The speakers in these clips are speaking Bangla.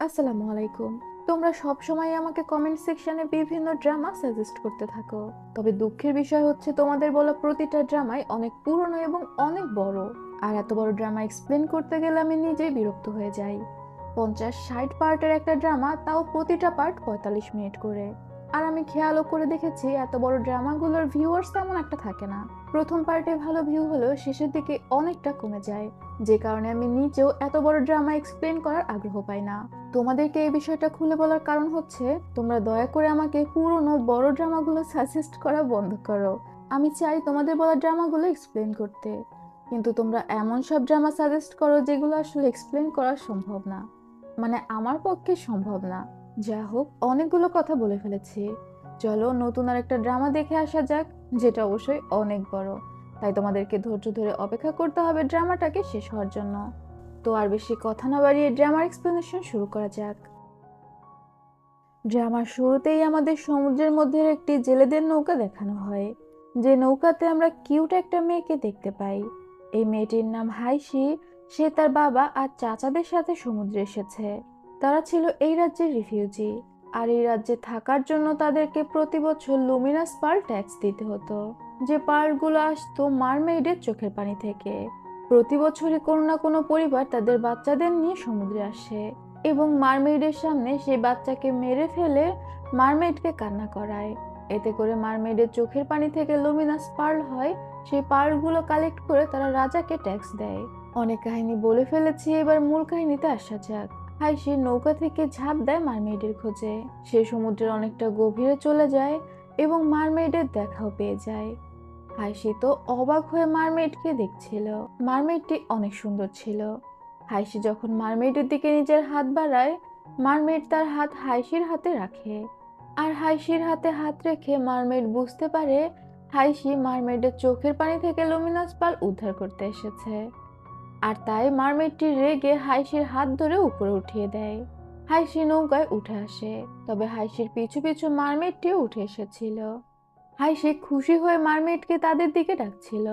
আসসালামু আলাইকুম। তোমরা সব সময় আমাকে কমেন্ট সেকশনে বিভিন্ন ড্রামা সাজেস্ট করতে থাকো। তবে দুঃখের বিষয় হচ্ছে তোমাদের বলা প্রতিটা ড্রামাই অনেক পুরনো এবং অনেক বড়। আর এত বড় ড্রামা এক্সপ্লেন করতে গেলে আমি নিজেই বিরক্ত হয়ে যাই। 50-60 পার্টের একটা ড্রামা, তাও প্রতিটা পার্ট 45 মিনিট করে। আর আমি খেয়ালও করে দেখেছি এত বড় ড্রামাগুলোর ভিউয়ার্স তেমন একটা থাকে না। প্রথম পার্টে ভালো ভিউ হলেও শেষের দিকে অনেকটা কমে যায়, যে কারণে আমি নিজেও এত বড় ড্রামা এক্সপ্লেন করার আগ্রহ পাই না। তোমাদেরকে এই বিষয়টা খুলে বলার কারণ হচ্ছে তোমরা দয়া করে আমাকে পুরনো বড় ড্রামাগুলো সাজেস্ট করা বন্ধ করো। আমি চাই তোমাদের বলা ড্রামাগুলো এক্সপ্লেন করতে, কিন্তু তোমরা এমন সব ড্রামা সাজেস্ট করো যেগুলো আসলে এক্সপ্লেন করা সম্ভব না, মানে আমার পক্ষে সম্ভব না। যা হোক, অনেকগুলো কথা বলে ফেলেছি। চলো নতুন আর একটা ড্রামা দেখে আসা যাক, যেটা অবশ্যই অনেক বড়। তাই তোমাদেরকে ধৈর্য ধরে অপেক্ষা করতে হবে ড্রামাটাকে শেষ হওয়ার জন্য। তো আর বেশি কথা না বাড়িয়ে ড্রামার এক্সপ্লেনেশন শুরু করা যাক। ড্রামার শুরুতেই আমাদের সমুদ্রের মধ্যে একটি জেলেদের নৌকা দেখানো হয়, যে নৌকাতে আমরা কিউট একটা মেয়েকে দেখতে পাই। এই মেয়েটির নাম হাইসি। সে তার বাবা আর চাচাদের সাথে সমুদ্রে এসেছে। তারা ছিল এই রাজ্যের রিফিউজি, আর এই রাজ্যে থাকার জন্য তাদেরকে প্রতি বছর লুমিনাস পার্ল ট্যাক্স দিতে হতো, যে পার্লগুলো আসতো মারমেইডের চোখের পানি থেকে। প্রতি বছরই কোনো না কোনো পরিবার তাদের বাচ্চাদের নিয়ে সমুদ্রে আসে এবং মারমেইডের সামনে সেই বাচ্চাকে মেরে ফেলে মারমেইডকে কান্না করায়। এতে করে মারমেইডের চোখের পানি থেকে লুমিনাস পার্ল হয়। সেই পার্লগুলো কালেক্ট করে তারা রাজাকে ট্যাক্স দেয়। অনেক কাহিনী বলে ফেলেছি, এবার মূল কাহিনীতে আসা যাক। হাইসি নৌকা থেকে ঝাঁপ দেয় মারমেইডের খোঁজে। সে সমুদ্রের অনেকটা গভীরে চলে যায় এবং মারমেইডের দেখাও পেয়ে যায়। হাইসি তো অবাক হয়ে মারমেইডকে দেখছিল। মারমেইডটি অনেক সুন্দর ছিল। হাইসি যখন মারমেইডের দিকে নিজের হাত বাড়ায়, মারমেইড তার হাত হাইসির হাতে রাখে। আর হাইসির হাতে হাত রেখে মারমেইড বুঝতে পারে হাইসি মারমেইডের চোখের পানি থেকে লুমিনাস পার্ল উদ্ধার করতে এসেছে। আর তাই মারমেইডটি রেগে হাইসির হাত ধরে উপরে উঠিয়ে দেয়। হাইসি নৌকায় উঠে আসে, তবে হাইসির পিছু পিছু মারমেইডটিও উঠে এসেছিল। হাইসি খুশি হয়ে মারমেইডকে তাদের দিকে ডাকছিল।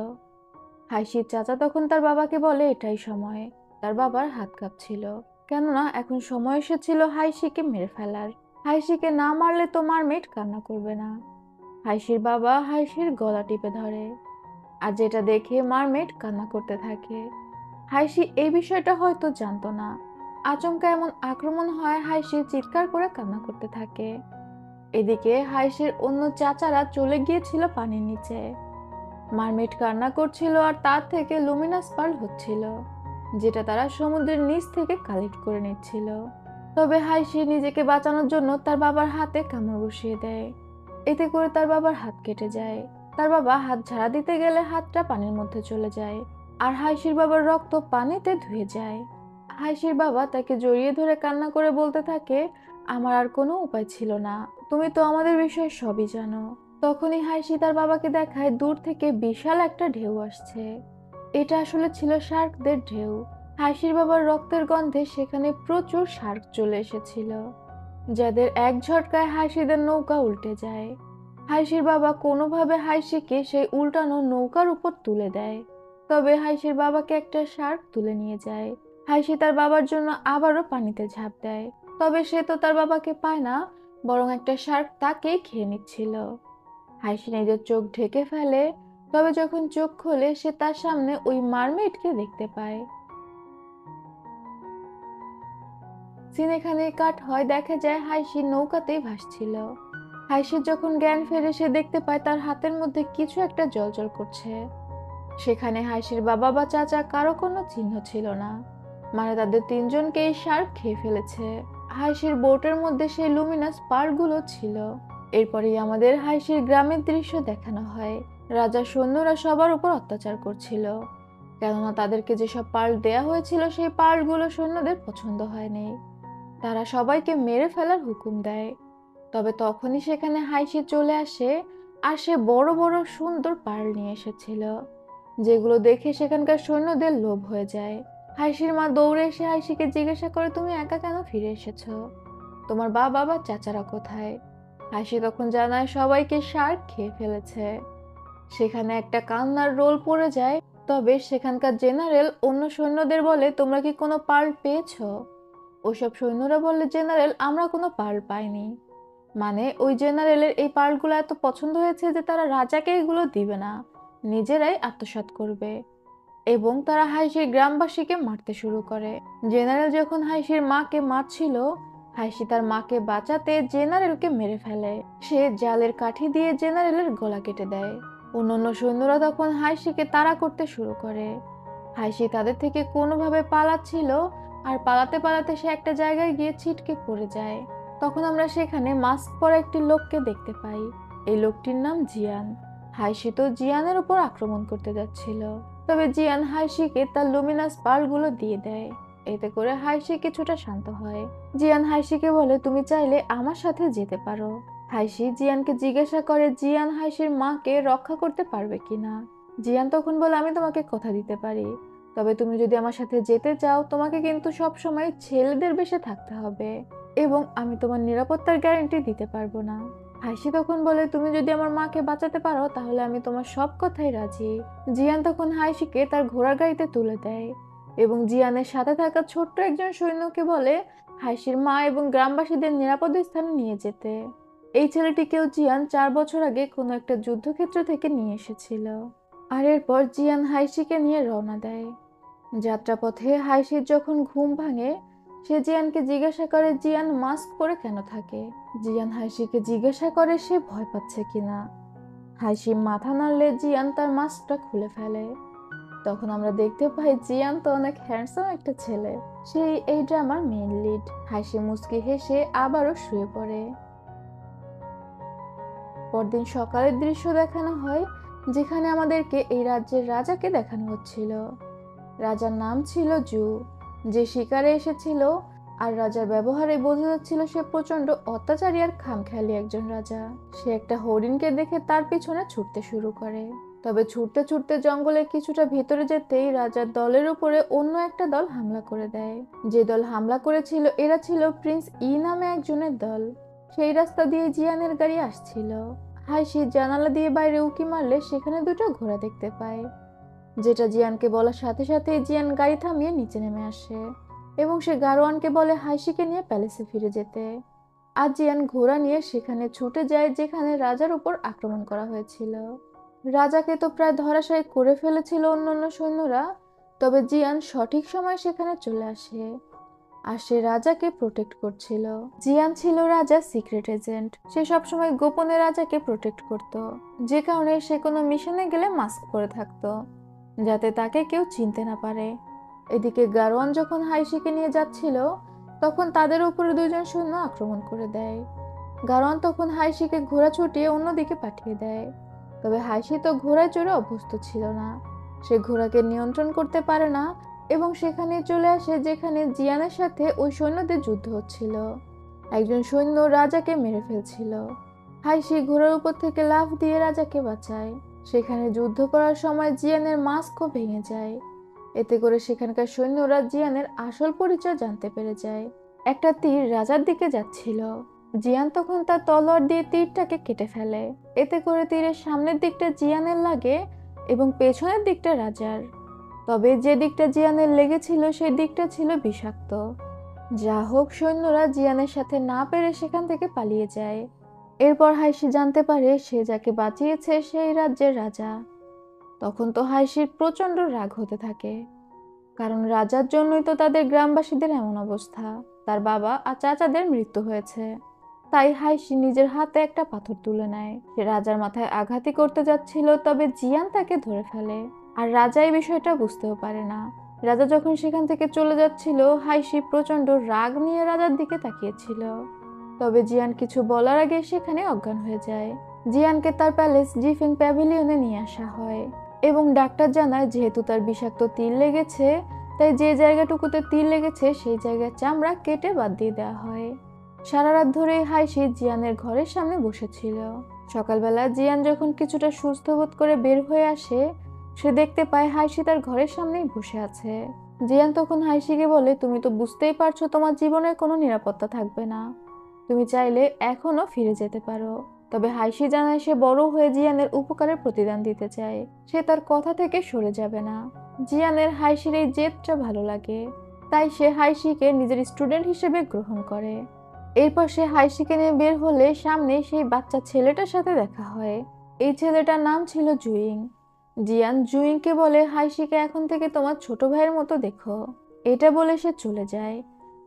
হাইসির চাচা তখন তার বাবাকে বলে এটাই সময়। তার বাবার হাত কাঁপছিল, কেননা এখন সময় এসেছিল হাইসিকে মেরে ফেলার। হাইসিকে না মারলে তো মারমেইড কান্না করবে না। হাইসির বাবা হাইসির গলা টিপে ধরে, আর যেটা দেখে মারমেইড কান্না করতে থাকে। হাইসি এই বিষয়টা হয়তো জানতো না। আচমকা এমন আক্রমণ হয়, হাইসি চিৎকার করে কান্না করতে থাকে। এদিকে হাইসির অন্য চাচারা চলে গিয়েছিল পানির নিচে। মারমেড কান্না করছিল আর তার থেকে লুমিনাস পার্ল হচ্ছিল, যেটা তারা সমুদ্রের নিচ থেকে কালেক্ট করে নিচ্ছিল। তবে হাইসি নিজেকে বাঁচানোর জন্য তার বাবার হাতে কামড় বসিয়ে দেয়। এতে করে তার বাবার হাত কেটে যায়। তার বাবা হাত ঝাড়া দিতে গেলে হাতটা পানির মধ্যে চলে যায়, আর হাইসির বাবার রক্ত পানিতে ধুয়ে যায়। হাইসির বাবা তাকে জড়িয়ে ধরে কান্না করে বলতে থাকে, আমার আর কোনো উপায় ছিল না, তুমি তো আমাদের বিষয়ে সবই জানো। তখনই হাইসি তার বাবাকে দেখায় দূর থেকে বিশাল একটা ঢেউ আসছে। এটা আসলে ছিল শার্কদের ঢেউ। হাইসির বাবার রক্তের গন্ধে সেখানে প্রচুর শার্ক চলে এসেছিল, যাদের এক ঝটকায় হাইসিদের নৌকা উল্টে যায়। হাইসির বাবা কোনোভাবে হাইসিকে সেই উল্টানো নৌকার উপর তুলে দেয়, তবে হাইসির বাবাকে একটা শার্ক তুলে নিয়ে যায়। হাইসি তার বাবার জন্য আবারও পানিতে ঝাঁপ দেয়, তবে সে তো তার বাবাকে পায় না, বরং একটা শার্ক তাকেই খেয়ে নিচ্ছিল। হাইসি নিজের চোখ ঢেকে ফেলে, তবে যখন চোখ খোলে সে তার সামনে ওই মারমেইডকে দেখতে পায়। সিন এখানে কাট হয়, দেখা যায় হাইসি নৌকাতেই ভাসছিল। হাইসির যখন জ্ঞান ফেরে সে দেখতে পায় তার হাতের মধ্যে কিছু একটা জ্বলজ্বল করছে। সেখানে হাইসির বাবা বা চাচা কারো কোনো চিহ্ন ছিল না, মানে তাদের তিনজনকেই শার্ক খেয়ে ফেলেছে। হাইসির বোটের মধ্যে সেই লুমিনাস পার্লগুলো ছিল। এরপরেই আমাদের হাইসির গ্রামের দৃশ্য দেখানো হয়। রাজার সৈন্যরা সবার উপর অত্যাচার করছিল, কেননা তাদেরকে যেসব পার্ল দেয়া হয়েছিল সেই পার্লগুলো সৈন্যদের পছন্দ হয়নি। তারা সবাইকে মেরে ফেলার হুকুম দেয়। তবে তখনই সেখানে হাইসি চলে আসে, আর সে বড় বড় সুন্দর পার্ল নিয়ে এসেছিল, যেগুলো দেখে সেখানকার সৈন্যদের লোভ হয়ে যায়। হাইসির মা দৌড়ে এসে হাইসিকে জিজ্ঞাসা করে, তুমি একা কেন ফিরে এসেছো? তোমার বাবা বা চাচারা কোথায়? হাসি তখন জানায় সবাইকে শার্ক খেয়ে ফেলেছে। সেখানে একটা কান্নার রোল পড়ে যায়। তবে সেখানকার জেনারেল অন্য সৈন্যদের বলে, তোমরা কি কোনো পার্ল পেয়েছো? ওইসব সৈন্যরা বললে, জেনারেল, আমরা কোনো পার্ল পাইনি। মানে ওই জেনারেলের এই পার্লগুলো এত পছন্দ হয়েছে যে তারা রাজাকে এগুলো দিবে না, নিজেরাই আত্মসাৎ করবে। এবং তারা হাইশির গ্রামবাসীকে মারতে শুরু করে। জেনারেল যখন হাইশির মাকে মারছিল, হাইশি তার মাকে বাঁচাতে জেনারেলকে মেরে ফেলে। সে জালের কাঠি দিয়ে জেনারেলের গলা কেটে দেয়। অন্যান্য সৈন্যরা তখন হাইশিকে তাড়া করতে শুরু করে। হাইশি তাদের থেকে কোনোভাবে পালাচ্ছিল, আর পালাতে পালাতে সে একটা জায়গায় গিয়ে ছিটকে পড়ে যায়। তখন আমরা সেখানে মাস্ক পরা একটি লোককে দেখতে পাই। এই লোকটির নাম জিয়ান। হাইশি তো জিয়ানের উপর আক্রমণ করতে যাচ্ছিল, তবে জিয়ান হাইশিকে তার লুমিনাস পার্লগুলো দিয়ে দেয়। এতে করে হাইশি কিছুটা শান্ত হয়। জিয়ান হাইশিকে বলে, তুমি চাইলে আমার সাথে যেতে পারো। হাইশি জিয়ানকে জিজ্ঞাসা করে জিয়ান হাইশির মাকে রক্ষা করতে পারবে কিনা। জিয়ান তখন বলে, আমি তোমাকে কথা দিতে পারি, তবে তুমি যদি আমার সাথে যেতে চাও তোমাকে কিন্তু সব সময় ছেলেদের বেশে থাকতে হবে, এবং আমি তোমার নিরাপত্তার গ্যারান্টি দিতে পারবো না। হাইশি তখন বলে, তুমি যদি আমার মাকে বাঁচাতে পারো তাহলে আমি তোমার সব কথাই রাজি। জিয়ান তখন হাইশিকে তার ঘোড়ার গাড়িতে তুলে দেয় এবং জিয়ানের সাথে থাকা ছোট্ট একজন সৈন্যকে বলে হাইশির মা এবং গ্রামবাসীদের নিরাপদ স্থানে নিয়ে যেতে। এই ছেলেটিকেও জিয়ান 4 বছর আগে কোনো একটা যুদ্ধক্ষেত্র থেকে নিয়ে এসেছিল। আর এরপর জিয়ান হাইশিকে নিয়ে রওনা দেয়। যাত্রাপথে হাইশির যখন ঘুম ভাঙে, সে জিয়ানকে জিজ্ঞাসা করে জিয়ান মাস্ক পরে কেন থাকে। জিয়ান হাইশিকে জিজ্ঞাসা করে সে ভয় পাচ্ছে কিনা। হাইশি মাথা নাড়লে জিয়ান তার মাস্কটা খুলে ফেলে। তখন আমরা দেখতে পাই জিয়ান তো অনেক হ্যান্ডসাম একটা ছেলে। সেই এই ড্রামার মেইন লিড। হাইশি মুচকি হেসে আবারও শুয়ে পড়ে। পরদিন সকালের দৃশ্য দেখানো হয়, যেখানে আমাদেরকে এই রাজ্যের রাজাকে দেখানো হচ্ছিল। রাজার নাম ছিল জু, যে শিকারে এসেছিল। আর রাজার ব্যবহারে বোঝা যাচ্ছিল সে প্রচন্ড অত্যাচারী আর খামখেয়ালি একজন রাজা। সে একটা হরিণকে দেখে তার পিছনে ছুটতে শুরু করে। তবে ছুটতে ছুটতে জঙ্গলে কিছুটা ভিতরে যেতেই রাজার দলের উপরে অন্য একটা দল হামলা করে দেয়। যে দল হামলা করেছিল এরা ছিল প্রিন্স ই নামে একজনের দল। সেই রাস্তা দিয়ে জিয়ানের গাড়ি আসছিল। হাইশি জানালা দিয়ে বাইরে উঁকি মারলে সেখানে দুটো ঘোড়া দেখতে পায়, যেটা জিয়ানকে বলার সাথে সাথে জিয়ান গাড়ি থামিয়ে নিচে নেমে আসে এবং সে গারোয়ানকে বলে হাইশিকে নিয়ে প্যালেসে ফিরে যেতে। আর জিয়ান ঘোড়া নিয়ে সেখানে ছুটে যায় যেখানে রাজার উপর আক্রমণ করা হয়েছিল। রাজাকে তো প্রায় ধরাশায়ী করে ফেলেছিল অন্যান্য সৈন্যরা, তবে জিয়ান সঠিক সময় সেখানে চলে আসে আর সে রাজাকে প্রোটেক্ট করছিল। জিয়ান ছিল রাজার সিক্রেট এজেন্ট। সে সবসময় গোপনে রাজাকে প্রোটেক্ট করত, যে কারণে সে কোনো মিশনে গেলে মাস্ক পরে থাকতো, যাতে তাকে কেউ চিনতে না পারে। এদিকে গারোয়ান যখন হাইশিকে নিয়ে যাচ্ছিল, তখন তাদের উপরে দুজন সৈন্য আক্রমণ করে দেয়। গারোয়ান তখন হাইশিকে ঘোড়া ছুটিয়ে অন্যদিকে পাঠিয়ে দেয়, তবে হাইশি তো ঘোড়ায় চড়ে অভ্যস্ত ছিল না। সে ঘোড়াকে নিয়ন্ত্রণ করতে পারে না এবং সেখানে চলে আসে যেখানে জিয়ানের সাথে ওই সৈন্যদের যুদ্ধ হচ্ছিল। একজন সৈন্য রাজাকে মেরে ফেলছিল। হাইশি ঘোড়ার উপর থেকে লাফ দিয়ে রাজাকে বাঁচায়। সেখানে যুদ্ধ করার সময় জিয়ানের মাস্কও ভেঙে যায়। এতে করে সেখানকার সৈন্যরা জিয়ানের আসল পরিচয় জানতে পেরে যায়। একটা তীর রাজার দিকে যাচ্ছিল। জিয়ান তখন তার তলোয়ার দিয়ে তীরটাকে কেটে ফেলে। এতে করে তীরের সামনের দিকটা জিয়ানের লাগে এবং পেছনের দিকটা রাজার। তবে যে দিকটা জিয়ানের লেগেছিল সেই দিকটা ছিল বিষাক্ত। যা হোক, সৈন্যরা জিয়ানের সাথে না পেরে সেখান থেকে পালিয়ে যায়। এরপর হাইশি জানতে পারে সে যাকে বাঁচিয়েছে সেই রাজ্যের রাজা। তখন তো হাইশির প্রচন্ড রাগ হতে থাকে, কারণ রাজার জন্যই তো তাদের গ্রামবাসীদের এমন অবস্থা। তার বাবা আর চাচাদের মৃত্যু হয়েছে। তাই হাইশি নিজের হাতে একটা পাথর তুলে নেয়। সে রাজার মাথায় আঘাতই করতে যাচ্ছিল, তবে জিয়ান তাকে ধরে ফেলে। আর রাজা এই বিষয়টা বুঝতেও পারে না। রাজা যখন সেখান থেকে চলে যাচ্ছিল, হাইশি প্রচন্ড রাগ নিয়ে রাজার দিকে তাকিয়েছিল। তবে জিয়ান কিছু বলার আগে সেখানে অজ্ঞান হয়ে যায়। জিয়ানকে তার প্যালেস জিফিং প্যাভিলিয়নে নিয়ে আসা হয় এবং ডাক্তার জানায় যেহেতু তার বিষাক্ত তীর লেগেছে, তাই যে জায়গাটুকুতে তীর লেগেছে সেই জায়গার চামড়া কেটে বাদ দিয়ে দেওয়া হয়। সারা রাত ধরে হাইশি জিয়ানের ঘরের সামনে বসেছিল। সকালবেলা জিয়ান যখন কিছুটা সুস্থ বোধ করে বের হয়ে আসে, সে দেখতে পায় হাইশি তার ঘরের সামনেই বসে আছে। জিয়ান তখন হাইশিকে বলে, তুমি তো বুঝতেই পারছো তোমার জীবনের কোনো নিরাপত্তা থাকবে না, তুমি চাইলে এখনো ফিরে যেতে পারো। তবে হাইশি জানায় সে বড় হয়ে জিয়ানের উপকারের প্রতিদান দিতে চায়। সে তার কথা থেকে সরে যাবে না। জিয়ানের হাইশির এই জেদটা ভালো লাগে। তাই সে হাইশিকে নিজের স্টুডেন্ট হিসেবে গ্রহণ করে। এরপর সে হাইশিকে নিয়ে বের হলে সামনে সেই বাচ্চা ছেলেটার সাথে দেখা হয়। এই ছেলেটার নাম ছিল জুইং। জিয়ান জুইংকে বলে, হাইশিকে এখন থেকে তোমার ছোট ভাইয়ের মতো দেখো। এটা বলে সে চলে যায়।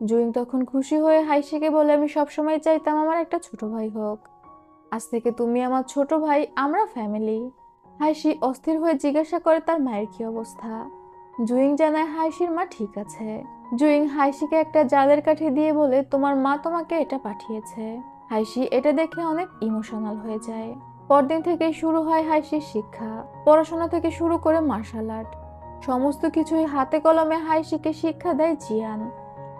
জুইং তখন খুশি হয়ে হাইশিকে বলে, আমি সবসময় চাইতাম আমার একটা ছোট ভাই হোক। আজ থেকে তুমি আমার ছোট ভাই, আমরা ফ্যামিলি। হাইশি অস্থির হয়ে জিজ্ঞাসা করে তার মায়ের কি অবস্থা। জুইং জানায় হাইশির মা ঠিক আছে। জুইং হাইশিকে একটা জালের কাঠি দিয়ে বলে, তোমার মা তোমাকে এটা পাঠিয়েছে। হাইশি এটা দেখে অনেক ইমোশনাল হয়ে যায়। পরদিন থেকেই শুরু হয় হাইশির শিক্ষা। পড়াশোনা থেকে শুরু করে মার্শাল আর্ট, সমস্ত কিছুই হাতে কলমে হাইশিকে শিক্ষা দেয় জিয়ান।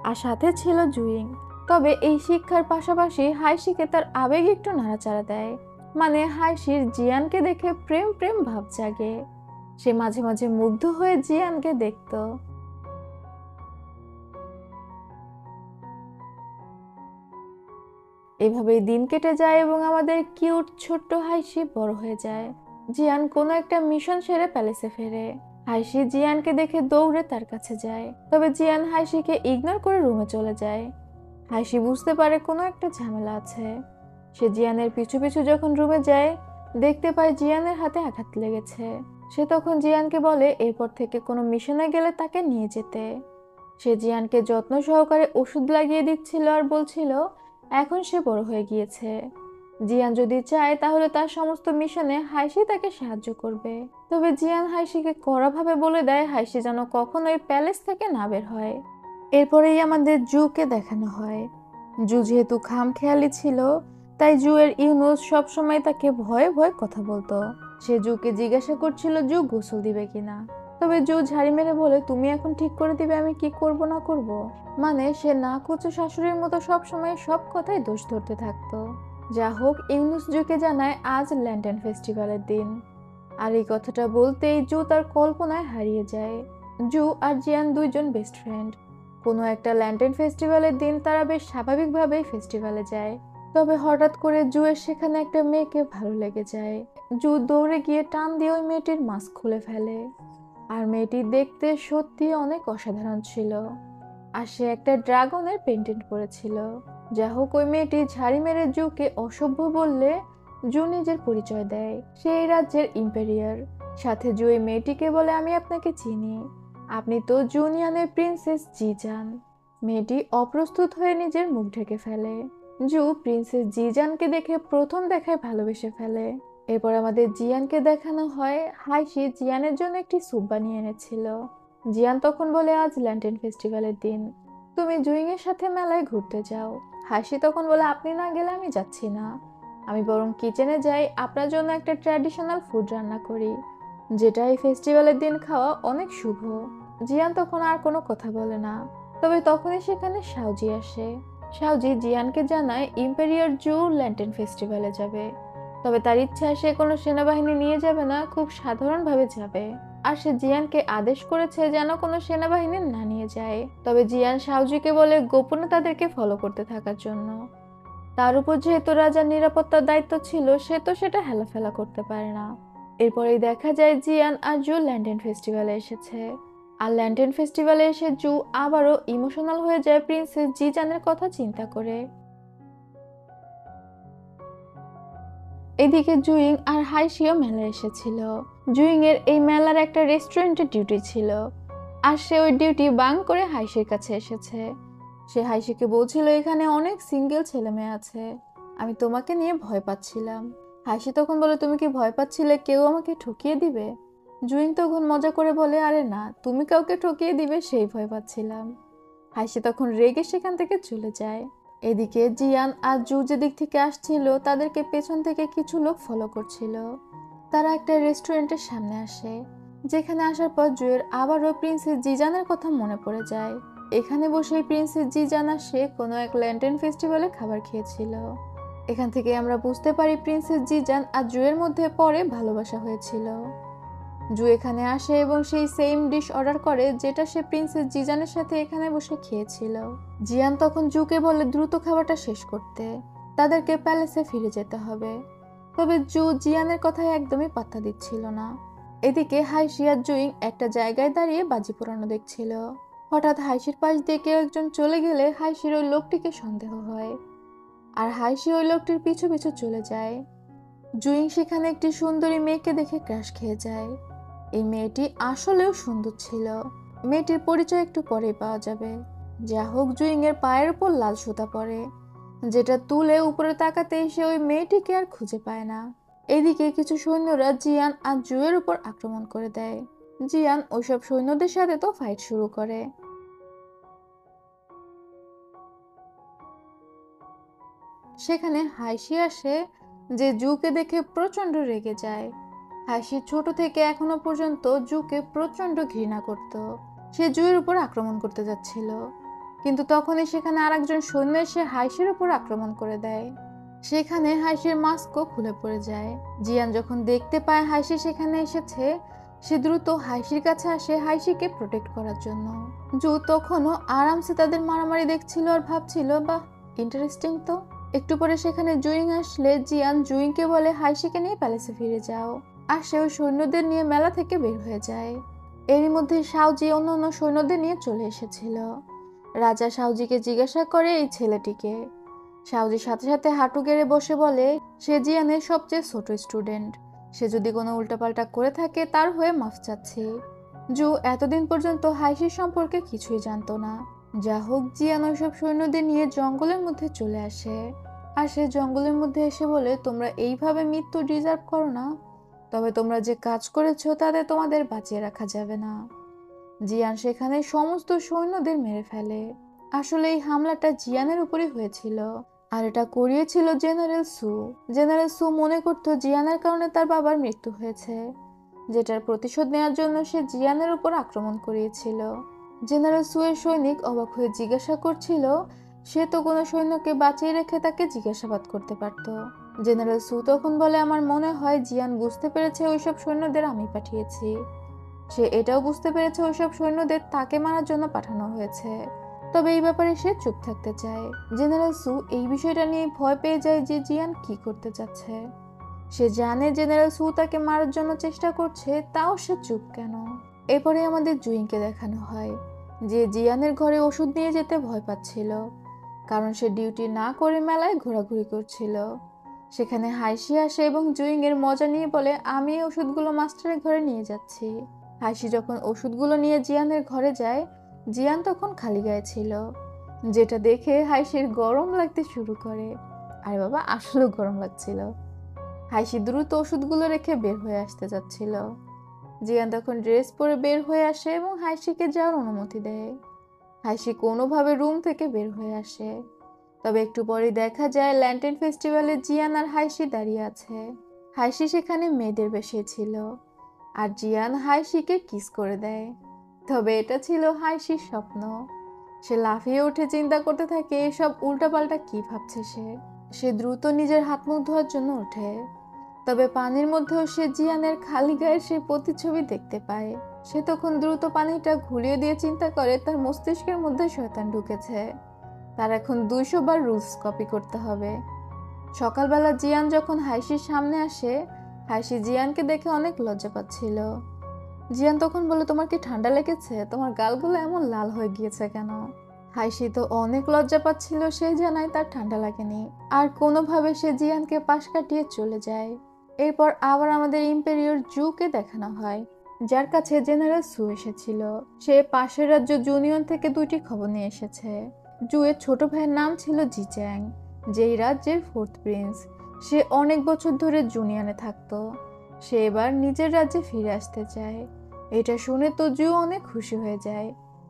আর সাথে ছিল জুইং। তবে এই শিক্ষার পাশাপাশি হাইশিকে তার আবেগ একটু নাড়াচাড়া দেয়। মানে হাইশির জিয়ানকে দেখে প্রেম প্রেম ভাব জাগে। সে মাঝে মাঝে মুগ্ধ হয়ে জিয়ানকে দেখত। এভাবেই দিন কেটে যায় এবং আমাদের কিউট ছোট্ট হাইশি বড় হয়ে যায়। জিয়ান কোনো একটা মিশন সেরে প্যালেসে ফেরে। হাইশি জিয়ানকে দেখে দৌড়ে তার কাছে যায়, তবে জিয়ান হাইশিকে ইগনোর করে রুমে চলে যায়। হাইশি বুঝতে পারে কোনো একটা ঝামেলা আছে। সে জিয়ানের পিছু পিছু যখন রুমে যায়, দেখতে পায় জিয়ানের হাতে আঘাত লেগেছে। সে তখন জিয়ানকে বলে এরপর থেকে কোনো মিশনে গেলে তাকে নিয়ে যেতে। সে জিয়ানকে যত্ন সহকারে ওষুধ লাগিয়ে দিচ্ছিল আর বলছিল এখন সে বড় হয়ে গিয়েছে। জিয়ান যদি চায় তাহলে তার সমস্ত মিশনে হাইশি তাকে সাহায্য করবে। তবে জিয়ান হাইশিকে কড়াভাবে বলে দেয় হাইশি যেন কখনোই প্যালেস থেকে না বের হয়। এরপরেই আমাদের জুকে দেখানো হয়। জু যেহেতু খামখেয়ালি ছিল, তাই জু এর ইউনুস সবসময় তাকে ভয়ে ভয়ে কথা বলতো। সে জুকে জিজ্ঞাসা করছিল জু গোসল দিবে কিনা। তবে জু ঝাড়ি মেরে বলে, তুমি এখন ঠিক করে দিবে আমি কি করব না করব। মানে সে না কুচু শাশুড়ির মতো সবসময় সব কথাই দোষ ধরতে থাকতো। যা হোক, ইউনুস জুকে জানায় আজ ল্যান্টেন ফেস্টিভ্যালের দিন। আর এই কথাটা বলতেই জু তার কল্পনায় হারিয়ে যায়। জু আর জিয়ান দুইজন বেস্ট ফ্রেন্ড। কোনো একটা ল্যান্টেন ফেস্টিভ্যালের দিন তারা বেশ স্বাভাবিকভাবেই ফেস্টিভ্যালে যায়। তবে হঠাৎ করে জুয়ের সেখানে একটা মেয়েকে ভালো লেগে যায়। জু দৌড়ে গিয়ে টান দিয়ে ওই মেয়েটির মাস্ক খুলে ফেলে। আর মেয়েটি দেখতে সত্যি অনেক অসাধারণ ছিল। আর সে একটা ড্রাগনের পেন্টেন্ট করেছিল। যা হোক, ওই মেয়েটি ঝাড়ি মেরে জুকে অসভ্য বললে জু নিজের পরিচয় দেয়। সে এই রাজ্যের ইম্পেরিয়ার। সাথে জু এই মেয়েটিকে বলে, আমি আপনাকে চিনি, আপনি তো জুনিয়ানের প্রিন্সেস জিজান। মেয়েটি অপ্রস্তুত হয়ে নিজের মুখ ঢেকে ফেলে। জু প্রিন্সেস জিজানকে দেখে প্রথম দেখায় ভালোবেসে ফেলে। এরপর আমাদের জিয়ানকে দেখানো হয় হাইশি জিয়ানের জন্য একটি স্যুপ বানিয়ে এনেছিল। জিয়ান তখন বলে আজ ল্যান্টেন ফেস্টিভ্যালের দিন, তুমি জুইং এর সাথে মেলায় ঘুরতে যাও। হাইশি তখন বলে আপনি না গেলে আমি যাচ্ছি না, আমি বরং কিচেনে যাই, আপনার জন্য একটা ট্র্যাডিশনাল ফুড রান্না করি, যেটা এই ফেস্টিভ্যালের দিন খাওয়া অনেক শুভ। জিয়ান তখন আর কোনো কথা বলে না। তবে তখনই সেখানে শাওজি আসে। শাওজি জিয়ানকে জানায় ইম্পেরিয়ার জু ল্যান্টেন ফেস্টিভ্যালে যাবে। তবে তার ইচ্ছা সে কোনো সেনাবাহিনী নিয়ে যাবে না, খুব সাধারণভাবে যাবে। আর সে জিয়ানকে আদেশ করেছে যেন কোনো সেনাবাহিনী না নিয়ে যায়। তবে জিয়ান শাওজিকে বলে গোপনে তাদেরকে ফলো করতে থাকার জন্য। তার উপর যেহেতু রাজার নিরাপত্তার দায়িত্ব ছিল, সে তো সেটা হেলাফেলা করতে পারে না। এরপরেই দেখা যায় জিয়ান আর জু ল্যান্টেন ফেস্টিভ্যালে এসেছে। আর ল্যান্টেন ফেস্টিভ্যালে এসে জু আবারও ইমোশনাল হয়ে যায় প্রিন্সেস জিজানের কথা চিন্তা করে। এদিকে জুইং আর হাইশিও মেলায় এসেছিল। জুইং এর এই মেলার একটা রেস্টুরেন্টের ডিউটি ছিল, আর সে ওই ডিউটি বাং করে হাইশির কাছে এসেছে। সে হাইশিকে বলছিল এখানে অনেক সিঙ্গেল ছেলে মেয়ে আছে, আমি তোমাকে নিয়ে ভয় পাচ্ছিলাম। হাইশি তখন বলে, তুমি কি ভয় পাচ্ছিলে কেউ আমাকে ঠকিয়ে দিবে? জুইং তখন মজা করে বলে, আরে না, তুমি কাউকে ঠকিয়ে দিবে সেই ভয় পাচ্ছিলাম। হাইশি তখন রেগে সেখান থেকে চলে যায়। এদিকে জিয়ান আর জু যেদিক থেকে আসছিল তাদেরকে পেছন থেকে কিছু লোক ফলো করছিল। তারা একটা রেস্টুরেন্টের সামনে আসে, যেখানে আসার পর জুয়ের আবারও প্রিন্সেস জিজানের কথা মনে পড়ে যায়। এখানে বসেই প্রিন্সেস জিজান আসে কোনো এক ল্যান্টেন ফেস্টিভ্যালে খাবার খেয়েছিল। এখান থেকে আমরা বুঝতে পারি প্রিন্সেস জিজান আর জুয়ের মধ্যে পরে ভালোবাসা হয়েছিল। জু এখানে আসে এবং সেই সেম ডিশ অর্ডার করে যেটা সে প্রিন্সেস জিজানের সাথে এখানে বসে খেয়েছিল। জিয়ান তখন জুকে বলে দ্রুত খাবারটা শেষ করতে, তাদেরকে প্যালেসে ফিরে যেতে হবে। তবে জু জিয়ানের কথায় একদমই পাত্তা দিচ্ছিল না। এদিকে হাইশি আর জুইং একটা জায়গায় দাঁড়িয়ে বাজি পোড়ানো দেখছিল। হঠাৎ হাইশির পাশ দিয়ে কেউ একজন চলে গেলে হাইশির ওই লোকটিকে সন্দেহ হয়, আর হাইশি ওই লোকটির পিছু পিছু চলে যায়। জুইং সেখানে একটি সুন্দরী মেয়েকে দেখে ক্রাশ খেয়ে যায়। এই মেয়েটি আসলেও সুন্দর ছিল। মেয়েটির পরিচয় একটু পরেই পাওয়া যাবে। যা হোক, জুইং এর পায়ের উপর লাল সুতা পরে, যেটা তুলে উপরে তাকাতে সে ওই মেয়েটিকে আর খুঁজে পায় না। এদিকে কিছু সৈন্যরা জিয়ান আর জুয়ের উপর আক্রমণ করে দেয়। জিয়ান ওইসব সৈন্যদের সাথে তো ফাইট শুরু করে। সেখানে হাইশি আসে, যে জুকে দেখে প্রচন্ড রেগে যায়। হাইশি ছোট থেকে এখনো পর্যন্ত জুকে প্রচন্ড ঘৃণা করত। সে জুয়ের উপর আক্রমণ করতে যাচ্ছিল, কিন্তু তখনই সেখানে আরেকজন সৈন্য এসে হাইশির উপর আক্রমণ করে দেয়। সেখানে হাইশির মাস্কও খুলে পড়ে যায়। জিয়ান যখন দেখতে পায় হাইশি সেখানে এসেছে, সে দ্রুত হাইশির কাছে আসে হাইশিকে প্রোটেক্ট করার জন্য। জু তখনও আরামসে তাদের মারামারি দেখছিল আর ভাবছিল, বাহ, ইন্টারেস্টিং তো। একটু পরে সেখানে জুইং আসলে জিয়ান জুইংকে বলে হাইশিকে নিয়ে প্যালেসে ফিরে যাও, আর সে ওই সৈন্যদের নিয়ে মেলা থেকে বের হয়ে যায়। এরই মধ্যে শাওজি অন্য সৈন্যদের নিয়ে চলে এসেছিল। রাজা শাওজিকে জিজ্ঞাসা করে এই ছেলেটিকে। শাওজির সাথে সাথে হাঁটু গেড়ে বসে বলে সে জিয়ানের সবচেয়ে ছোট স্টুডেন্ট, সে যদি কোনো উল্টাপাল্টা করে থাকে তার হয়ে মাফ চাচ্ছি। জু এতদিন পর্যন্ত হাইশির সম্পর্কে কিছুই জানতো না। যা হোক, জিয়ান ওইসব সৈন্যদের নিয়ে জঙ্গলের মধ্যে চলে আসে, আর সে জঙ্গলের মধ্যে এসে বলে তোমরা এইভাবে মৃত্যু ডিজার্ভ করো না, তবে তোমরা যে কাজ করেছো তাতে তোমাদের বাঁচিয়ে রাখা যাবে না। জিয়ান সেখানে সমস্ত সৈন্যদের মেরে ফেলে। আসলে এই হামলাটা জিয়ানের উপরই হয়েছিল, আর এটা করিয়েছিল জেনারেল সু। জেনারেল সু মনে করতো জিয়ানের কারণে তার বাবার মৃত্যু হয়েছে, যেটার প্রতিশোধ নেওয়ার জন্য সে জিয়ানের উপর আক্রমণ করিয়েছিল। জেনারেল সু এর সৈনিক অবাক হয়ে জিজ্ঞাসা করছিল, সে তো কোনো সৈন্যকে বাঁচিয়ে রেখে তাকে জিজ্ঞাসাবাদ করতে পারত। জেনারেল সু তখন বলে আমার মনে হয় জিয়ান বুঝতে পেরেছে ওইসব সৈন্যদের আমি পাঠিয়েছি। সে এটাও বুঝতে পেরেছে ওইসব সৈন্যদের তাকে মারার জন্য পাঠানো হয়েছে, তবে এই ব্যাপারে সে চুপ থাকতে চায়। জেনারেল সু এই বিষয়টা নিয়ে ভয় পেয়ে যায় যে জিয়ান কি করতে চাচ্ছে। সে জানে জেনারেল সু তাকে মারার জন্য চেষ্টা করছে, তাও সে চুপ কেন। এরপরে আমাদের জুইংকে দেখানো হয়, যে জিয়ানের ঘরে ওষুধ নিয়ে যেতে ভয় পাচ্ছিল, কারণ সে ডিউটি না করে মেলায় ঘোরাঘুরি করছিল। সেখানে হাইশি আসে এবং জুইং এর মজা নিয়ে বলে আমি এই ওষুধগুলো মাস্টারের ঘরে নিয়ে যাচ্ছি। হাইশি যখন ওষুধগুলো নিয়ে জিয়ানের ঘরে যায়, জিয়ান তখন খালি গায়ে ছিল, যেটা দেখে হাইশির গরম লাগতে শুরু করে। আরে বাবা, আসলে গরম লাগছিল। হাইশি দ্রুত ওষুধগুলো রেখে বের হয়ে আসতে যাচ্ছিল। জিয়ান তখন ড্রেস পরে বের হয়ে আসে এবং হাইশিকে যাওয়ার অনুমতি দেয়। হাইশি কোনোভাবে রুম থেকে বের হয়ে আসে, তবে একটু পরে দেখা যায় ল্যান্টেন ফেস্টিভ্যালে জিয়ান আর হাইশি দাঁড়িয়ে আছে। হাইশি সেখানে মেয়েদের বেশে ছিল, আর জিয়ান হাইশিকে কিস করে দেয়। তবে এটা ছিল হাইশির স্বপ্ন। সে লাফিয়ে উঠে চিন্তা করতে থাকে এসব উল্টাপাল্টা কি ভাবছে সে দ্রুত নিজের হাত মুখ ধোয়ার জন্য ওঠে, তবে পানির মধ্যেও সে জিয়ানের খালি গায়ের সেই প্রতিচ্ছবি দেখতে পায়। সে তখন দ্রুত পানিটা ঘুরিয়ে দিয়ে চিন্তা করে তার মস্তিষ্কের মধ্যে শয়তান ঢুকেছে, তার এখন 200 বার রুলস কপি করতে হবে। সকালবেলা জিয়ান যখন হাইশির সামনে আসে, হাইশি জিয়ানকে দেখে অনেক লজ্জা পাচ্ছিল। জিয়ান তখন বলে তোমার কি ঠান্ডা লেগেছে, তোমার গালগুলো এমন লাল হয়ে গিয়েছে কেন? হাইশি তো অনেক লজ্জা পাচ্ছিল, সে জানায় তার ঠান্ডা লাগেনি, আর কোনোভাবে সে জিয়ানকে পাশ কাটিয়ে চলে যায়। এরপর আবার আমাদের ইম্পেরিয়র জুকে দেখানো হয়, যার কাছে জেনারেল সু এসেছিল। সে পাশের রাজ্য জুনিয়ন থেকে 2টি খবর নিয়ে এসেছে। জুয়ের ছোট ভাইয়ের নাম ছিল জিচ্যাং, যেই রাজ্যের 4th প্রিন্স। সে অনেক বছর ধরে জুনিয়নে থাকতো, সে এবার নিজের রাজ্যে ফিরে আসতে চায়। এটা শুনে তো জু অনেক খুশি হয়ে যায়।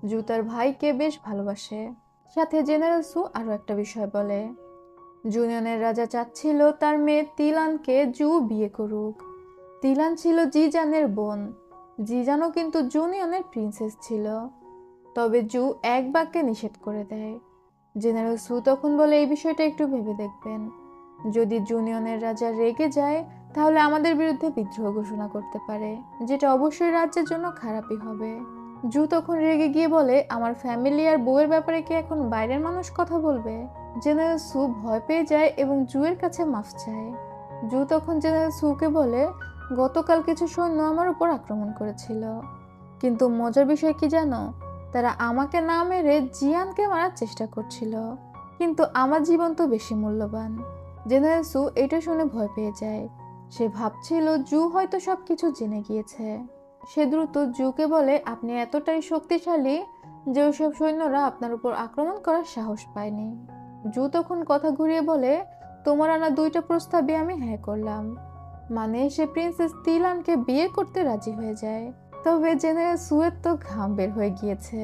জু তার ভাইকে বেশ ভালোবাসে। সাথে জেনারেল সু আরো একটা বিষয় বলে, জুনিয়নের রাজা চাচ্ছিল তার মেয়ে তিলানকে জু বিয়ে করুক। তিলান ছিল জিজানের বোন, জিজানও কিন্তু জুনিয়নের প্রিন্সেস ছিল, তবে জু এক বাক্যে নিষেধ করে দেয়। জেনারেল সু তখন বলে এই বিষয়টা একটু ভেবে দেখবেন, যদি জুনিয়নের রাজা রেগে যায় তাহলে আমাদের বিরুদ্ধে বিদ্রোহ ঘোষণা করতে পারে, যেটা অবশ্যই রাজ্যের জন্য খারাপই হবে। জু তখন রেগে গিয়ে বলে আমার ফ্যামিলি আর বউয়ের ব্যাপারে কি এখন বাইরের মানুষ কথা বলবে? জেনারেল সু ভয় পেয়ে যায় এবং জুয়ের কাছে মাফ চায়। জু তখন জেনারেল সুকে বলে গতকাল কিছু সৈন্য আমার উপর আক্রমণ করেছিল, কিন্তু মজার বিষয় কি জানো, তারা আমাকে না মেরে জিয়ানকে মারার চেষ্টা করছিল, কিন্তু আমার জীবন তো বেশি মূল্যবান। জেনারেল সু এটা শুনে ভয় পেয়ে যায়। সে ভাবছিল জু হয়তো সবকিছু জেনে গিয়েছে। সে দ্রুত জুকে বলে, আপনি এতটাই শক্তিশালী যে ওইসব সৈন্যরা আপনার উপর আক্রমণ করার সাহস পায়নি। জু তখন কথা ঘুরিয়ে বলে, তোমার আনা 2টা প্রস্তাবে আমি হ্যাঁ করলাম। মানে সে প্রিন্সেস তিলানকে বিয়ে করতে রাজি হয়ে যায়। তবে জেনারেল সুয়ের তো ঘাম বের হয়ে গিয়েছে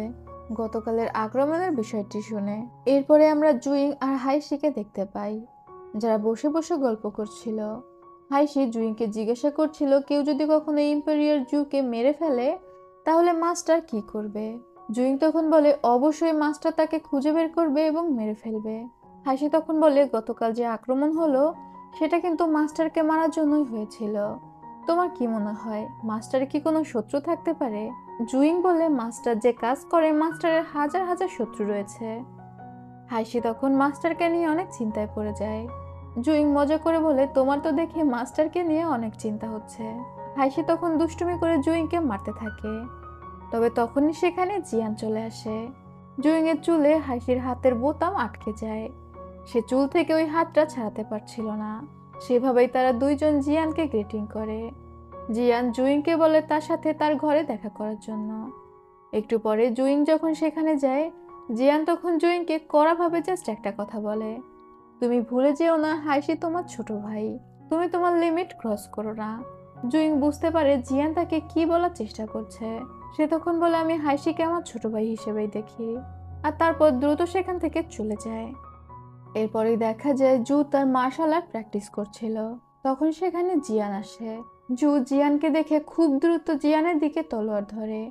গতকালের আক্রমণের বিষয়টি শুনে। এরপরে আমরা জুইং আর হাইশিকে দেখতে পাই, যারা বসে বসে গল্প করছিল। হাইশি জুইংকে জিজ্ঞাসা করছিল, কেউ যদি কখনো ইম্পেরিয়ার জুকে মেরে ফেলে তাহলে মাস্টার কি করবে। জুইং তখন বলে, অবশ্যই মাস্টার তাকে খুঁজে বের করবে এবং মেরে ফেলবে। হাইশি তখন বলে, গতকাল যে আক্রমণ হলো সেটা কিন্তু মাস্টারকে মারার জন্যই হয়েছিল। তোমার কি মনে হয় মাস্টারের কি কোনো শত্রু থাকতে পারে? জুইং বলে, মাস্টার যে কাজ করে মাস্টারের হাজার হাজার শত্রু রয়েছে। হাইশি তখন মাস্টারকে নিয়ে অনেক চিন্তায় পড়ে যায়। জুইং মজা করে বলে, তোমার তো দেখি মাস্টারকে নিয়ে অনেক চিন্তা হচ্ছে। হাইশি তখন দুষ্টুমি করে জুইংকে মারতে থাকে। তবে তখনই সেখানে জিয়ান চলে আসে। জুইং এর চুলে হাইশির হাতের বোতাম আটকে যায়। সে চুল থেকে ওই হাতটা ছাড়াতে পারছিল না। সেভাবেই তারা দুইজন জিয়ানকে গ্রিটিং করে। জিয়ান জুইংকে বলে তার সাথে তার ঘরে দেখা করার জন্য। একটু পরে জুইং যখন সেখানে যায়, জিয়ান তখন জুইংকে কড়াভাবে জাস্ট একটা কথা বলে, তুমি ভুলে যেও না হাইশি তোমার ছোট ভাই, তুমি তোমার লিমিট ক্রস করো না। জুইং বুঝতে পারে জিয়ান তাকে কি বলার চেষ্টা করছে। সে তখন বলে, আমি হাইশিকে আমার ছোট ভাই হিসেবেই দেখি, আর তারপর দ্রুত সেখান থেকে চলে যায়। এরপরেই দেখা যায় জু তার মার্শাল আর্ট প্র্যাকটিস করছিল। তখন সেখানে জিয়ান আসে। জু জিয়ানকে দেখে খুব দ্রুত জিয়ানের দিকে তলোয়ার ধরে,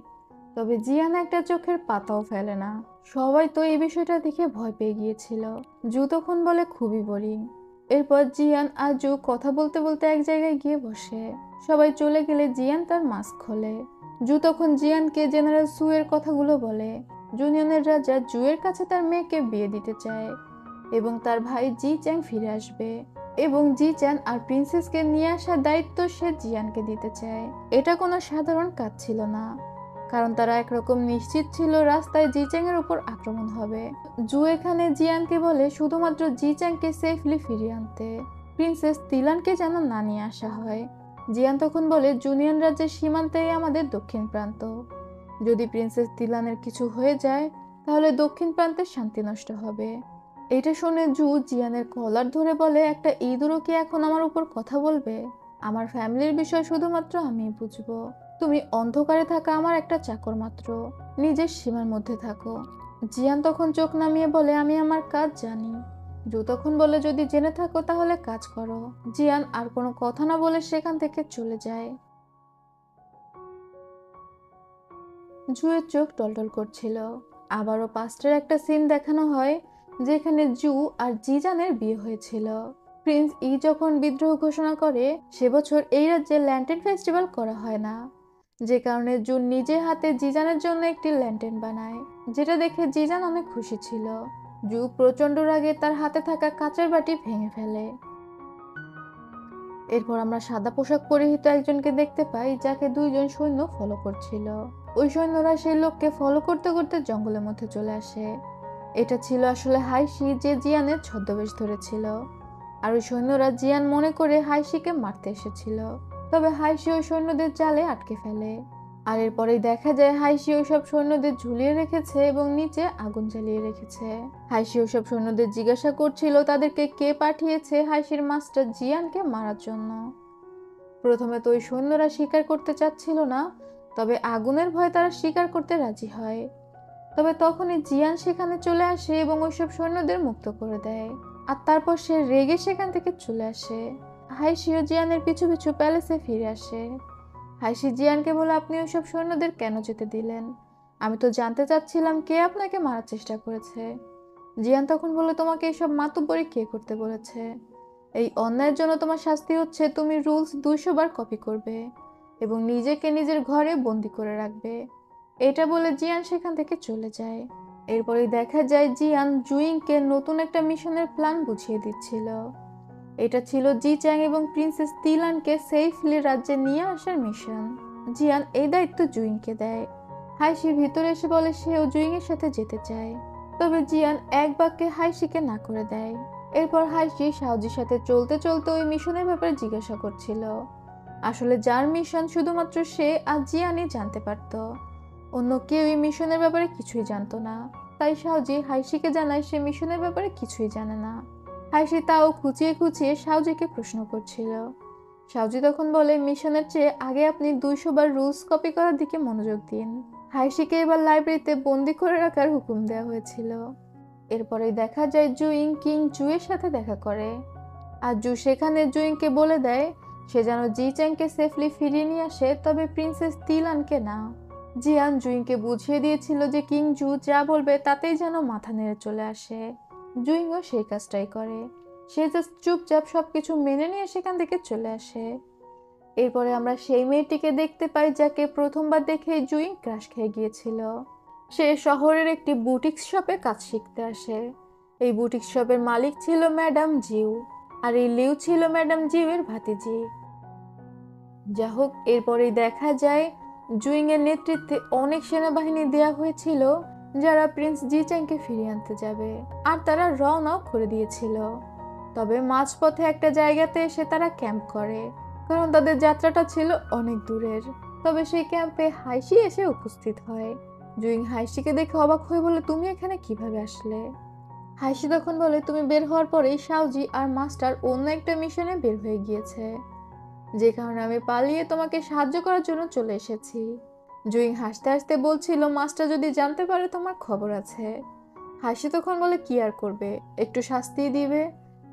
তবে জিয়ান একটা চোখের পাতাও ফেলে না। সবাই তো এই বিষয়টা দেখে ভয় পেয়ে গিয়েছিল। জু তখন বলে, খুবই বোরিং। এরপর জিয়ান আর জু কথা বলতে বলতে এক জায়গায় গিয়ে বসে। সবাই চলে গেলে জিয়ান তার মাস্ক খোলে। জু তখন জিয়ানকে জেনারেল সু এর কথাগুলো বলে। জুনিয়নের রাজা জুয়ের কাছে তার মেয়েকে বিয়ে দিতে চায় এবং তার ভাই জি চ্যাং ফিরে আসবে, এবং জি চ্যান আর প্রিন্সেসকে নিয়ে আসার দায়িত্ব সে জিয়ানকে দিতে চায়। এটা কোনো সাধারণ কাজ ছিল না, কারণ তারা একরকম নিশ্চিত ছিল রাস্তায় জি চ্যাং এর উপর আক্রমণ হবে। জু এখানে জিয়ানকে বলে শুধুমাত্র জি চ্যাংকে সেফলি ফিরিয়ে আনতে, প্রিন্সেস তিলানকে যেন না নিয়ে আসা হয়। জিয়ান তখন বলে, জুনিয়ন রাজ্যের সীমান্তেই আমাদের দক্ষিণ প্রান্ত। যদি প্রিন্সেস তিলানের কিছু হয়ে যায় তাহলে দক্ষিণ প্রান্তের শান্তি নষ্ট হবে। এটা শুনে জু জিয়ানের কলার ধরে বলে, একটা ইঁদুরও কি এখন আমার উপর কথা বলবে? আমার ফ্যামিলির বিষয় শুধুমাত্র আমিই বুঝবো। তুমি অন্ধকারে থাকা আমার একটা চাকর মাত্র, নিজের সীমার মধ্যে থাকো। জিয়ান তখন চোখ নামিয়ে বলে, আমি আমার কাজ জানি। জু তখন বলে, যদি জেনে থাকো তাহলে কাজ করো। জিয়ান আর কোনো কথা না বলে সেখান থেকে চলে যায়। জুয়ের চোখ টলটল করছিল। আবারও পাস্টের একটা সিন দেখানো হয় যেখানে জু আর জিজানের বিয়ে হয়েছিল। প্রিন্স ই যখন বিদ্রোহ ঘোষণা করে সে বছর এই রাজ্যে ল্যান্টেন ফেস্টিভ্যাল করা হয় না, যে কারণে জু নিজে হাতে জিজানের জন্য একটি ল্যান্টেন বানায়, যেটা দেখে জিজান অনেক খুশি ছিল। জু প্রচন্ড রাগে তার হাতে থাকা কাঁচের বাটি ভেঙে ফেলে। এরপর আমরা সাদা পোশাক পরিহিত একজনকে দেখতে পাই যাকে দুইজন সৈন্য ফলো করছিল। ওই সৈন্যরা সেই লোককে ফলো করতে করতে জঙ্গলের মধ্যে চলে আসে। এটা ছিল আসলে হাইশি, যে জিয়ানের ছদ্মবেশ ধরেছিল। আর ওই সৈন্যরা জিয়ান মনে করে হাইশিকে মারতে এসেছিল, তবে হাইশি ওই সৈন্যদের জালে আটকে ফেলে। আর এরপরেই দেখা যায় হাইশি ওইসব সৈন্যদের ঝুলিয়ে রেখেছে এবং নিচে আগুন জ্বালিয়ে রেখেছে। হাইশি ওইসব সৈন্যদের জিজ্ঞাসা করছিল তাদেরকে কে পাঠিয়েছে হাইশির মাস্টার জিয়ানকে মারার জন্য। প্রথমে তো ওই সৈন্যরা স্বীকার করতে চাচ্ছিল না, তবে আগুনের ভয়ে তারা স্বীকার করতে রাজি হয়। তবে তখনই জিয়ান সেখানে চলে আসে এবং ওইসব সৈন্যদের মুক্ত করে দেয়, আর তারপর সে রেগে সেখান থেকে চলে আসে। হাইশিও জিয়ানের পিছু পিছু প্যালেসে ফিরে আসে। হাইশি জিয়ানকে বলে, আপনি ওইসব সৈন্যদের কেন যেতে দিলেন? আমি তো জানতে চাচ্ছিলাম কে আপনাকে মারার চেষ্টা করেছে। জিয়ান তখন বলে, তোমাকে এইসব মাতব্বরি কে করতে বলেছে? এই অন্যায়ের জন্য তোমার শাস্তি হচ্ছে তুমি রুলস 200 বার কপি করবে এবং নিজেকে নিজের ঘরে বন্দি করে রাখবে। এটা বলে জিয়ান সেখান থেকে চলে যায়। এরপরেই দেখা যায় জিয়ান জুইংকে নতুন একটা মিশনের প্ল্যান বুঝিয়ে দিচ্ছিল। এটা ছিল জি চ্যাং এবং প্রিন্সেস তিলানকে সেফলি রাজ্যে নিয়ে আসার মিশন। জিয়ান এই দায়িত্ব জুইংকে দেয়। হাইশি ভিতরে এসে বলে সেও জুইং এর সাথে যেতে চায়, তবে জিয়ান এক বাক্যে হাইশিকে না করে দেয়। এরপর হাইশি শাওজির সাথে চলতে চলতে ওই মিশনের ব্যাপারে জিজ্ঞাসা করছিল। আসলে যার মিশন শুধুমাত্র সে আর জিয়ানই জানতে পারত, অন্য কেউ এই মিশনের ব্যাপারে কিছুই জানতো না। তাই শাওজি হাইশিকে জানায় সে মিশনের ব্যাপারে কিছুই জানে না। হাইশি তাও খুঁচিয়ে খুঁচিয়ে শাওজিকে প্রশ্ন করছিল। শাওজি তখন বলে, মিশনের চেয়ে আগে আপনি 200 বার রুলস কপি করার দিকে মনোযোগ দিন। হাইশিকে এবার লাইব্রেরিতে বন্দি করে রাখার হুকুম দেওয়া হয়েছিল। এরপরে দেখা যায় জুইং কিং জুয়ের সাথে দেখা করে, আর জু সেখানে জুইংকে বলে দেয় সে যেন জি চ্যাংকে সেফলি ফিরিয়ে নিয়ে আসে, তবে প্রিন্সেস তিলানকে না। জিয়ান জুইংকে বুঝিয়ে দিয়েছিল যে কিং জু যা বলবে তাতেই যেন মাথা নেড়ে চলে আসে। জুইংও সেই কাজটাই করে, সে জাস্ট চুপচাপ সবকিছু মেনে নিয়ে সেখান থেকে চলে আসে। এরপরে আমরা সেই মেয়েটিকে দেখতে পাই যাকে প্রথমবার দেখে জুইং ক্রাশ খেয়ে গিয়েছিল। সে শহরের একটি বুটিক শপে কাজ শিখতে আসে। এই বুটিক শপের মালিক ছিল ম্যাডাম জিউ, আর এই লিউ ছিল ম্যাডাম জিউ এর ভাতিজি। যা হোক, এরপরেই দেখা যায় জুইং এর নেতৃত্বে অনেক সেনাবাহিনী দেয়া হয়েছিল যারা প্রিন্স জি চ্যাংকে ফিরিয়ে আনতে যাবে, আর তারা রওনাও করে দিয়েছিল। তবে মাঝপথে একটা জায়গাতে এসে তারা ক্যাম্প করে, কারণ তাদের যাত্রাটা ছিল অনেক দূরের। তবে সেই ক্যাম্পে হাইশি এসে উপস্থিত হয়। জুইং হাইশিকে দেখে অবাক হয়ে বলে, তুমি এখানে কিভাবে আসলে? হাইশি তখন বলে, তুমি বের হওয়ার পরেই শাওজি আর মাস্টার অন্য একটা মিশনে বের হয়ে গিয়েছে, যে কারণে আমি পালিয়ে তোমাকে সাহায্য করার জন্য চলে এসেছি। জুইং হাসতে হাসতে বলছিল, মাস্টার যদি জানতে পারে তোমার খবর আছে। হাসি তখন বলে, কি আর করবে, একটু শাস্তি দিবে।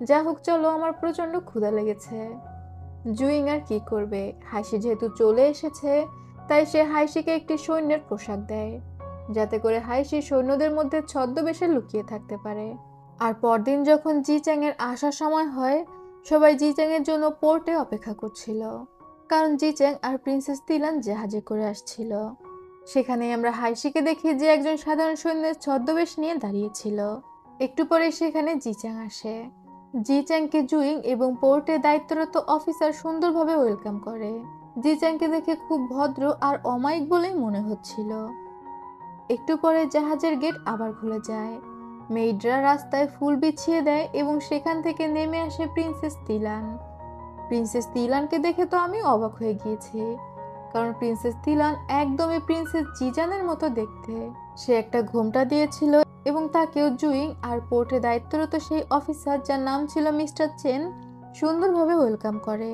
যা হোক চলো, আমার প্রচন্ড ক্ষুধা লেগেছে। জুইং আর কি করবে, হাসি যেহেতু চলে এসেছে তাই সে হাইশিকে একটি সৈন্যের পোশাক দেয়, যাতে করে হাইশি সৈন্যদের মধ্যে ছদ্মবেশে লুকিয়ে থাকতে পারে। আর পরদিন যখন জি চ্যাং এর আসার সময় হয়, সবাই জি চ্যাং এর জন্য পোর্টে অপেক্ষা করছিল, কারণ জি চ্যাং আর প্রিন্সেস তিলান জাহাজে করে আসছিল। সেখানে আমরা হাইশিকে দেখি যে একজন সাধারণ সৈন্যের ছদ্মবেশ নিয়ে দাঁড়িয়েছিল। একটু পরে সেখানে জি চ্যাং আসে। জি চ্যাংকে জুইং এবং পোর্টে দায়িত্বরত অফিসার সুন্দরভাবে ওয়েলকাম করে। জি চ্যাংকে দেখে খুব ভদ্র আর অমায়িক বলেই মনে হচ্ছিল। একটু পরে জাহাজের গেট আবার খুলে যায়। মেইডরা রাস্তায় ফুল বিছিয়ে দেয় এবং সেখান থেকে নেমে আসে প্রিন্সেস তিলান। প্রিন্সেস তিলানকে দেখে তো আমি অবাক হয়ে গিয়েছি, কারণ প্রিন্সেস তিলান একদমই প্রিন্সেস জিজানের মতো দেখতে। সে একটা ঘোমটা দিয়েছিল এবং তাকেও জুইং আর পোর্টে দায়িত্বরত সেই অফিসার, যার নাম ছিল মিস্টার চেন, সুন্দরভাবে ওয়েলকাম করে।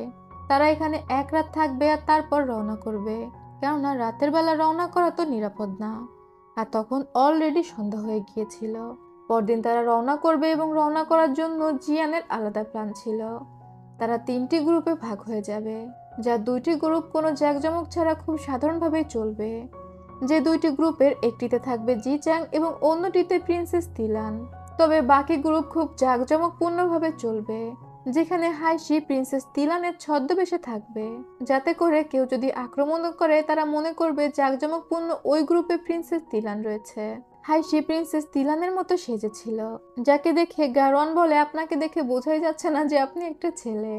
তারা এখানে এক রাত থাকবে আর তারপর রওনা করবে, কেননা রাতের বেলা রওনা করা তো নিরাপদ না। আর তখন অলরেডি সন্ধ্যা হয়ে গিয়েছিল। পরদিন তারা রওনা করবে এবং রওনা করার জন্য জিয়ানের আলাদা প্ল্যান ছিল। তারা 3টি গ্রুপে ভাগ হয়ে যাবে, যা 2টি গ্রুপ কোনো জাঁকজমক ছাড়া খুব সাধারণভাবেই চলবে। যে 2টি গ্রুপের একটিতে থাকবে জি চ্যাং এবং অন্যটিতে প্রিন্সেস তিলান। তবে বাকি গ্রুপ খুব জাঁকজমকপূর্ণভাবে চলবে, যেখানে হাইশি প্রিন্সেস তিলানের ছদ্মবেশে থাকবে, যাতে করে কেউ যদি আক্রমণ করে তারা মনে করবে জাঁকজমকপূর্ণ ওই গ্রুপে প্রিন্সেস তিলান রয়েছে। হাইশি প্রিন্সেস তিলানের মতো সেজেছিল, যাকে দেখে গারওয়ান বলে, আপনাকে দেখে বোঝাই যাচ্ছে না যে আপনি একটা ছেলে।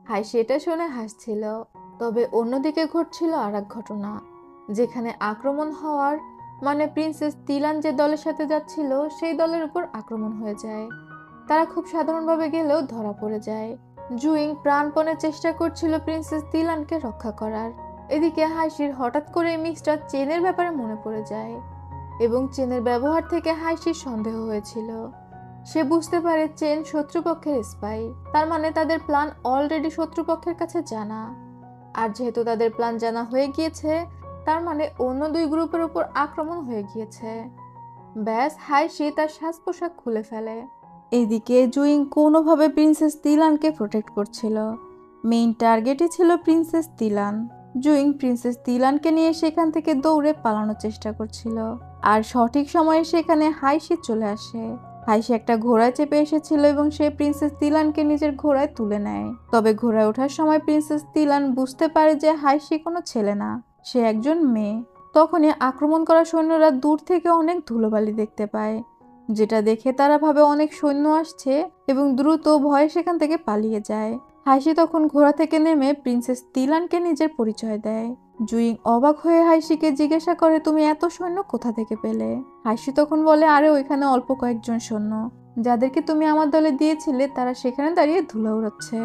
হাইশি এটা শুনে হাসছিল। তবে অন্যদিকে ঘটছিল আর এক ঘটনা, যেখানে আক্রমণ হওয়ার মানে প্রিন্সেস তিলান যে দলের সাথে যাচ্ছিল সেই দলের উপর আক্রমণ হয়ে যায়। তারা খুব সাধারণভাবে গেলেও ধরা পড়ে যায়। জুইং প্রাণপণে চেষ্টা করছিল প্রিন্সেস তিলানকে রক্ষা করার। এদিকে হাইশির হঠাৎ করে মিস্টার চেনের ব্যাপারে মনে পড়ে যায় এবং চেনের ব্যবহার থেকে হাইশির সন্দেহ হয়েছিল। সে বুঝতে পারে চেন শত্রুপক্ষের স্পাই, তার মানে তাদের প্ল্যান অলরেডি শত্রুপক্ষের কাছে জানা। আর যেহেতু তাদের প্ল্যান জানা হয়ে গিয়েছে, তার মানে অন্য 2 গ্রুপের উপর আক্রমণ হয়ে গিয়েছে। ব্যাস, হাইশি তার সাজ পোশাক খুলে ফেলে। এদিকে জুইং কোনোভাবে প্রিন্সেস তিলানকে প্রোটেক্ট করছিল। মেইন টার্গেটই ছিল প্রিন্সেস তিলান। জুইং প্রিন্সেস তিলানকে নিয়ে সেখান থেকে দৌড়ে পালানোর চেষ্টা করছিল, আর সঠিক সময়ে সেখানে হাইশি চলে আসে। হাইশি একটা ঘোড়ায় চেপে এসেছিল এবং সে প্রিন্সেস তিলানকে নিজের ঘোড়ায় তুলে নেয়। তবে ঘোড়ায় ওঠার সময় প্রিন্সেস তিলান বুঝতে পারে যে হাইশি কোনো ছেলে না, সে একজন মেয়ে। তখনই আক্রমণ করা সৈন্যরা দূর থেকে অনেক ধুলোবালি দেখতে পায়, যেটা দেখে তারা ভাবে অনেক সৈন্য আসছে এবং দ্রুত ভয়ে সেখান থেকে পালিয়ে যায়। হাইশি তখন ঘোড়া থেকে নেমে প্রিন্সেস তিলানকে নিজের পরিচয় দেয়। জুইং অবাক হয়ে হাইশিকে জিজ্ঞাসা করে, তুমি এত সৈন্য কোথা থেকে পেলে? হাইশি তখন বলে, আরে ওইখানে অল্প কয়েকজন সৈন্য, যাদেরকে তুমি আমার দলে দিয়েছিলে তারা সেখানে দাঁড়িয়ে ধুলো উড়াচ্ছে।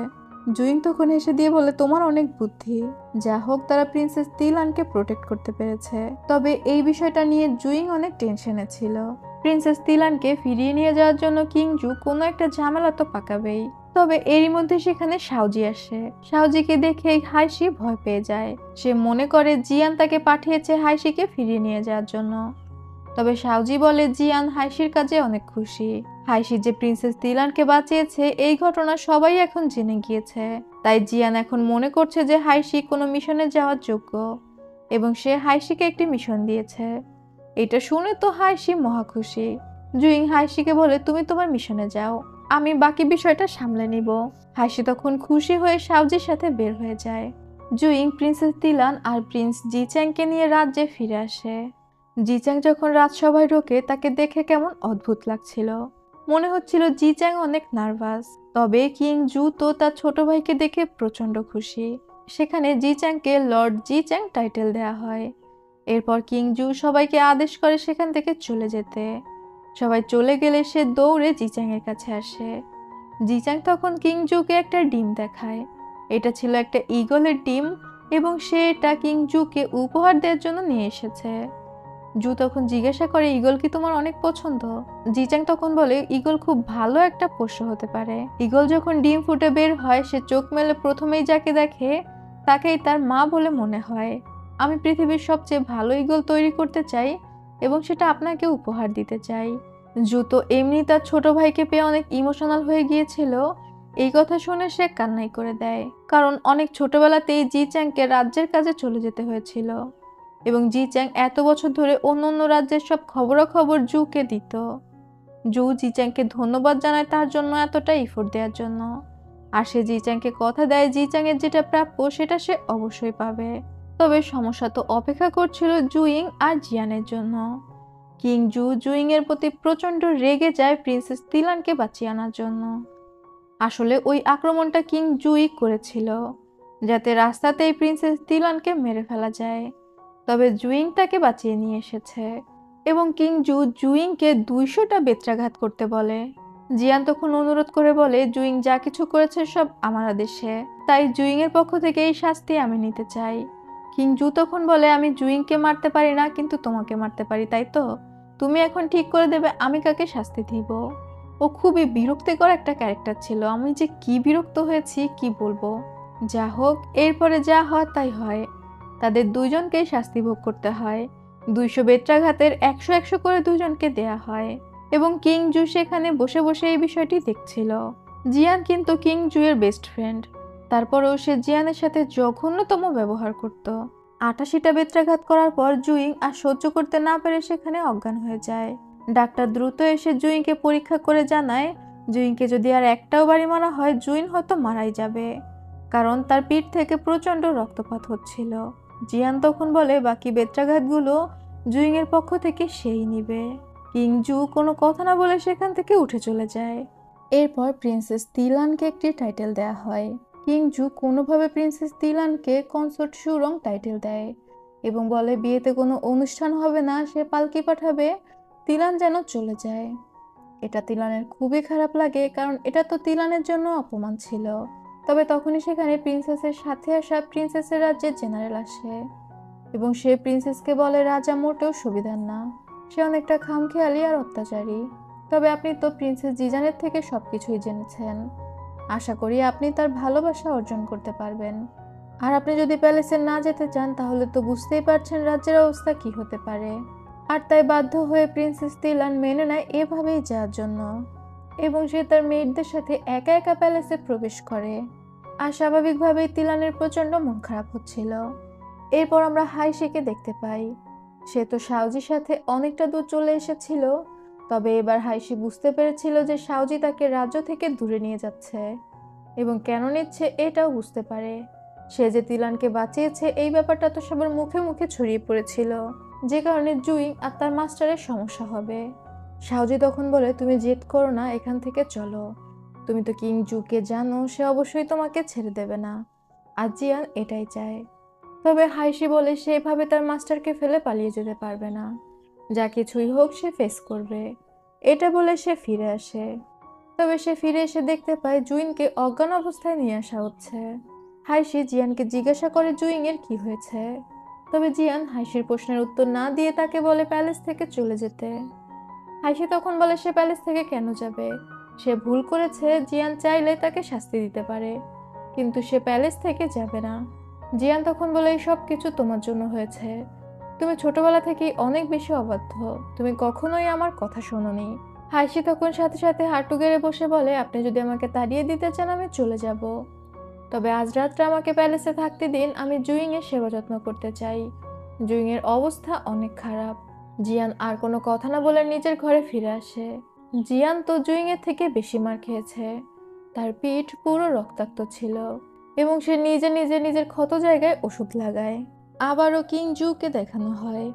জুইং তখন হেসে দিয়ে বলে, তোমার অনেক বুদ্ধি। যা হোক, তারা প্রিন্সেস তিলানকে প্রোটেক্ট করতে পেরেছে। তবে এই বিষয়টা নিয়ে জুইং অনেক টেনশনে ছিল। প্রিন্সেস তিলানকে ফিরিয়ে নিয়ে যাওয়ার জন্য কিংজু কোনো একটা ঝামেলা তো পাকাবেই। তবে এরই মধ্যে সেখানে শাওজি আসে। শাওজিকে দেখে হাইশি ভয় পেয়ে যায়। সে মনে করে জিয়ান তাকে পাঠিয়েছে হাইশিকে ফিরিয়ে নিয়ে যাওয়ার জন্য। তবে শাওজি বলে জিয়ান হাইশির কাজে অনেক খুশি। হাইশি যে প্রিন্সেস তিলানকে বাঁচিয়েছে এই ঘটনা সবাই এখন জেনে গিয়েছে। তাই জিয়ান এখন মনে করছে যে হাইশি কোনো মিশনে যাওয়ার যোগ্য এবং সে হাইশিকে একটি মিশন দিয়েছে। এটা শুনে তো হাইশি মহা খুশি। জুইং হাইশিকে বলে, তুমি তোমার মিশনে যাও, আমি বাকি বিষয়টা সামলে নিব। হাইশি তখন খুশি হয়ে শাওজির সাথে বের হয়ে যায়। জুইং প্রিন্সেস তিলান আর প্রিন্স জিচ্যাংকে নিয়ে রাজ্যে ফিরে আসে। জিচ্যাং যখন রাজসভায় ঢোকে তাকে দেখে কেমন অদ্ভুত লাগছিল। মনে হচ্ছিল জিচ্যাং অনেক নার্ভাস। তবে কিং জু তো তার ছোট ভাইকে দেখে প্রচন্ড খুশি। সেখানে জিচ্যাংকে লর্ড জিচ্যাং টাইটেল দেয়া হয়। এরপর কিং জু সবাইকে আদেশ করে সেখান থেকে চলে যেতে। সবাই চলে গেলে সে দৌড়ে জিচ্যাং এর কাছে আসে। জিচ্যাং তখন কিং জুকে একটা ডিম দেখায়। এটা ছিল একটা ঈগলের ডিম এবং সে এটা কিং জুকে উপহার দেওয়ার জন্য নিয়ে এসেছে। জু তখন জিজ্ঞাসা করে, ঈগল কি তোমার অনেক পছন্দ? জিচ্যাং তখন বলে, ঈগল খুব ভালো একটা পোষ্য হতে পারে। ঈগল যখন ডিম ফুটে বের হয় সে চোখ মেলে প্রথমেই যাকে দেখে তাকেই তার মা বলে মনে হয়। আমি পৃথিবীর সবচেয়ে ভালো ঈগল তৈরি করতে চাই এবং সেটা আপনাকে উপহার দিতে চাই। জু তো এমনি তার ছোট ভাইকে পেয়ে অনেক ইমোশনাল হয়ে গিয়েছিল। এই কথা শুনে সে কান্নাই করে দেয়, কারণ অনেক ছোটবেলাতেই জিচ্যাংকে রাজ্যের কাজে চলে যেতে হয়েছিল এবং জিচ্যাং এত বছর ধরে অন্য অন্য রাজ্যের সব খবরাখবর জুকে দিত। জু জিচ্যাংকে ধন্যবাদ জানায় তার জন্য এতটা এফোর্ট দেওয়ার জন্য। আর সে জিচ্যাংকে কথা দেয় জিচ্যাং এর যেটা প্রাপ্য সেটা সে অবশ্যই পাবে। তবে সমস্যা তো অপেক্ষা করছিল জুইং আর জিয়ানের জন্য। কিং জু জুইং এর প্রতি প্রচন্ড রেগে যায় প্রিন্সেস তিলানকে বাঁচিয়ে আনার জন্য। আসলে ওই আক্রমণটা কিং জুই করেছিল যাতে রাস্তাতেই প্রিন্সেস তিলানকে মেরে ফেলা যায়। তবে জুইং তাকে বাঁচিয়ে নিয়ে এসেছে এবং কিং জু জুইংকে 200টা বেত্রাঘাত করতে বলে। জিয়ান তখন অনুরোধ করে বলে, জুইং যা কিছু করেছে সব আমার আদেশে, তাই জুইং এর পক্ষ থেকে এই শাস্তি আমি নিতে চাই। কিং জু তখন বলে, আমি জুইংকে মারতে পারি না কিন্তু তোমাকে মারতে পারি, তাই তো? তুমি এখন ঠিক করে দেবে আমি কাকে শাস্তি দিব। ও খুবই বিরক্তিকর একটা ক্যারেক্টার ছিল। আমি যে কি বিরক্ত হয়েছি কি বলবো। যা হোক, এরপরে যা হয় তাই হয়। তাদের দুইজনকেই শাস্তি ভোগ করতে হয়। 200 বেত্রাঘাতের 100 করে দুজনকে দেয়া হয় এবং কিং জু সেখানে বসে বসে এই বিষয়টি দেখছিল। জিয়ান কিন্তু কিং জু এর বেস্ট ফ্রেন্ড, তারপরেও সে জিয়ানের সাথে জঘন্যতম ব্যবহার করত। 88টা বেত্রাঘাত করার পর জুইং আর সহ্য করতে না পেরে সেখানে অজ্ঞান হয়ে যায়। ডাক্তার দ্রুত এসে জুইংকে পরীক্ষা করে জানায় জুইংকে যদি আর একটাও বাড়ি মারা হয় জুইং হয়তো মারাই যাবে, কারণ তার পিঠ থেকে প্রচন্ড রক্তপাত হচ্ছিল। জিয়ান তখন বলে বাকি বেত্রাঘাতগুলো জুইং এর পক্ষ থেকে সেই নিবে। কিং জু কোনো কথা না বলে সেখান থেকে উঠে চলে যায়। এরপর প্রিন্সেস তিলানকে একটি টাইটেল দেয়া হয়। কিং জু কোনোভাবে প্রিন্সেস তিলানকে কনসোর্ট সুরং টাইটেল দেয় এবং বলে বিয়েতে কোনো অনুষ্ঠান হবে না, সে পালকি পাঠাবে, তিলান যেন চলে যায়। এটা তিলানের খুবই খারাপ লাগে, কারণ এটা তো তিলানের জন্য অপমান ছিল। তবে তখনই সেখানে প্রিন্সেসের সাথে আসা প্রিন্সেসের রাজ্যের জেনারেল আসে এবং সে প্রিন্সেসকে বলে রাজা মোটেও সুবিধার না, সে অনেকটা খামখেয়ালি আর অত্যাচারী। তবে আপনি তো প্রিন্সেস জিজানের থেকে সবকিছুই জেনেছেন, আশা করি আপনি তার ভালোবাসা অর্জন করতে পারবেন। আর আপনি যদি প্যালেসে না যেতে চান তাহলে তো বুঝতেই পারছেন রাজ্যের অবস্থা কি হতে পারে। আর তাই বাধ্য হয়ে প্রিন্সেস তিলান মেনে নেয় এভাবেই যাওয়ার জন্য এবং সে তার মেয়েদের সাথে একা একা প্যালেসে প্রবেশ করে। আর স্বাভাবিকভাবেই তিলানের প্রচন্ড মন খারাপ হচ্ছিল। এরপর আমরা হাইশিকে দেখতে পাই। সে তো শাওজির সাথে অনেকটা দূর চলে এসেছিল, তবে এবার হাইশি বুঝতে পেরেছিল যে শাওজি তাকে রাজ্য থেকে দূরে নিয়ে যাচ্ছে এবং কেন নিচ্ছে এটাও বুঝতে পারে। সে যে তিলানকে বাঁচিয়েছে এই ব্যাপারটা তো সবার মুখে মুখে ছড়িয়ে পড়েছিল, যে কারণে জুইং আর তার মাস্টারের সমস্যা হবে। শাওজি তখন বলে, তুমি জেদ করো না, এখান থেকে চলো, তুমি তো কিং জুকে জানো, সে অবশ্যই তোমাকে ছেড়ে দেবে না। আর জিয়ান এটাই চায়। তবে হাইশি বলে সে এভাবে তার মাস্টারকে ফেলে পালিয়ে যেতে পারবে না, যা কিছুই হোক সে ফেস করবে। এটা বলে সে ফিরে আসে। তবে সে ফিরে এসে দেখতে পায় জুইনকে অজ্ঞান অবস্থায় নিয়ে আসা হচ্ছে। হাইশি জিয়ানকে জিজ্ঞাসা করে জুইং এর কি হয়েছে। তবে জিয়ান হাইশির প্রশ্নের উত্তর না দিয়ে তাকে বলে প্যালেস থেকে চলে যেতে। হাইশি তখন বলে সে প্যালেস থেকে কেন যাবে, সে ভুল করেছে, জিয়ান চাইলে তাকে শাস্তি দিতে পারে, কিন্তু সে প্যালেস থেকে যাবে না। জিয়ান তখন বলে এই সব কিছু তোমার জন্য হয়েছে, তুমি ছোটবেলা থেকেই অনেক বেশি অবাধ্য, তুমি কখনোই আমার কথা শোনোনি। হাইশি তখন সাথে সাথে হাঁটু গেড়ে বসে বলে আপনি যদি আমাকে তাড়িয়ে দিতে চান আমি চলে যাব, তবে আজ রাত্রে আমাকে প্যালেসে থাকতে দিন, আমি জুইং এর সেবা যত্ন করতে চাই, জুইং এর অবস্থা অনেক খারাপ। জিয়ান আর কোনো কথা না বলে নিজের ঘরে ফিরে আসে। জিয়ান তো জুইং এর থেকে বেশি মার খেয়েছে, তার পিঠ পুরো রক্তাক্ত ছিল এবং সে নিজে নিজে নিজের ক্ষত জায়গায় ওষুধ লাগায়। আবারও কিং জুকে দেখানো হয়,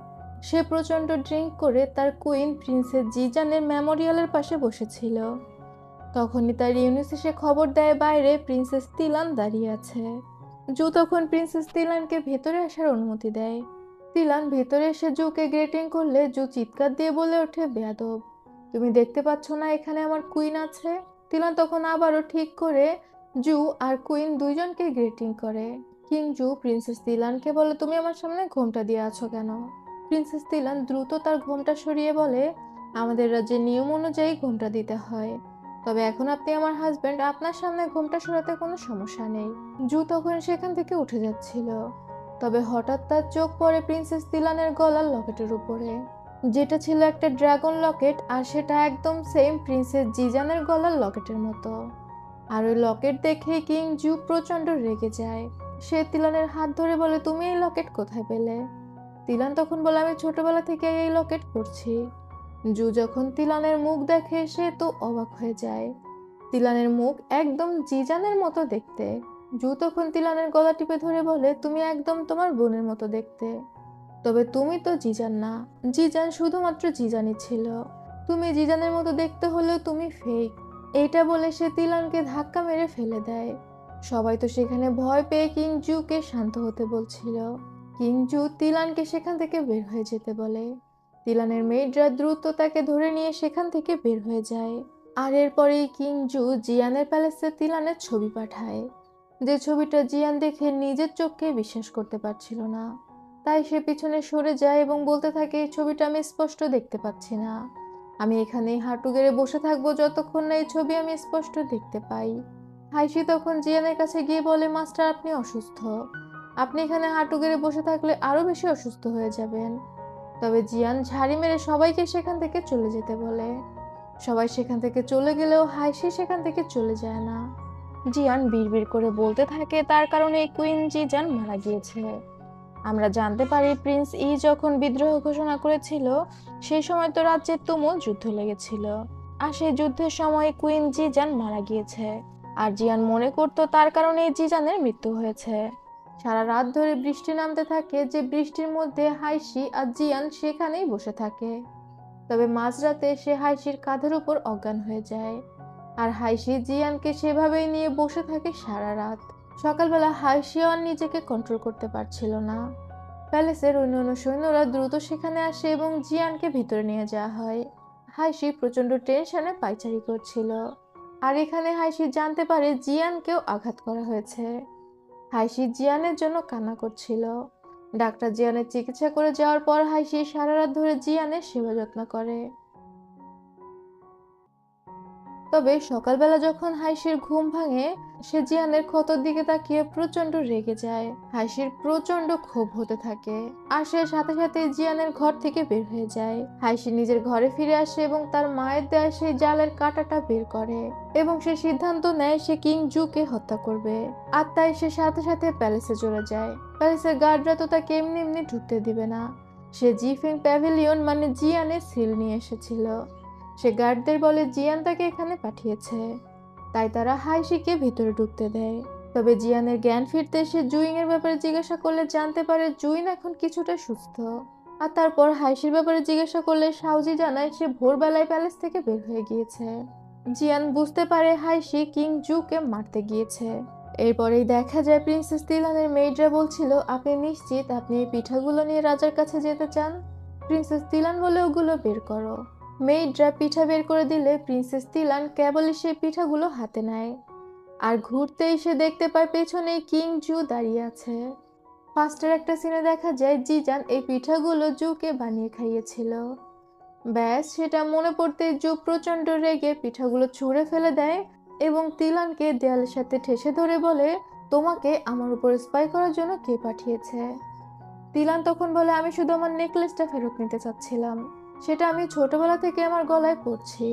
সে প্রচন্ড ড্রিঙ্ক করে তার কুইন প্রিন্সেস জিজানের মেমোরিয়ালের পাশে বসেছিল। তখনই তার ইউনিস এসে খবর দেয় বাইরে প্রিন্সেস তিলান দাঁড়িয়ে আছে। জু তখন প্রিন্সেস তিলানকে ভেতরে আসার অনুমতি দেয়। তিলান ভেতরে এসে জুকে গ্রেটিং করলে জু চিৎকার দিয়ে বলে ওঠে বেয়াদব, তুমি দেখতে পাচ্ছ না এখানে আমার কুইন আছে। তিলান তখন আবারও ঠিক করে জু আর কুইন দুইজনকে গ্রেটিং করে। কিং জু প্রিন্সেস তিলানকে বলে তুমি আমার সামনে ঘোমটা দিয়ে আছো কেন। প্রিন্সেস তিলান দ্রুত তার ঘোমটা সরিয়ে বলে আমাদের রাজ্যের নিয়ম অনুযায়ী ঘোমটা দিতে হয়, তবে এখন আপনি আমার হাজবেন্ড, আপনার সামনে ঘোমটা সরাতে কোনো সমস্যা নেই। জু তখন সেখান থেকে উঠে যাচ্ছিল, তবে হঠাৎ তার চোখ পড়ে প্রিন্সেস তিলানের গলার লকেটের উপরে, যেটা ছিল একটা ড্রাগন লকেট, আর সেটা একদম সেম প্রিন্সেস জিজানের গলার লকেটের মতো। আর ওই লকেট দেখে কিং জু প্রচন্ড রেগে যায়। সে তিলানের হাত ধরে বলে তুমি এই লকেট কোথায় পেলে। তিলান তখন বলে আমি ছোটবেলা থেকে এই লকেট পরছি। জু যখন তিলানের মুখ দেখে সে তো অবাক হয়ে যায়, তিলানের মুখ একদম জিজানের মতো দেখতে। জু তখন তিলানের গলা টিপে ধরে বলে তুমি একদম তোমার বোনের মতো দেখতে, তবে তুমি তো জিজান না, জিজান শুধুমাত্র জিজানই ছিল, তুমি জিজানের মতো দেখতে হলেও তুমি ফেক। এইটা বলে সে তিলানকে ধাক্কা মেরে ফেলে দেয়। সবাই তো সেখানে ভয় পেয়ে কিং জুকে শান্ত হতে বলছিল। কিং জু তিলানকে সেখান থেকে বের হয়ে যেতে বলে। তিলানের মেয়েরা দ্রুত তাকে ধরে নিয়ে সেখান থেকে বের হয়ে যায়। আর এরপরেই কিং জু জিয়ানের প্যালেসে তিলানের ছবি পাঠায়, যে ছবিটা জিয়ান দেখে নিজের চোখকে বিশ্বাস করতে পারছিল না। তাই সে পিছনে সরে যায় এবং বলতে থাকে এই ছবিটা আমি স্পষ্ট দেখতে পাচ্ছি না, আমি এখানেই হাঁটু গেড়ে বসে থাকবো যতক্ষণ না এই ছবি আমি স্পষ্ট দেখতে পাই। হাইশি তখন জিয়ানের কাছে গিয়ে বলে মাস্টার আপনি অসুস্থ, আপনি এখানে হাঁটু গেড়ে বসে থাকলে আরো বেশি অসুস্থ হয়ে যাবেন। তবে জিয়ান ঝাড়ি মেরে সবাইকে সেখান থেকে চলে যেতে বলে। সবাই সেখান থেকে চলে গেলেও হাইশি সেখান থেকে চলে যায় না। জিয়ান বিড়বিড় করে বলতে থাকে তার কারণে কুইন জিজান মারা গিয়েছে। আমরা জানতে পারি প্রিন্স ই যখন বিদ্রোহ ঘোষণা করেছিল সেই সময় তো রাজ্যে তুমুল যুদ্ধ লেগেছিল, আর সেই যুদ্ধের সময় কুইন জিজান মারা গিয়েছে। আর জিয়ান মনে করতো তার কারণে জিজানের মৃত্যু হয়েছে। সারা রাত ধরে বৃষ্টি নামতে থাকে, যে বৃষ্টির মধ্যে হাইশি আর জিয়ান সেখানেই বসে থাকে। তবে মাঝরাতে সে হাইশির কাঁধের উপর অজ্ঞান হয়ে যায়, আর হাইশি জিয়ানকে সেভাবেই নিয়ে বসে থাকে সারা রাত। সকালবেলা হাইশিও আর নিজেকে কন্ট্রোল করতে পারছিল না। প্যালেসের অন্যান্য সৈন্যরা দ্রুত সেখানে আসে এবং জিয়ানকে ভিতরে নিয়ে যাওয়া হয়। হাইশি প্রচন্ড টেনশনে পায়চারি করছিল, আর এখানে হাইশি জানতে পারে জিয়ানকেও আঘাত করা হয়েছে। হাইশি জিয়ানের জন্য কান্না করছিল। ডাক্তার জিয়ানের চিকিৎসা করে যাওয়ার পর হাইশি সারা রাত ধরে জিয়ানের সেবা যত্ন করে। তবে সকালবেলা যখন হাইশির ঘুম ভাঙে সে জিয়ানের ক্ষতর দিকে তাকিয়ে প্রচন্ড রেগে যায়। হাইশির প্রচন্ড ক্ষোভ হতে থাকে, আর সে সাথে সাথে জিয়ানের ঘর থেকে বের হয়ে যায়। হাইশি নিজের ঘরে ফিরে আসে এবং তার মায়ের দেয়া সেই জালের কাঁটাটা বের করে এবং সে সিদ্ধান্ত নেয় সে কিং জুকে হত্যা করবে। আর তাই সে সাথে সাথে প্যালেসে চলে যায়। প্যালেসের গার্ডরা তো তাকে এমনি এমনি ঢুকতে দিবে না, সে জিফিং প্যাভিলিয়ন মানে জিয়ানের সিল নিয়ে এসেছিল। সে গার্ডদের বলে জিয়ান তাকে এখানে পাঠিয়েছে, তাই তারা হাইশিকে ভিতরে ঢুকতে দেয়। তবে জিয়ানের জ্ঞান ফিরতে সে জুইং এর ব্যাপারে জিজ্ঞাসা করলে জানতে পারে জুইন এখন কিছুটা সুস্থ। আর তারপর হাইশির ব্যাপারে জিজ্ঞাসা করলে সাউজি জানায় সে ভোরবেলায় প্যালেস থেকে বের হয়ে গিয়েছে। জিয়ান বুঝতে পারে হাইশি কিং জুকে মারতে গিয়েছে এরপরেই দেখা যায় প্রিন্সেস তিলানের মেয়েরা বলছিল, আপনি নিশ্চিত আপনি এই পিঠাগুলো নিয়ে রাজার কাছে যেতে চান? প্রিন্সেস তিলান বলে, ওগুলো বের করো। মেয়েরা পিঠা বের করে দিলে প্রিন্সেস তিলান কেবলই সেই পিঠাগুলো হাতে নেয়, আর ঘুরতেই সে দেখতে পায় পেছনে কিং জু দাঁড়িয়ে আছে। ফার্স্টের একটা সিনে দেখা যায় জিজান এই পিঠাগুলো জুকে বানিয়ে খাইয়েছিল। ব্যাস সেটা মনে পড়তে জু প্রচন্ড রেগে পিঠাগুলো ছুঁড়ে ফেলে দেয় এবং তিলানকে দেয়ালের সাথে ঠেসে ধরে বলে, তোমাকে আমার উপর স্পাই করার জন্য কে পাঠিয়েছে? তিলান তখন বলে, আমি শুধু আমার নেকলেসটা ফেরত নিতে চাচ্ছিলাম, সেটা আমি ছোটবেলা থেকে আমার গলায় পরছি।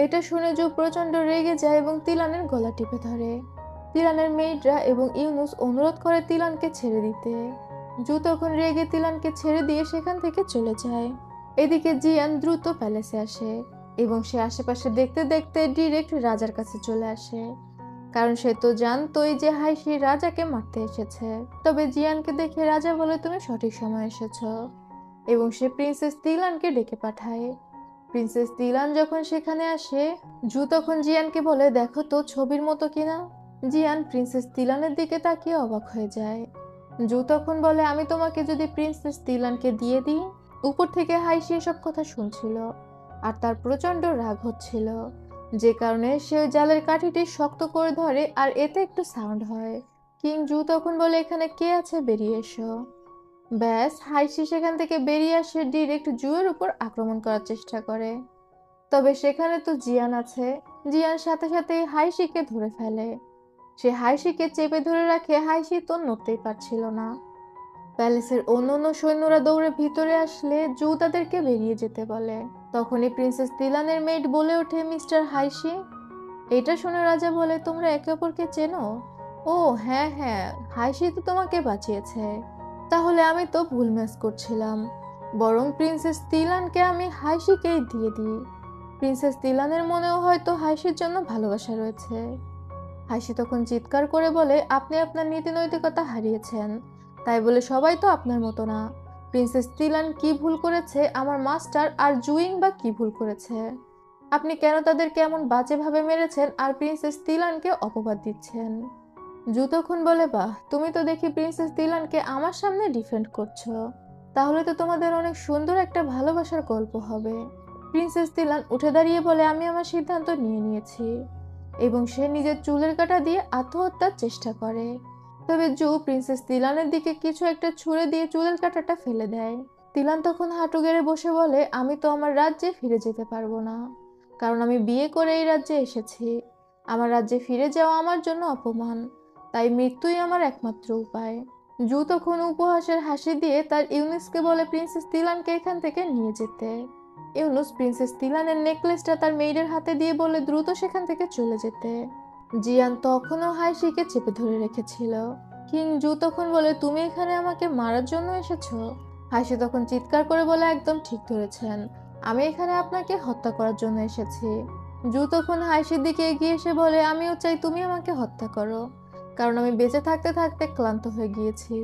এটা শুনে জু প্রচন্ড রেগে যায় এবং তিলানের গলা টিপে ধরে। তিলানের মেয়েরা এবং ইউনুস অনুরোধ করে তিলানকে ছেড়ে দিতে। জু তখন রেগে তিলানকে ছেড়ে দিয়ে সেখান থেকে চলে যায়। এদিকে জিয়ান দ্রুত প্যালেসে আসে এবং সে আশেপাশে দেখতে দেখতে ডিরেক্ট রাজার কাছে চলে আসে, কারণ সে তো জানতোই যে হাইশি রাজাকে মারতে এসেছে। তবে জিয়ানকে দেখে রাজা বলে, তুমি সঠিক সময় এসেছো, এবং সে প্রিন্সেস তিলানকে ডেকে পাঠায়। প্রিন্সেস তিলান যখন সেখানে আসে, জু তখন জিয়ানকে বলে, দেখো তো ছবির মতো কিনা। জিয়ান প্রিন্সেস তিলানের দিকে তাকিয়ে অবাক হয়ে যায়। জু তখন বলে, আমি তোমাকে যদি প্রিন্সেস তিলানকে দিয়ে দিই। উপর থেকে হাইশি এসব কথা শুনছিল আর তার প্রচন্ড রাগ হচ্ছিল, যে কারণে সে জালের কাঠিটি শক্ত করে ধরে আর এতে একটু সাউন্ড হয়। কিং জু তখন বলে, এখানে কে আছে, বেরিয়ে এসো। ব্যাস হাইশি সেখান থেকে বেরিয়ে আসে, ডিরেক্ট জুয়ের উপর আক্রমণ করার চেষ্টা করে। তবে সেখানে তো জিয়ান আছে। জিয়ান সাথে সাথে হাইশিকে ধরে ফেলে। সে হাইশিকে চেপে ধরে রাখে, হাইশি তো নড়তেই পারছিল না। প্যালেসের অন্যান্য সৈন্যরা দৌড়ে ভিতরে আসলে জু তাদেরকে বেরিয়ে যেতে বলে। তখনই প্রিন্সেস তিলানের মেড বলে ওঠে, মিস্টার হাইশি। এটা শুনে রাজা বলে, তোমরা একে অপরকে চেনো? ও হ্যাঁ হ্যাঁ, হাইশি তো তোমাকে বাঁচিয়েছে। তাহলে আমি তো ভুল ম্যাচ করছিলাম, বরং প্রিন্সেস তিলানকে আমি হাইশিকেই দিয়ে দিই। প্রিন্সেস তিলানের মনেও হয়তো হাইশির জন্য ভালোবাসা রয়েছে। হাইশি তখন চিৎকার করে বলে, আপনি আপনার নীতি নৈতিকতা হারিয়েছেন, তাই বলে সবাই তো আপনার মতো না। প্রিন্সেস তিলান কি ভুল করেছে, আমার মাস্টার আর জুইং বা কি ভুল করেছে? আপনি কেন তাদেরকে এমন বাজেভাবে মেরেছেন আর প্রিন্সেস তিলানকে অপবাদ দিচ্ছেন? জু তখন বলে, বাহ, তুমি তো দেখি প্রিন্সেস তিলানকে আমার সামনে ডিফেন্ড করছো, তাহলে তো তোমাদের অনেক সুন্দর একটা ভালোবাসার গল্প হবে। প্রিন্সেস তিলান উঠে দাঁড়িয়ে বলে, আমি আমার সিদ্ধান্ত নিয়ে নিয়েছি, এবং সে নিজের চুলের কাঁটা দিয়ে আত্মহত্যার চেষ্টা করে। তবে জু প্রিন্সেস তিলানের দিকে কিছু একটা ছুঁড়ে দিয়ে চুলের কাঁটাটা ফেলে দেয়। তিলান তখন হাঁটু গেড়ে বসে বলে, আমি তো আমার রাজ্যে ফিরে যেতে পারবো না, কারণ আমি বিয়ে করে এই রাজ্যে এসেছি। আমার রাজ্যে ফিরে যাওয়া আমার জন্য অপমান, তাই মৃত্যুই আমার একমাত্র উপায়। জু তখন উপহাসের হাসি দিয়ে তার ইউনুসকে বলে প্রিন্সেস তিলানকে এখান থেকে নিয়ে যেতে। ইউনুস প্রিন্সেস তিলানের নেকলেসটা তার মেয়েদের হাতে দিয়ে বলে দ্রুত সেখান থেকে চলে যেতে। জিয়ান তখনও হাইশিকে চেপে ধরে রেখেছিল। কিং জু তখন বলে, তুমি এখানে আমাকে মারার জন্য এসেছো? হাইশি তখন চিৎকার করে বলে, একদম ঠিক ধরেছেন, আমি এখানে আপনাকে হত্যা করার জন্য এসেছি। জু তখন হাইশির দিকে এগিয়ে এসে বলে, আমিও চাই তুমি আমাকে হত্যা করো, কারণ আমি বেঁচে থাকতে থাকতে ক্লান্ত হয়ে গিয়েছি।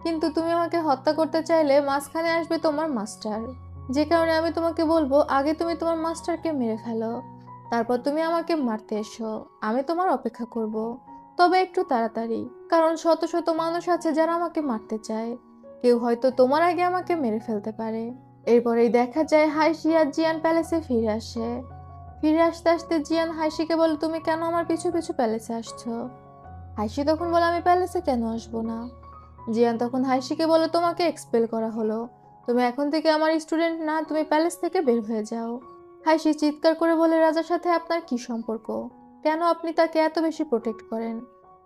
কিন্তু তুমি আমাকে হত্যা করতে চাইলে মাঝখানে আসবে তোমার মাস্টার, যে কারণে আমি তোমাকে বলবো, আগে তুমি তোমার মাস্টারকে মেরে ফেলো, তারপর তুমি আমাকে মারতে এসো। আমি তোমার অপেক্ষা করব, তবে একটু তাড়াতাড়ি, কারণ শত শত মানুষ আছে যারা আমাকে মারতে চায়। কেউ হয়তো তোমার আগে আমাকে মেরে ফেলতে পারে। এরপরেই দেখা যায় হাইশি আর জিয়ান প্যালেসে ফিরে আসে। ফিরে আসতে আসতে জিয়ান হাইশিকে বলে, তুমি কেন আমার পিছু পিছু প্যালেসে আসছো? হাইশি তখন বলে, আমি প্যালেসে কেন আসবো না? জিয়ান তখন হাইশিকে বলে, তোমাকে এক্সপেল করা হলো, তুমি এখন থেকে আমার স্টুডেন্ট না, তুমি প্যালেস থেকে বের হয়ে যাও। হাইশি চিৎকার করে বলে, রাজার সাথে আপনার কি সম্পর্ক? কেন আপনি তাকে এত বেশি প্রোটেক্ট করেন?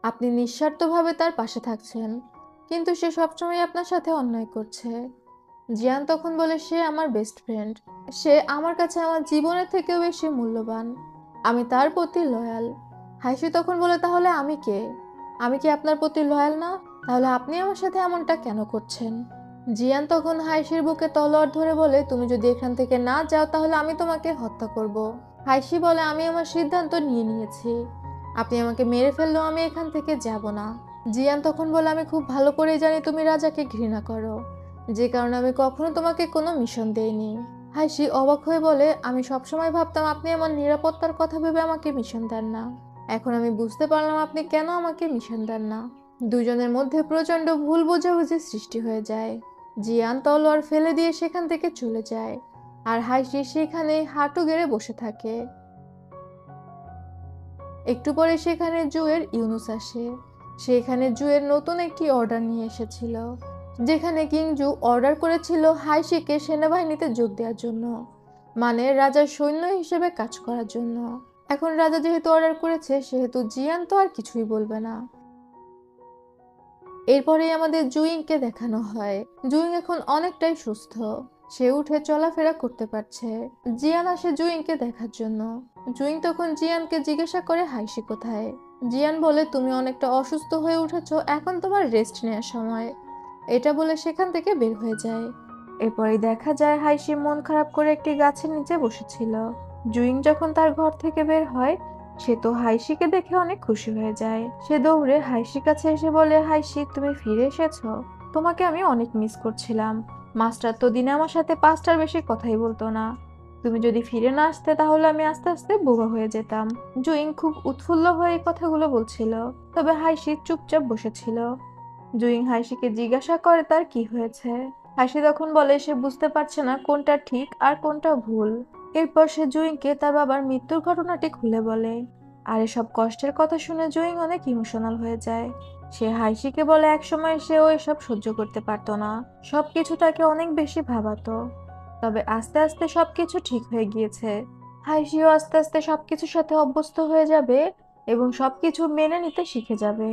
আপনি নিঃস্বার্থভাবে তার পাশে থাকছেন, কিন্তু সে সবসময় আপনার সাথে অন্যায় করছে। জিয়ান তখন বলে, সে আমার বেস্ট ফ্রেন্ড, সে আমার কাছে আমার জীবনের থেকেও বেশি মূল্যবান, আমি তার প্রতি লয়াল। হাইশি তখন বলে, তাহলে আমি কে? আমি কি আপনার প্রতি লয়াল না? তাহলে আপনি আমার সাথে এমনটা কেন করছেন? জিয়ান তখন হাইশির বুকে তলোয়ার ধরে বলে, তুমি যদি এখান থেকে না যাও তাহলে আমি তোমাকে হত্যা করব। হাইশি বলে, আমি আমার সিদ্ধান্ত নিয়ে নিয়েছি, আপনি আমাকে মেরে ফেললেও আমি এখান থেকে যাব না। জিয়ান তখন বলে, আমি খুব ভালো করে জানি তুমি রাজাকে ঘৃণা করো, যে কারণে আমি কখনো তোমাকে কোনো মিশন দেইনি। হাইশি অবাক হয়ে বলে, আমি সবসময় ভাবতাম আপনি আমার নিরাপত্তার কথা ভেবে আমাকে মিশন দেন না। এখন আমি বুঝতে পারলাম আপনি কেন আমাকে মিশন দেন না। দুজনের মধ্যে প্রচন্ড ভুল বোঝাবুঝি সৃষ্টি হয়ে যায়। জিয়ান তলোয়ার ফেলে দিয়ে সেখান থেকে চলে যায়, আর হাইসি সেখানে হাঁটু গেড়ে বসে থাকে। একটু পরে সেখানে জুয়ের ইউনুস আসে। সেখানে জুয়ের নতুন একটি অর্ডার নিয়ে এসেছিল, যেখানে কিংজু অর্ডার করেছিল হাইসিকে সেনাবাহিনীতে যোগ দেওয়ার জন্য, মানে রাজার সৈন্য হিসেবে কাজ করার জন্য। এখন রাজা যেহেতু অর্ডার করেছে, সেহেতু জিয়ান তো আর কিছুই বলবে না। এরপরে আমাদের জুইংকে দেখানো হয়। জুইং এখন অনেকটাই সুস্থ, সে উঠে চলাফেরা করতে পারছে। জিয়ান আসে জুইংকে দেখার জন্য। জুইং তখন জিয়ানকে জিজ্ঞাসা করে হাইসি কোথায়। জিয়ান বলে, তুমি অনেকটা অসুস্থ হয়ে উঠেছো, এখন তোমার রেস্ট নেওয়ার সময়। এটা বলে সেখান থেকে বের হয়ে যায়। এরপরে দেখা যায় হাইসি মন খারাপ করে একটি গাছের নিচে বসেছিল। জুইং যখন তার ঘর থেকে বের হয়, সে তো হাইসিকে দেখে অনেক খুশি হয়ে যায়। সে দৌড়ে হাইসির কাছে এসে বলে, হাইসি তুমি ফিরে এসেছো, তোমাকে আমি অনেক মিস করছিলাম। মাস্টার তো দিনে আমার সাথে 5টার বেশি কথাই বলতো না। তুমি যদি ফিরে না আসতে, তাহলে আমি আস্তে আস্তে বোবা হয়ে যেতাম। জুইং খুব উৎফুল্ল হয়ে এই কথাগুলো বলছিল, তবে হাইসি চুপচাপ বসেছিল। জুইং হাইসিকে জিজ্ঞাসা করে তার কি হয়েছে। হাসি তখন বলে সে বুঝতে পারছে না কোনটা ঠিক আর কোনটা ভুল। এরপর সে জুইংকে তার বাবার মৃত্যুর ঘটনাটি খুলে বলে, আর এসব কষ্টের কথা শুনে জুইং অনেক ইমোশনাল হয়ে যায়। সে হাইসিকে বলে একসময় সেও এসব সহ্য করতে পারতো না, সবকিছু তাকে অনেক বেশি ভাবাতো। তবে আস্তে আস্তে সবকিছু ঠিক হয়ে গিয়েছে। হাইসিও আস্তে আস্তে সবকিছুর সাথে অভ্যস্ত হয়ে যাবে এবং সবকিছু মেনে নিতে শিখে যাবে।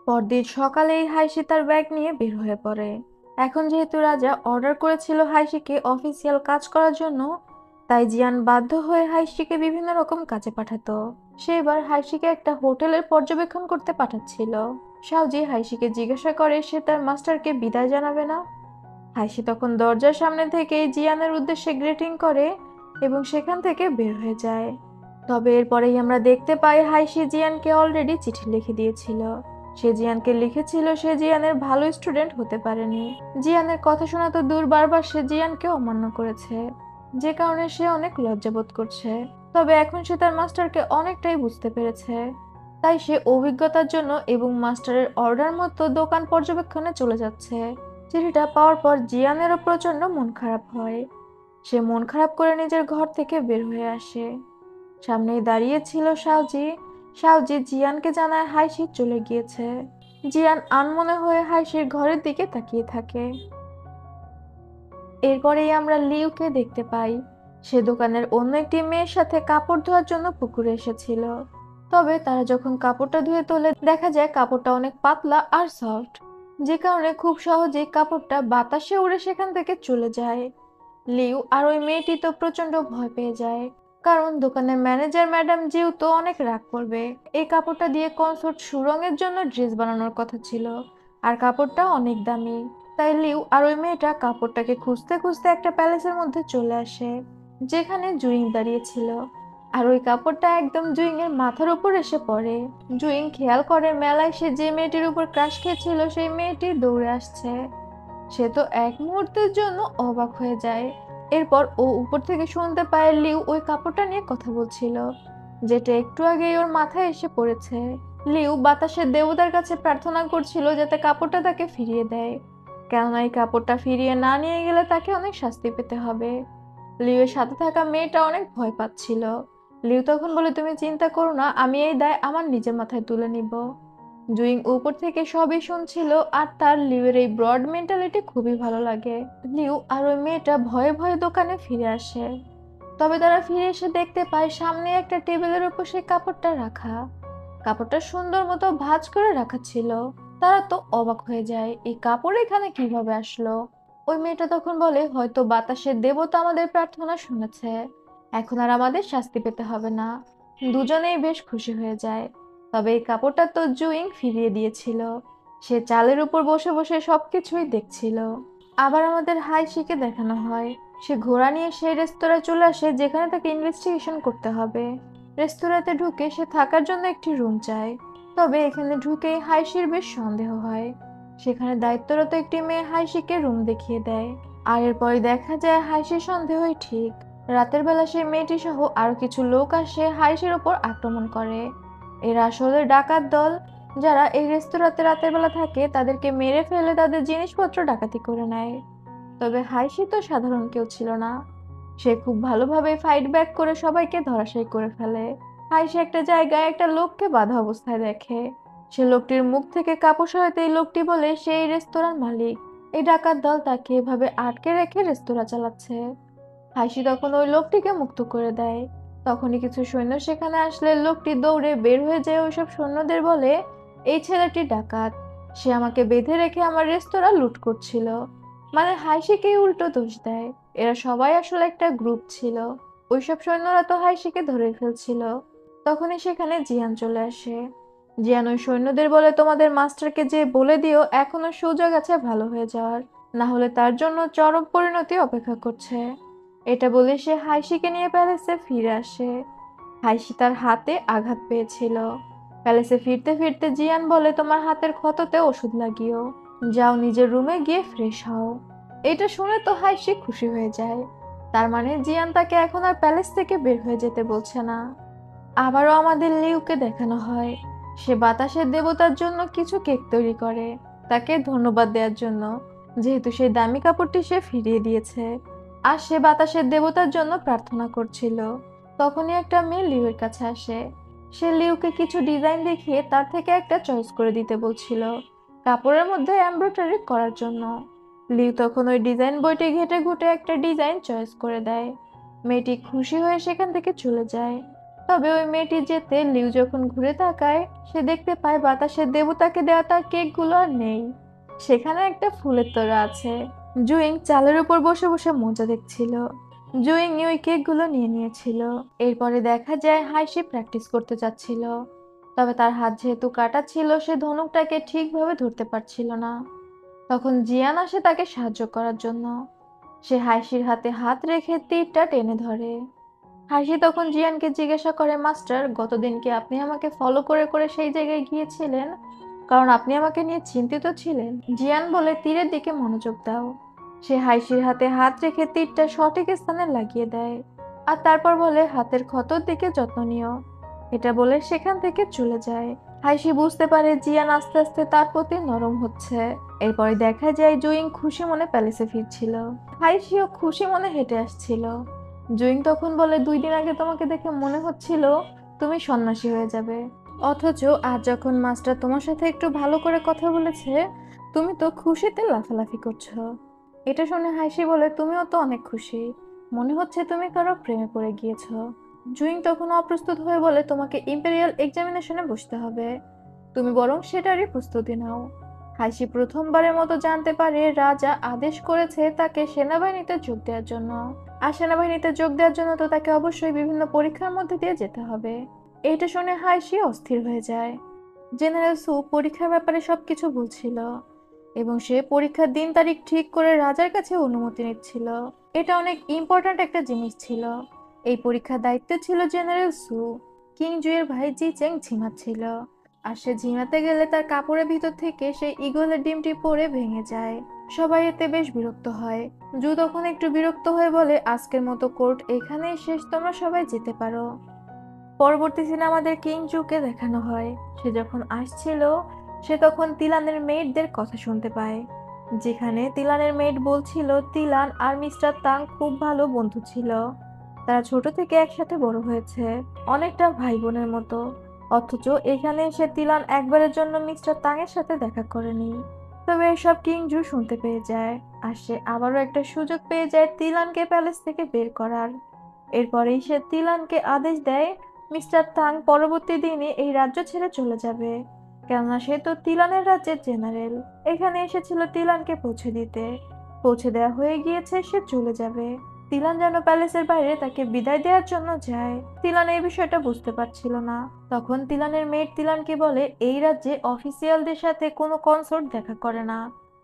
পরদিন সকালেই হাইসি তার ব্যাগ নিয়ে বের হয়ে পড়ে। এখন যেহেতু রাজা অর্ডার করেছিল হাইসিকে অফিসিয়াল কাজ করার জন্য, তাই জিয়ান বাধ্য হয়ে হাইসিকে বিভিন্ন রকম কাজে পাঠাতো। সে এবার হাইসিকে একটা হোটেলের পর্যবেক্ষণ করতে পাঠাচ্ছিল। শাওজি হাইসিকে জিজ্ঞাসা করে সে তার মাস্টারকে বিদায় জানাবে না। হাইসি তখন দরজার সামনে থেকে জিয়ানের উদ্দেশ্যে গ্রিটিং করে এবং সেখান থেকে বের হয়ে যায়। তবে এরপরেই আমরা দেখতে পাই হাইসি জিয়ানকে অলরেডি চিঠি লিখে দিয়েছিল। সে জিয়ানকে লিখেছিল সে জিয়ানের ভালো স্টুডেন্ট হতে পারেনি। জিয়ানের কথা শোনা তো দূর, বারবার সে জিয়ানকে অমান্য করেছে, যে কারণে সে অনেক লজ্জাবোধ করছে। তবে এখন সে তার মাস্টারকে অনেকটাই বুঝতে পেরেছে, তাই সে অভিজ্ঞতার জন্য এবং মাস্টারের অর্ডার মতো দোকান পর্যবেক্ষণে চলে যাচ্ছে। চিঠিটা পাওয়ার পর জিয়ানেরও প্রচন্ড মন খারাপ হয়। সে মন খারাপ করে নিজের ঘর থেকে বের হয়ে আসে। সামনেই দাঁড়িয়ে ছিল শাওজি। শাওজি জিয়ানকে জানায় হাইসি চলে গিয়েছে। জিয়ান আনমনে হয়ে হাইসির ঘরের দিকে তাকিয়ে থাকে। এরপরেই আমরা লিউকে দেখতে পাই। সে দোকানের অন্য একটি মেয়ের সাথে কাপড় ধোয়ার জন্য পুকুরে এসেছিল। তবে তারা যখন কাপড়টা ধুয়ে তোলে, দেখা যায় কাপড়টা অনেক পাতলা আর সফট, যে কারণে খুব সহজেই কাপড়টা বাতাসে উড়ে সেখান থেকে চলে যায়। লিউ আর ওই মেয়েটি তো প্রচন্ড ভয় পেয়ে যায়, কারণ দোকানের ম্যানেজার ম্যাডাম জিউ তো অনেক রাগ করবে। এই কাপড়টা দিয়ে কনসার্ট সুরঙের জন্য ড্রেস বানানোর কথা ছিল, আর কাপড়টা অনেক দামি। তাই লিউ আর ওই মেয়েটা কাপড়টাকে খুঁজতে খুঁজতে একটা প্যালেসের মধ্যে চলে আসে, যেখানে জুইং দাঁড়িয়ে ছিল। আর ওই কাপড়টা একদম জুইং এর মাথার উপর এসে পড়ে। জুইং খেয়াল করে মেলায় সে যে মেয়েটির উপর ক্রাশ খেয়েছিল সেই মেয়েটি দৌড়ে আসছে। সে তো এক মুহূর্তের জন্য অবাক হয়ে যায়। এরপর ও উপর থেকে শুনতে পায় লিউ ওই কাপড়টা নিয়ে কথা বলছিল, যেটা একটু আগেই ওর মাথায় এসে পড়েছে। লিউ বাতাসের দেবতার কাছে প্রার্থনা করছিল যাতে কাপড়টা তাকে ফিরিয়ে দেয়, কেননা এই কাপড়টা ফিরিয়ে না নিয়ে গেলে তাকে অনেক শাস্তি পেতে হবে। লিউ এর সাথে থাকা মেয়েটা অনেক ভয় পাচ্ছিল। লিউ তখন বলে, তুমি চিন্তা করো না, আমি এই দায় আমার নিজের মাথায় তুলে নিব। জুইং উপর থেকে সবই শুনছিল, আর তার লিউয়ের এই ব্রড মেন্টালিটি খুবই ভালো লাগে। লিউ আর ওই মেয়েটা ভয়ে ভয়ে দোকানে ফিরে আসে। তবে তারা ফিরে এসে দেখতে পায় সামনে একটা টেবিলের উপর সেই কাপড়টা রাখা। কাপড়টা সুন্দর মতো ভাঁজ করে রাখা ছিল। তারা তো অবাক হয়ে যায়, এই কাপড় এখানে কিভাবে আসলো। ওই মেয়েটা তখন বলে, হয়তো বাতাসের দেবতা আমাদের প্রার্থনা শুনেছে, এখন আর আমাদের শাস্তি পেতে হবে না। দুজনেই বেশ খুশি হয়ে যায়। তবে এই কাপড়টা তো জুইং ফিরিয়ে দিয়েছিল। সে চালের উপর বসে বসে সবকিছুই দেখছিল। আবার আমাদের হাইশিকে দেখানো হয়। সে ঘোড়া নিয়ে সেই রেস্তোরাঁয় চলে আসে যেখানে তাকে ইনভেস্টিগেশন করতে হবে। রেস্তোরাঁতে ঢুকে সে থাকার জন্য একটি রুম চায়। তবে এখানে ঢুকেই হাইশির বেশ সন্দেহ হয়। সেখানে দায়িত্বরত একটি মেয়ে হাইশিকে রুম দেখিয়ে দেয়, আর এরপরই দেখা যায় হাইশির সন্দেহই ঠিক। রাতের বেলা সেই মেয়েটি সহ আরো কিছু লোক আসে হাইশির ওপর আক্রমণ করে। এরা আসলে ডাকাত দল, যারা এই রেস্তোরাঁতে রাতের বেলা থাকে তাদেরকে মেরে ফেলে তাদের জিনিসপত্র ডাকাতি করে নেয়। তবে হাইশি তো সাধারণ কেউ ছিল না। সে খুব ভালোভাবে ফাইট ব্যাক করে সবাইকে ধরাশায়ী করে ফেলে। হাইশি একটা জায়গায় একটা লোককে বাঁধা অবস্থায় দেখে। সে লোকটির মুখ থেকে কাপড় সরাতে এই লোকটি বলে সে এই রেস্তোরাঁর মালিক। এই ডাকাত দল তাকে এভাবে আটকে রেখে রেস্তোরাঁ চালাচ্ছে। হাসি তখন ওই লোকটিকে মুক্ত করে দেয়। তখনই কিছু সৈন্য সেখানে আসলে লোকটি দৌড়ে বের হয়ে যায় ওইসব সৈন্যদের বলে, এই ছেলেটি ডাকাত, সে আমাকে বেঁধে রেখে আমার রেস্তোরাঁ লুট করছিল। মানে হাইশিকে উল্টো দোষ দেয়। এরা সবাই আসলে একটা গ্রুপ ছিল। ওইসব সৈন্যরা তো হাইশিকে ধরে ফেলছিল। তখনই সেখানে জিয়ান চলে আসে। জিয়ান ওই সৈন্যদের বলে, তোমাদের মাস্টারকে যে বলে দিও এখনো সুযোগ আছে ভালো হয়ে যাওয়ার, না হলে তার জন্য চরম পরিণতি অপেক্ষা করছে। এটা বলে সে হাইশিকে নিয়ে প্যালেসে ফিরে আসে। হাইশি তার হাতে আঘাত পেয়েছিল। প্যালেসে ফিরতে ফিরতে জিয়ান বলে, তোমার হাতের ক্ষততে ওষুধ লাগিও, যাও নিজের রুমে গিয়ে ফ্রেশ হও। এটা শুনে তো হাইশি খুশি হয়ে যায়। তার মানে জিয়ান তাকে এখন আর প্যালেস থেকে বের হয়ে যেতে বলছে না। আবারও আমাদের লিউকে দেখানো হয়। সে বাতাসের দেবতার জন্য কিছু কেক তৈরি করে, তাকে ধন্যবাদ দেওয়ার জন্য, যেহেতু সেই দামি কাপড়টি সে ফিরিয়ে দিয়েছে। আর সে বাতাসের দেবতার জন্য প্রার্থনা করছিল। তখনই একটা মেয়ে লিউয়ের কাছে আসে। সে লিউকে কিছু ডিজাইন দেখিয়ে তার থেকে একটা চয়েস করে দিতে বলছিল, কাপড়ের মধ্যে এমব্রয়ডারি করার জন্য। লিউ তখন ওই ডিজাইন বইটি ঘেটে ঘুটে একটা ডিজাইন চয়েস করে দেয়। মেয়েটি খুশি হয়ে সেখান থেকে চলে যায়। তবে ওই মেয়েটি যেতে লিউ যখন ঘুরে তাকায়, সে দেখতে পায় বাতাসের দেবতাকে দেওয়া তার কেকগুলো আর নেই। সেখানে একটা ফুলের তোড়া আছে। জুইং চালের উপর বসে বসে মজা দেখছিল। জুইং ওই কেকগুলো নিয়ে নিয়েছিল। এরপরে দেখা যায় হাইশি প্র্যাকটিস করতে যাচ্ছিল। তবে তার হাত যেহেতু কাটা ছিল, সে ধনুকটাকে ঠিকভাবে ধরতে পারছিল না। তখন জিয়ান আসে তাকে সাহায্য করার জন্য। সে হাইশির হাতে হাত রেখে তীরটা টেনে ধরে। হাসি তখন জিয়ানকে জিজ্ঞাসা করে, মাস্টার, গতদিন কি আপনি আমাকে ফলো করে করে সেই জায়গায় গিয়েছিলেন, কারণ আপনি আমাকে নিয়ে চিন্তিত ছিলেন? জিয়ান বলে, তীরের দিকে মনোযোগ দাও। সে হাইশির হাতে হাত রেখে তীরটা সঠিক স্থানে লাগিয়ে দেয়। আর তারপর বলে, হাতের ক্ষতর দিকে যত্ন নিও। এটা বলে সেখান থেকে চলে যায়। হাইশি বুঝতে পারে জিয়ান আস্তে আস্তে তার প্রতি নরম হচ্ছে। এরপরে দেখা যায় জুইং খুশি মনে প্যালেসে ফিরছিল। হাইশিও খুশি মনে হেঁটে আসছিল। জুইং তখন বলে, 2 দিন আগে তোমাকে দেখে মনে হচ্ছিল তুমি সন্ন্যাসী হয়ে যাবে, অথচ আজ যখন মাস্টার তোমার সাথে একটু ভালো করে কথা বলেছে, তুমি তো খুশিতে লাফালাফি করছো। এটা শুনে হাসি বলে, তুমিও তো অনেক খুশি, মনে হচ্ছে তুমি কারো প্রেমে পড়ে গিয়েছো। জুইং তখন অপ্রস্তুত হয়ে বলে, তোমাকে ইম্পেরিয়াল এক্সামিনেশনে বসতে হবে, তুমি বরং সেটারই প্রস্তুতি নাও। হাসি প্রথমবারের মতো জানতে পারে রাজা আদেশ করেছে তাকে সেনাবাহিনীতে যোগ দেওয়ার জন্য। আর সেনাবাহিনীতে যোগ দেওয়ার জন্য তো তাকে অবশ্যই বিভিন্ন পরীক্ষার মধ্যে দিয়ে যেতে হবে। এটা শুনে হাইশি অস্থির হয়ে যায়। জেনারেল সু পরীক্ষার ব্যাপারে সবকিছু বলছিল এবং সে পরীক্ষার দিন তারিখ ঠিক করে রাজার কাছে অনুমতি নিচ্ছিল। এটা অনেক ইম্পর্ট্যান্ট একটা জিনিস ছিল। এই পরীক্ষার দায়িত্বে ছিল জেনারেল সু। কিং জুয়ের ভাই জি চেং ঝিমাচ্ছিল, আর সে ঝিমাতে গেলে তার কাপড়ের ভিতর থেকে সেই ঈগলের ডিমটি পড়ে ভেঙে যায়। সবাই এতে বেশ বিরক্ত হয়। জু তখন একটু বিরক্ত হয়ে বলে, আজকের মতো কোর্ট এখানেই শেষ, তোমরা সবাই যেতে পারো। পরবর্তী সিনে আমাদের কিং জুকে দেখানো হয়। সে যখন আসছিল, সে তখন তিলানের মেয়েটদের কথা শুনতে পায়, যেখানে তিলানের মেয়েট বলছিল তিলান আর মিস্টার তাং খুব ভালো বন্ধু ছিল। তারা ছোট থেকে একসাথে বড় হয়েছে, অনেকটা ভাই বোনের মতো। অথচ এখানে এসে তিলান একবারের জন্য মিস্টার তাং এর সাথে দেখা করেনি। তবে এসব কিং জু শুনতে পেয়ে যায়, আর সে আবারও একটা সুযোগ পেয়ে যায় তিলানকে প্যালেস থেকে বের করার। এরপরেই সে তিলানকে আদেশ দেয় মিস্টার তাং পরবর্তী দিনে এই রাজ্য ছেড়ে চলে যাবে, কেননা সে তো তিলানের রাজ্যের জেনারেল। এখানে এসেছিল তিলানকে পৌঁছে দিতে। পৌঁছে দেওয়া হয়ে গিয়েছে, সে চলে যাবে। তিলান যেন প্যালেসের বাইরে তাকে বিদায় দেওয়ার জন্য যায়। তিলান এই বিষয়টা বুঝতে পারছিল না। তখন তিলানের মেয়ের তিলানকে বলে, এই রাজ্যে অফিসিয়ালদের সাথে কোনো কনসোর্ট দেখা করে না।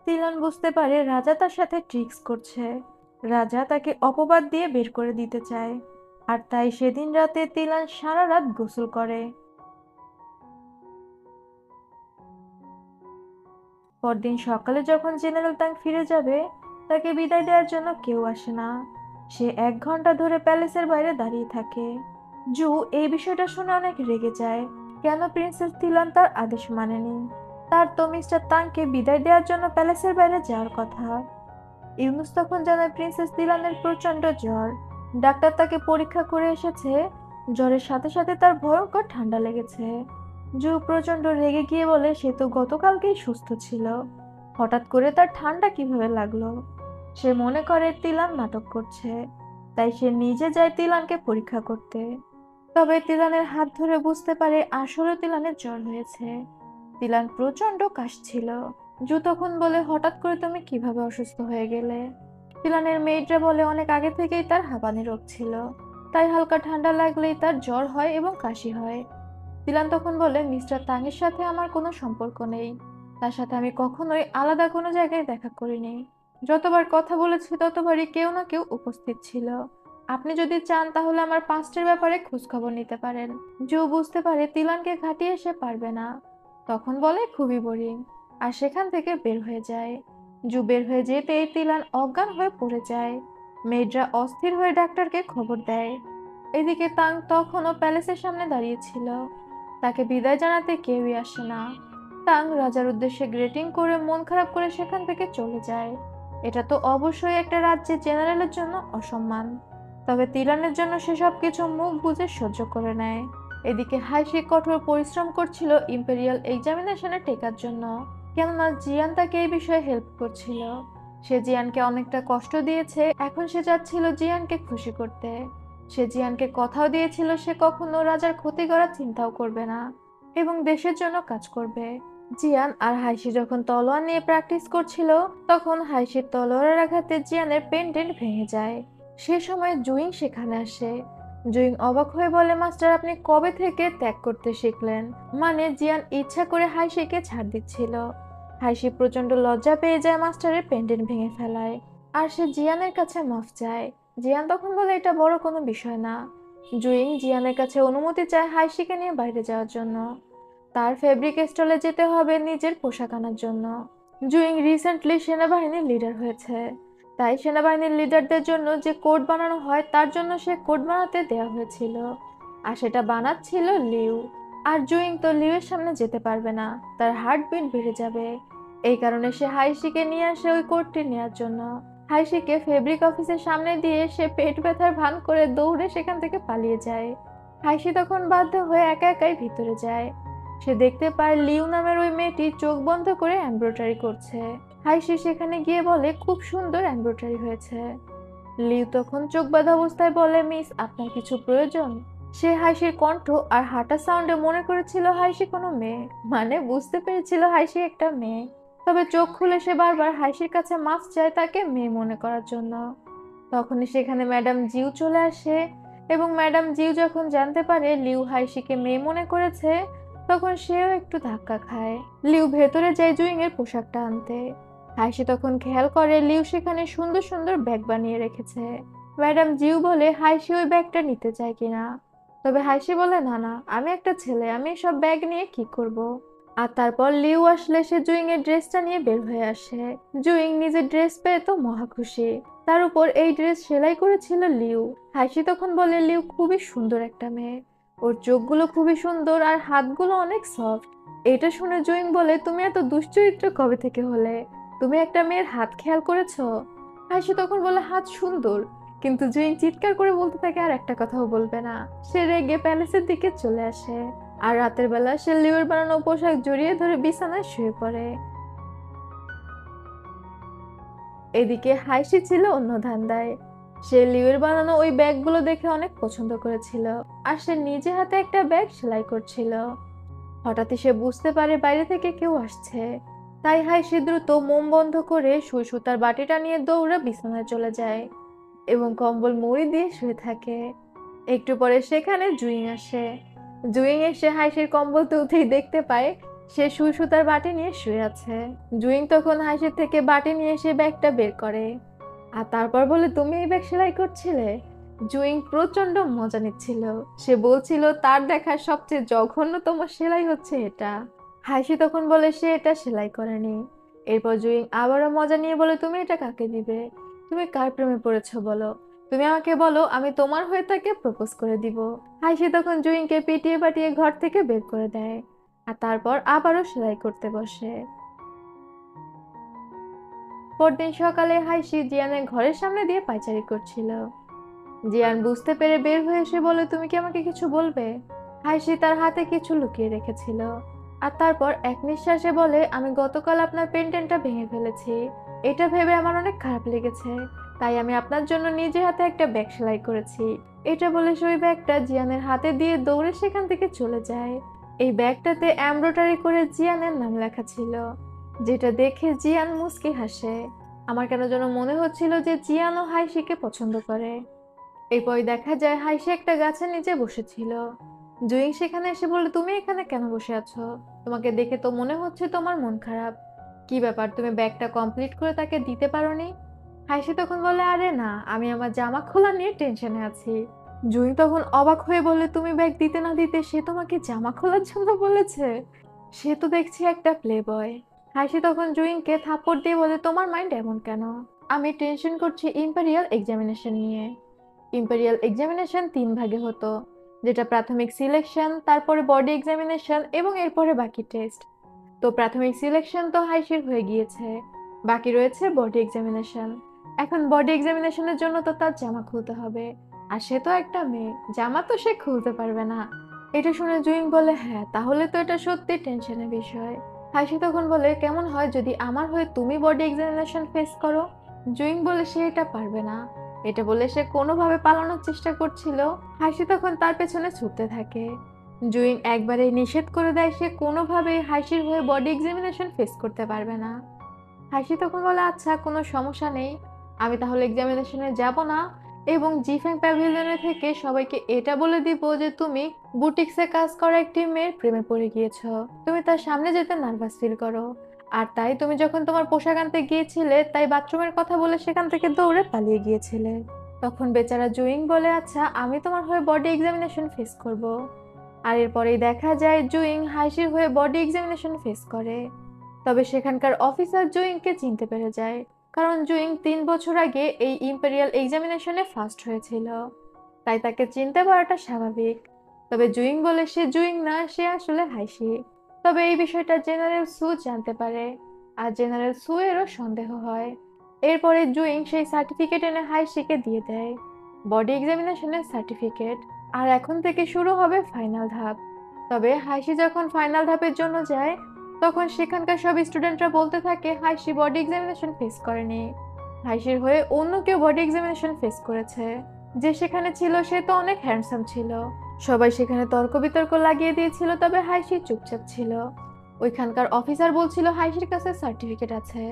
তিলান বুঝতে পারে রাজা তার সাথে ট্রিক্স করছে। রাজা তাকে অপবাদ দিয়ে বের করে দিতে চায়, আর তাই সেদিন রাতে তিলান সারা রাত গোসল করে। পরদিন সকালে যখন জেনারেল তাং ফিরে যাবে, তাকে বিদায় দেওয়ার জন্য কেউ আসে না। সে 1 ঘন্টা ধরে প্যালেসের বাইরে দাঁড়িয়ে থাকে। জু এই বিষয়টা শুনে অনেক রেগে যায়। কেন প্রিন্সেস তিলান তার আদেশ মানেনি। তার তো মিস্টার তাংকে বিদায় দেওয়ার জন্য প্যালেসের বাইরে যাওয়ার কথা। ইউনুস তখন জানায় প্রিন্সেস তিলানের প্রচন্ড জ্বর। ডাক্তার তাকে পরীক্ষা করে এসেছে, জ্বরের সাথে সাথে তার ভয়ঙ্কর ঠান্ডা লেগেছে। জু প্রচন্ড রেগে গিয়ে বলে সে তো গতকালকেই সুস্থ ছিল, হঠাৎ করে তার ঠান্ডা কিভাবে লাগলো। সে মনে করে তিলান নাটক করছে, তাই সে নিজে যায় তিলানকে পরীক্ষা করতে। তবে তিলানের হাত ধরে বুঝতে পারে আসলে তিলানের জ্বর হয়েছে। তিলান প্রচন্ড কাশছিল। জু তখন বলে হঠাৎ করে তুমি কিভাবে অসুস্থ হয়ে গেলে। তিলানের মেয়েটা বলে অনেক আগে থেকেই তার হাঁপানি রোগ ছিল, তাই হালকা ঠান্ডা লাগলেই তার জ্বর হয় এবং কাশি হয়। তিলান তখন বলে মিস্টার তাংয়ের সাথে আমার কোনো সম্পর্ক নেই, তার সাথে আমি কখনোই আলাদা কোনো জায়গায় দেখা করিনি। যতবার কথা বলেছি ততবারই কেউ না কেউ উপস্থিত ছিল। আপনি যদি চান তাহলে আমার পাস্টের ব্যাপারে খোঁজ খবর নিতে পারেন। জো বুঝতে পারে তিলানকে ঘাটিয়ে সে পারবে না, তখন বলে খুবই বোরিং, আর সেখান থেকে বের হয়ে যায়। জু বের হয়ে যেতেই তিলান অজ্ঞান হয়ে পড়ে যায়। মেয়েরা অস্থির হয়ে ডাক্তারকে খবর দেয়। এদিকে তাং তখনও প্যালেসের সামনে দাঁড়িয়েছিল, তাকে বিদায় জানাতে কেউই আসে না। তাং রাজার উদ্দেশ্যে গ্রেটিং করে মন খারাপ করে সেখান থেকে চলে যায়। এটা তো অবশ্যই একটা রাজ্যের জেনারেলের জন্য অসম্মান, তবে তিলানের জন্য সে সবকিছু মুখ বুজে সহ্য করে নেয়। এদিকে হাইশি কঠোর পরিশ্রম করছিল ইম্পেরিয়াল এক্সামিনেশনে টেকার জন্য, কেননা জিয়ান তাকে এই বিষয়ে হেল্প করছিল। সে জিয়ানকে অনেকটা কষ্ট দিয়েছে, এখন সে চাচ্ছিল জিয়ানকে খুশি করতে। সে জিয়ানকে কথাও দিয়েছিল সে কখনো রাজার ক্ষতি করার চিন্তাও করবে না এবং দেশের জন্য কাজ করবে। জিয়ান আর হাইশি যখন তলোয়ার নিয়ে প্র্যাকটিস করছিল, তখন হাইশির তলোয়ারের আঘাতে জিয়ানের পেন্ডেন্ট ভেঙে যায়। সে সময় জুইং সেখানে আসে। জুইং অবাক হয়ে বলে মাস্টার আপনি কবে থেকে ত্যাগ করতে শিখলেন। মানে জিয়ান ইচ্ছা করে হাইশিকে ছাড় দিচ্ছিল। হাইশি প্রচন্ড লজ্জা পেয়ে যায় মাস্টারের পেন্ডেন্ট ভেঙে ফেলায়, আর সে জিয়ানের কাছে মাফ চায়। জিয়ান তখন বলে এটা বড় কোনো বিষয় না। জুইং জিয়ানের কাছে অনুমতি চায় হাইশিকে নিয়ে বাইরে যাওয়ার জন্য। তার ফেব্রিক স্টলে যেতে হবে নিজের পোশাক আনার জন্য। জুইং রিসেন্টলি সেনাবাহিনীর লিডার হয়েছে, তাই সেনাবাহিনীর লিডারদের জন্য যে কোড বানানো হয় তার জন্য সে কোড বানাতে দেওয়া হয়েছিল, আর সেটা বানাচ্ছিল লিউ। আর জুইং তো লিউয়ের সামনে যেতে পারবে না, তার হার্টবিট বেড়ে যাবে। এই কারণে সে হাইশিকে নিয়ে আসে ওই কোডটি নেওয়ার জন্য। হাইশিকে ফেব্রিক অফিসের সামনে দিয়ে সে পেট ব্যথার ভান করে দৌড়ে সেখান থেকে পালিয়ে যায়। হাইশি তখন বাধ্য হয়ে একা একাই ভিতরে যায়। সে দেখতে পায় লিউ নামের ওই মেয়েটি চোখ বন্ধ করে এমব্রয়ডারি করছে। হাইশি সেখানে গিয়ে বলে খুব সুন্দর এমব্রয়ডারি হয়েছে। লিউ তখন চোখ বাঁধা অবস্থায় বলে মিস আপনার কিছু প্রয়োজন। সে হাইশির কণ্ঠ আর হাঁটা সাউন্ডে মনে করেছিল হাইশি কোনো মেয়ে, মানে বুঝতে পেরেছিল হাইশি একটা মেয়ে। তবে চোখ খুলে সে বারবার হাইশির কাছে মাফ চায় তাকে মেয়ে মনে করার জন্য। তখনই সেখানে ম্যাডাম জিউ চলে আসে, এবং ম্যাডাম জিউ যখন জানতে পারে লিউ হাইশিকে মেয়ে মনে করেছে, তখন সেও একটু ধাক্কা খায়। লিউ ভেতরে যায় জুইং এর পোশাকটা আনতে। হাইশি তখন খেয়াল করে লিউ সেখানে সুন্দর সুন্দর ব্যাগ বানিয়ে রেখেছে। ম্যাডাম জিউ বলে হাইশি ওই ব্যাগটা নিতে চায় কিনা, তবে হাইশি বলে না না, আমি একটা ছেলে, আমি সব ব্যাগ নিয়ে কি করব। আর তারপর লিউ আসলে সে জুইং এর ড্রেসটা নিয়ে বের হয়ে আসে। জুইং নিজের ড্রেস পেয়ে তো মহা খুশি, তার উপর এই ড্রেস সেলাই করেছিল লিউ। হাইশি তখন বলে লিউ খুবই সুন্দর একটা মেয়ে, ওর চোখগুলো খুবই সুন্দর আর হাতগুলো অনেক সফট। এটা শুনে জুইং বলে তুমি এত দুশ্চরিত্র কবে থেকে হলে, তুমি একটা মেয়ের হাত খেয়াল করেছো। হাইশি তখন বলে হাত সুন্দর, কিন্তু জুইং চিৎকার করে বলতে থাকে আর একটা কথাও বলবে না। সে রেগে প্যালেসের দিকে চলে আসে, আর রাতের বেলা সে লিউর বানানো পোশাক জড়িয়ে ধরে বিছানায় শুয়ে পড়ে। এদিকে হাইশি ছিল অন্য ধান্দায়। সে লিউয়ের বানানো ওই ব্যাগগুলো দেখে অনেক পছন্দ করেছিল, আর সে নিজে হাতে একটা ব্যাগ সেলাই করছিল। হঠাৎই সে বুঝতে পারে বাইরে থেকে কেউ আসছে, তাই হাইশি দ্রুত মোম বন্ধ করে সুই সুতার বাটিটা নিয়ে দৌড়ে বিছানায় চলে যায় এবং কম্বল মুড়ি দিয়ে শুয়ে থাকে। একটু পরে সেখানে জুইং আসে। জুইং এসে হাইশির কম্বল তুলতেই দেখতে পায় সে সুই সুতার বাটি নিয়ে শুয়ে আছে। জুইং তখন হাইশির থেকে বাটি নিয়ে এসে ব্যাগটা বের করে, আর তারপর বলে তুমি এই ব্যাগ সেলাই করছিলে। জুইং প্রচন্ড মজা নিচ্ছিল, সে বলছিল তার দেখা সবচেয়ে জঘন্যতম সেলাই হচ্ছে এটা। হাইশি তখন বলে সে এটা সেলাই করেনি। এরপর জুইং আবারও মজা নিয়ে বলে তুমি এটা কাকে দিবে, তুমি কার প্রেমে পড়েছো বলো, তুমি আমাকে বলো, আমি তোমার হয়ে তাকে প্রপোজ করে দিব। হাইসি তখন জুইংকে পিটিয়ে পাটিয়ে ঘর থেকে বের করে দেয় আর তারপর আবারও সেলাই করতে বসে। পরদিন সকালে হাইসি জিয়ানের ঘরের সামনে দিয়ে পায়চারি করছিল। জিয়ান বুঝতে পেরে বের হয়ে এসে বলে, তুমি কি আমাকে কিছু বলবে? হাইসি তার হাতে কিছু লুকিয়ে রেখেছিল আর তারপর এক নিঃশ্বাসে বলে, আমি গতকাল আপনার পেন্ডেন্টটা ভেঙে ফেলেছি। এটা ভেবে আমার অনেক খারাপ লেগেছে, তাই আমি আপনার জন্য নিজে হাতে একটা ব্যাগ সেলাই করেছি। এটা বলে সে ওই ব্যাগটা জিয়ানের হাতে দিয়ে দৌড়ে সেখান থেকে চলে যায়। এই ব্যাগটাতে এমব্রয়ডারি করে জিয়ানের নাম লেখা ছিল, যেটা দেখে জিয়ান মুচকি হাসে। আমার কেন যেন মনে হচ্ছিল যে জিয়ান ও হাইসিকে পছন্দ করে। এরপর দেখা যায় হাইসি একটা গাছের নিচে বসেছিল। জুইং সেখানে এসে বলল, তুমি এখানে কেন বসে আছো? তোমাকে দেখে তো মনে হচ্ছে তোমার মন খারাপ। কি ব্যাপার, তুমি ব্যাগটা কমপ্লিট করে তাকে দিতে পারোনি? হাইসি তখন বলে, আরে না, আমি আমার জামা খোলা নিয়ে টেনশনে আছি। জুইং তখন অবাক হয়ে বলে, তুমি ব্যাগ দিতে না দিতে সে তোমাকে জামা খোলার জন্য বলেছে? সে তো দেখছি একটা প্লে বয়। হাইসি তখন জুইংকে থাপ্পড় দিয়ে বলে, তোমার মাইন্ড এমন কেন? আমি টেনশন করছি ইম্পেরিয়াল এক্সামিনেশন নিয়ে। ইম্পেরিয়াল এক্সামিনেশন 3 ভাগে হতো, যেটা প্রাথমিক সিলেকশন, তারপরে বডি এক্সামিনেশন এবং এরপরে বাকি টেস্ট। তো প্রাথমিক সিলেকশন তো হাইসির হয়ে গিয়েছে, বাকি রয়েছে বডি এক্সামিনেশন। এখন বডি এক্সামিনেশনের জন্য তো তার জামা খুলতে হবে, আর সে তো একটা মেয়ে, জামা তো সে খুলতে পারবে না। এটা শুনে জুইং বলে, হ্যাঁ তাহলে তো এটা সত্যি টেনশনের বিষয়। হাইসি তখন বলে, কেমন হয় যদি আমার হয়ে তুমি বডি এক্সামিনেশন ফেস করো? জুইং বলে, সে এটা পারবে না। এটা বলে সে কোনোভাবে পালানোর চেষ্টা করছিল। হাসি তখন তার পেছনে ছুটতে থাকে। জুইং একবারে নিষেধ করে দেয়, সে কোনোভাবেই হাসির হয়ে বডি এক্সামিনেশন ফেস করতে পারবে না। হাসি তখন বলে, আচ্ছা কোনো সমস্যা নেই, আমি তাহলে এক্সামিনেশনে যাব না এবং জিফ্যাং প্যাভিলিয়নে থেকে সবাইকে এটা বলে দিব যে তুমি বুটিক্সে কাজ করা একটি মেয়ের প্রেমে পড়ে গিয়েছো। তুমি তার সামনে যেতে নার্ভাস ফিল করো, আর তাই তুমি যখন তোমার পোশাক আনতে গিয়েছিলে তাই বাথরুমের কথা বলে সেখান থেকে দৌড়ে পালিয়ে গিয়েছিলে। তখন বেচারা জুইং বলে, আচ্ছা আমি তোমার হয়ে বডি এক্সামিনেশন ফেস করব। আর এরপরেই দেখা যায় জুইং হাইসির হয়ে বডি এক্সামিনেশন ফেস করে। তবে সেখানকার অফিসার জুইংকে চিনতে পেরে যায়, কারণ জুইং 3 বছর আগে এই ইম্পেরিয়াল এক্সামিনেশনে ফার্স্ট হয়েছিল, তাই তাকে চিনতে পারাটা স্বাভাবিক। তবে জুইং বলে সে জুইং না, সে আসলে হাইসি। তবে এই বিষয়টা জেনারেল সু জানতে পারে, আর জেনারেল সু এরও সন্দেহ হয়। এরপরে জুইং সেই সার্টিফিকেট এনে হাইসিকে দিয়ে দেয়, বডি এক্সামিনেশনের সার্টিফিকেট। আর এখন থেকে শুরু হবে ফাইনাল ধাপ। তবে হাইসি যখন ফাইনাল ধাপের জন্য যায়, তখন সেখানকার সব স্টুডেন্টরা বলতে থাকে হাইসি বডি এক্সামিনেশন ফেস করেনি, হাইসির হয়ে অন্য কেউ বডি এক্সামিনেশন ফেস করেছে। যে সেখানে ছিল সে তো অনেক হ্যান্ডসাম ছিল। সবাই সেখানে তর্ক বিতর্ক লাগিয়ে দিয়েছিল, তবে হাইসি চুপচাপ ছিল। ওইখানকার অফিসার বলছিল হাইসির কাছে সার্টিফিকেট আছে,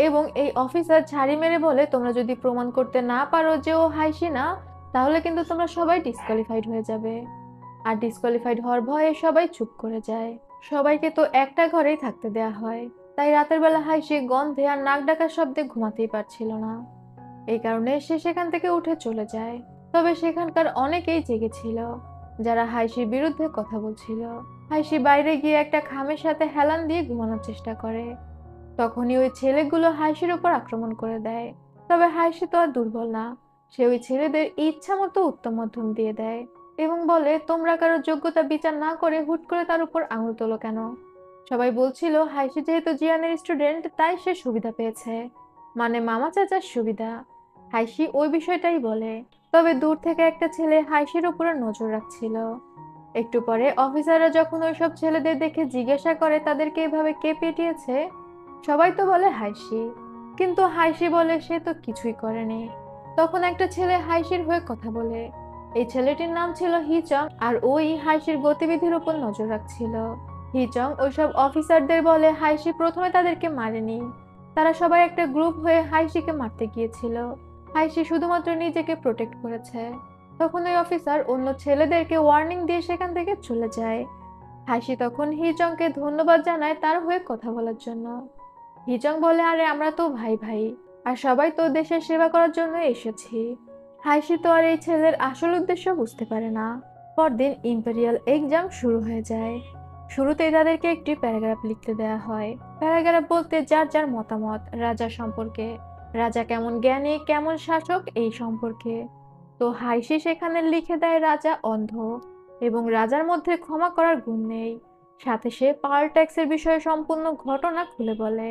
এবং এই অফিসার ঝাড়ি মেরে বলে, তোমরা যদি প্রমাণ করতে না পারো যে ও হাইসি না, তাহলে কিন্তু তোমরা সবাই ডিসকোয়ালিফাইড হয়ে যাবে। আর ডিসকোয়ালিফাইড হওয়ার ভয়ে সবাই চুপ করে যায়। সবাইকে তো একটা ঘরেই থাকতে দেয়া হয়, তাই রাতের বেলা হাইসি গন্ধে আর নাক ডাকার শব্দে ঘুমাতেই পারছিল না। এই কারণে সে সেখান থেকে উঠে চলে যায়। তবে সেখানকার অনেকেই জেগেছিল, যারা হাইসির বিরুদ্ধে কথা বলছিল। হাইসি বাইরে গিয়ে একটা খামের সাথে হেলান দিয়ে ঘুমানোর চেষ্টা করে। তখনই ওই ছেলেগুলো হাইসির উপর আক্রমণ করে দেয়। তবে হাইসি তো আর দুর্বল না, সে ওই ছেলেদের ইচ্ছা মতো উত্তম মধ্যম দিয়ে দেয় এবং বলে, তোমরা কারো যোগ্যতা বিচার না করে হুট করে তার উপর আঙুল তোলো কেন? সবাই বলছিল হাইসি যেহেতু জিয়ানের স্টুডেন্ট তাই সে সুবিধা পেয়েছে, মানে মামা চাচার সুবিধা। হাইসি ওই বিষয়টাই বলে। তবে দূর থেকে একটা ছেলে হাইসির উপরে নজর রাখছিল। একটু পরে অফিসাররা যখন ওইসব ছেলেদের দেখে জিজ্ঞাসা করে তাদেরকে এভাবে কে পেটিয়েছে, সবাই তো বলে হাইসি, কিন্তু হাইসি বলে সে তো কিছুই করেনি। তখন একটা ছেলে হাইসির হয়ে কথা বলে। এই ছেলেটির নাম ছিল হিচং, আর ওই হাইসির গতিবিধির উপর নজর রাখছিল। হিচং ওইসব অফিসারদের বলে হাইসি প্রথমে তাদেরকে মারেনি, তারা সবাই একটা গ্রুপ হয়ে হাইসিকে মারতে গিয়েছিল, হাইসি শুধুমাত্র নিজেকে প্রোটেক্ট করেছে। তখন ওই অফিসার অন্য ছেলেদেরকে ওয়ার্নিং দিয়ে সেখান থেকে চলে যায়। হাইসি তখন হিচংকে ধন্যবাদ জানায় তার হয়ে কথা বলার জন্য। হিচং বলে, আরে আমরা তো ভাই ভাই, আর সবাই তো দেশের সেবা করার জন্য এসেছি। হাইসি তো আর এই ছেলের আসল উদ্দেশ্য বুঝতে পারে না। পরদিন ইম্পেরিয়াল এক্সাম শুরু হয়ে যায়। শুরুতেই তাদেরকে একটি প্যারাগ্রাফ লিখতে দেওয়া হয়। প্যারাগ্রাফ বলতে যার যার মতামত রাজা সম্পর্কে, রাজা কেমন জ্ঞানী কেমন শাসক এই সম্পর্কে। তো হাইসি সেখানে লিখে দেয় রাজা অন্ধ এবং রাজার মধ্যে ক্ষমা করার গুণ নেই। সাথে সে পার্ল ট্যাক্সের বিষয়ে সম্পূর্ণ ঘটনা খুলে বলে,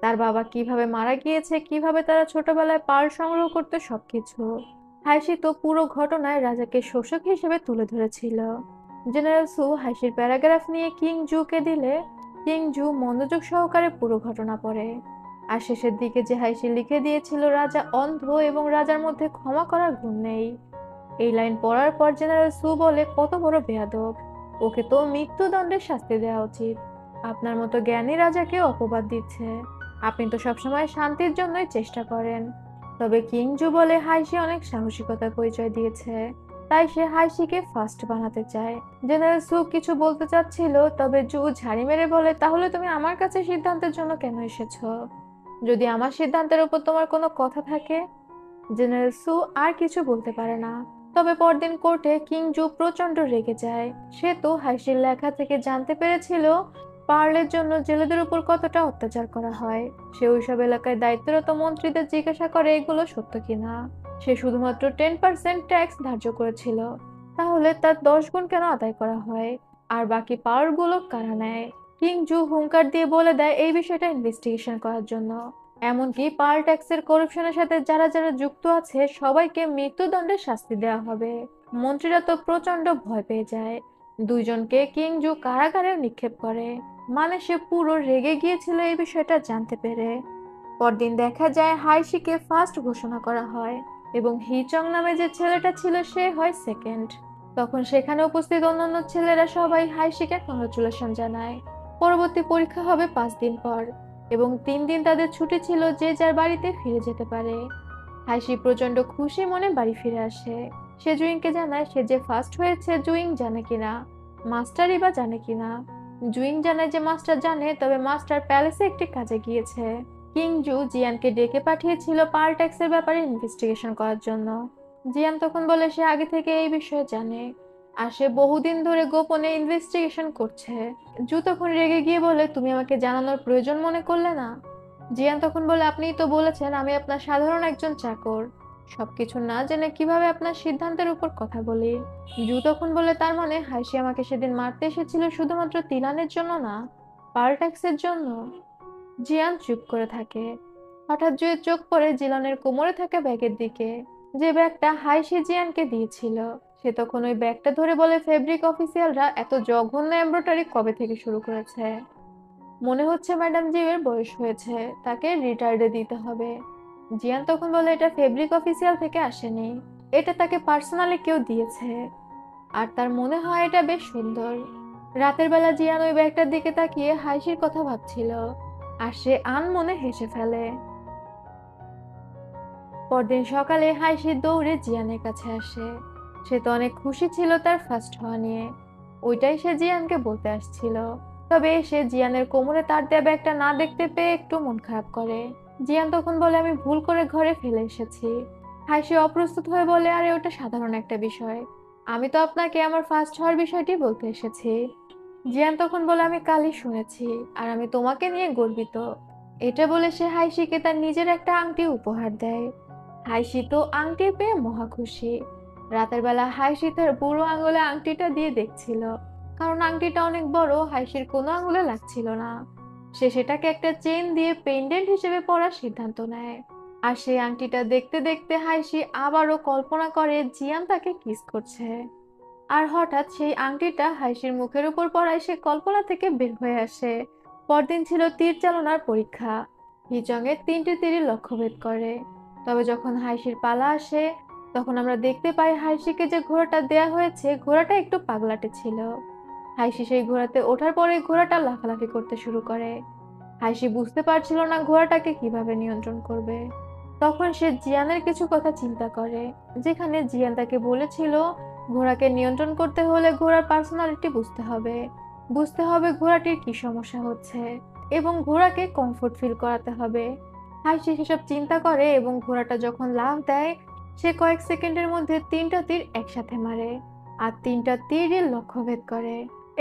তার বাবা কিভাবে মারা গিয়েছে, কিভাবে তারা ছোটবেলায় পার্ল সংগ্রহ করতে সবকিছু। হাইসি তো পুরো ঘটনায় রাজাকে শোষক হিসেবে তুলে ধরেছিল। জেনারেল সু হাইসির প্যারাগ্রাফ নিয়ে কিং জুকে দিলে কিং জু মনোযোগ সহকারে পুরো ঘটনা পড়ে। আর শেষের দিকে যে হাইসি লিখে দিয়েছিল রাজা অন্ধ এবং রাজার মধ্যে ক্ষমা করার গুণ নেই, এই লাইন পড়ার পর জেনারেল সু বলে, কত বড় বেয়াদব, ওকে তো মৃত্যুদণ্ডের শাস্তি দেওয়া উচিত। আপনার মতো জ্ঞানী রাজাকে অপবাদ দিচ্ছে, আপনি তো সবসময় শান্তির জন্যই চেষ্টা করেন। তবে কিংজু বলে হাইসি অনেক সাহসিকতার পরিচয় দিয়েছে, তাই সে হাইসিকে ফার্স্ট বানাতে চায়। জেনারেল সু কিছু বলতে চাচ্ছিল, তবে জু ঝাড়ি মেরে বলে, তাহলে তুমি আমার কাছে সিদ্ধান্তের জন্য কেন এসেছো? যদি আমার সিদ্ধান্তের উপর তোমার কোনো কথা থাকে। জেনারেল সু আর কিছু বলতে পারে না। তবে পরদিন কোর্টে কিংজু প্রচন্ড রেগে যায়। সে তো হাইসির লেখা থেকে জানতে পেরেছিল পার্লের জন্য জেলেদের উপর কতটা অত্যাচার করা হয়। সে ওইসব এলাকায় দায়িত্বরত মন্ত্রীদের জিজ্ঞাসা করে এগুলো সত্য কিনা। সে শুধুমাত্র 10% ট্যাক্স ধার্য করেছিল, তাহলে তার 10 গুণ কেন আদায় করা হয়, আর বাকি পাওয়ারগুলো কারা নেয়? কিংজু হুঙ্কার দিয়ে বলে দেয় এই বিষয়টা ইনভেস্টিগেশন করার জন্য। এমনকি পার্ল ট্যাক্সের করাপশনের সাথে যারা যারা যুক্ত আছে সবাইকে মৃত্যুদণ্ডের শাস্তি দেওয়া হবে। মন্ত্রীরা তো প্রচন্ড ভয় পেয়ে যায়। দুইজনকে কিংজু কারাগারে নিক্ষেপ করে। মানে সে পুরো রেগে গিয়েছিল এই বিষয়টা জানতে পেরে। পরদিন দেখা যায় হাইশিকে ফার্স্ট ঘোষণা করা হয় এবং হিচং নামে যে ছেলেটা ছিল সে হয় সেকেন্ড। তখন সেখানে উপস্থিত অন্যান্য ছেলেরা সবাই হাইশিকে কংগ্রাচুলেশন জানায়। পরবর্তী পরীক্ষা হবে 5 দিন পর এবং 3 দিন তাদের ছুটি ছিল, যে যার বাড়িতে ফিরে যেতে পারে। হাইশি প্রচন্ড খুশি মনে বাড়ি ফিরে আসে। সে জুইংকে জানায় সে যে ফার্স্ট হয়েছে জুইং জানে কিনা, মাস্টারই বা জানে কিনা। জুইং জানায় যে মাস্টার জানে, তবে মাস্টার প্যালেসে একটি কাজে গিয়েছে। কিংজু জিয়ানকে ডেকে পাঠিয়েছিল পার্ল ট্যাক্সের ব্যাপারে ইনভেস্টিগেশন করার জন্য। জিয়ান তখন বলে সে আগে থেকে এই বিষয়ে জানে আর সে বহুদিন ধরে গোপনে ইনভেস্টিগেশন করছে। জু তখন রেগে গিয়ে বলে, তুমি আমাকে জানানোর প্রয়োজন মনে করলে না? জিয়ান তখন বলে, আপনিই তো বলেছেন আমি আপনার সাধারণ একজন চাকর, সবকিছু না জেনে কিভাবে আপনার সিদ্ধান্তের উপর কথা বলি। জু তখন বলে, তার মানে হাইশি আমাকে সেদিন মারতে এসেছিল শুধুমাত্র তিলানের জন্য না, পার্ল ট্যাক্সের জন্য? জিয়ান চুপ করে থাকে। হঠাৎ জুয়ের চোখ পড়ে জিলানের কোমরে থাকা ব্যাগের দিকে, যে ব্যাগটা হাইশি জিয়ানকে দিয়েছিল। সে তখন ওই ব্যাগটা ধরে বলে, ফেব্রিক অফিসিয়ালরা এত জঘন্য এমব্রয়ডারি কবে থেকে শুরু করেছে? মনে হচ্ছে ম্যাডাম জিউয়ের বয়স হয়েছে, তাকে রিটায়ার্ডে দিতে হবে। জিয়ান তখন বলে, এটা ফেব্রিক অফিসিয়াল থেকে আসেনি, এটা তাকে পার্সোনালি কেউ দিয়েছে, আর তার মনে হয় এটা বেশ সুন্দর। রাতের বেলা জিয়ান ওই ব্যাগটার দিকে তাকিয়ে হাইশির কথা ভাবছিল আর সে আনমনে হেসে ফেলে। পরদিন সকালে হাইশি দৌড়ে জিয়ানের কাছে আসে। সে তো অনেক খুশি ছিল তার ফার্স্ট হওয়া নিয়ে, ওইটাই সে জিয়ানকে বলতে আসছিল। তবে সে জিয়ানের কোমরে তার দেয়া ব্যাগটা না দেখতে পেয়ে একটু মন খারাপ করে। জিয়ান তখন বলে, আমি ভুল করে ঘরে ফেলে এসেছি। হাইশি অপ্রস্তুত হয়ে বলে, আরে ওটা সাধারণ একটা বিষয়, আমি তো আপনাকে আমার ফার্স্ট হওয়ার বিষয়টি বলতে এসেছি। জিয়ান তখন বলে, আমি কালই শুনেছি আর আমি তোমাকে নিয়ে গর্বিত। এটা বলে সে হাইশিকে তার নিজের একটা আংটি উপহার দেয়। হাইশি তো আংটি পেয়ে মহা খুশি। রাতের বেলা হাইশি তার বুড়ো আঙুলে আংটিটা দিয়ে দেখছিল, কারণ আংটিটা অনেক বড়, হাইশির কোনো আঙুলে লাগছিল না। সে সেটাকে একটা চেন দিয়ে পেন্ডেন্ট হিসেবে পরার সিদ্ধান্ত নেয়। আর সেই আংটিটা দেখতে দেখতে হাইশি আবারও কল্পনা করে জিয়ান তাকে কিস করছে। আর হঠাৎ সেই আংটিটা হাইশির মুখের উপর পড়ায় সে কল্পনা থেকে বের হয়ে আসে। পরদিন ছিল তীর চালনার পরীক্ষা। হিচং এর 3টি তীরই লক্ষ্যভেদ করে। তবে যখন হাইশির পালা আসে, তখন আমরা দেখতে পাই হাইশিকে যে ঘোড়াটা দেয়া হয়েছে ঘোড়াটা একটু পাগলাটে ছিল। হাইশি সেই ঘোড়াতে ওঠার পরে ঘোড়াটা লাফালাফি করতে শুরু করে। হাইশি বুঝতে পারছিল না ঘোড়াটাকে কিভাবে নিয়ন্ত্রণ করবে। তখন সে জিয়ানের কিছু কথা চিন্তা করে, যেখানে জিয়ান তাকে বলেছিল ঘোড়াকে নিয়ন্ত্রণ করতে হলে ঘোড়ার পার্সোনালিটি বুঝতে হবে ঘোড়াটির কি সমস্যা হচ্ছে এবং ঘোড়াকে কমফোর্ট ফিল করাতে হবে। হাইশি সেসব চিন্তা করে এবং ঘোড়াটা যখন লাফ দেয় সে কয়েক সেকেন্ডের মধ্যে 3টা তীর একসাথে মারে আর 3টা তীরই লক্ষ্যভেদ করে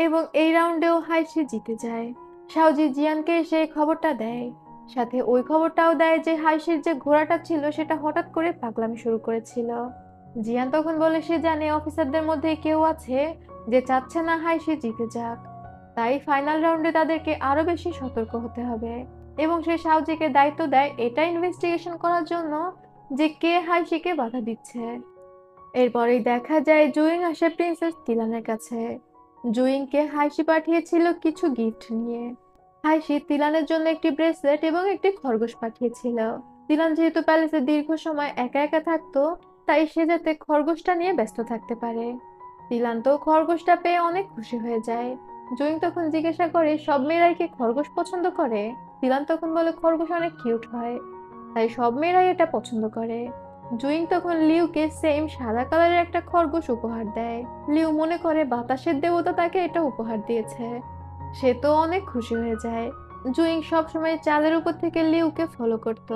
এবং এই রাউন্ডেও হাইশি জিতে যায়। শাওজি জিয়ানকে সে খবরটা দেয়। সাথে ওই খবরটাও দেয় যে হাইশির যে ঘোড়াটা ছিল সেটা হঠাৎ করে পাগলামি শুরু করেছিল। জিয়ান তখন বলে সে জানে অফিসারদের মধ্যে কেউ আছে যে চাচ্ছে না হাইশি জিতে যাক, তাই ফাইনাল রাউন্ডে তাদেরকে আরো বেশি সতর্ক হতে হবে। এবং সে শাওজিকে দায়িত্ব দেয় এটা ইনভেস্টিগেশন করার জন্য যে কে হাইশিকে বাধা দিচ্ছে। এরপরেই দেখা যায় জুইং আসে প্রিন্সেস তিলানের কাছে। জুইংকে হাইশি পাঠিয়েছিল কিছু গিফট নিয়ে। হাইশি তিলানের জন্য একটি ব্রেসলেট এবং একটি খরগোশ পাঠিয়েছিল। তিলান যেহেতু প্যালেসে দীর্ঘ সময় একা একা থাকতো, তাই সে যাতে খরগোশটা নিয়ে ব্যস্ত থাকতে পারে। তিলান তো খরগোশটা পেয়ে অনেক খুশি হয়ে যায়। জুইং তখন জিজ্ঞাসা করে সব মেয়েরাই কি খরগোশ পছন্দ করে। তিলান তখন বলে খরগোশ অনেক কিউট হয়, তাই সব মেয়েরাই এটা পছন্দ করে। জুইং তখন লিউকে সেম সাদা কালারের একটা খরগোশ উপহার দেয়। লিউ মনে করে বাতাসের দেবতা তাকে এটা উপহার দিয়েছে। সে তো অনেক খুশি হয়ে যায়। জুইং সবসময় চালের উপর থেকে লিউকে ফলো করত।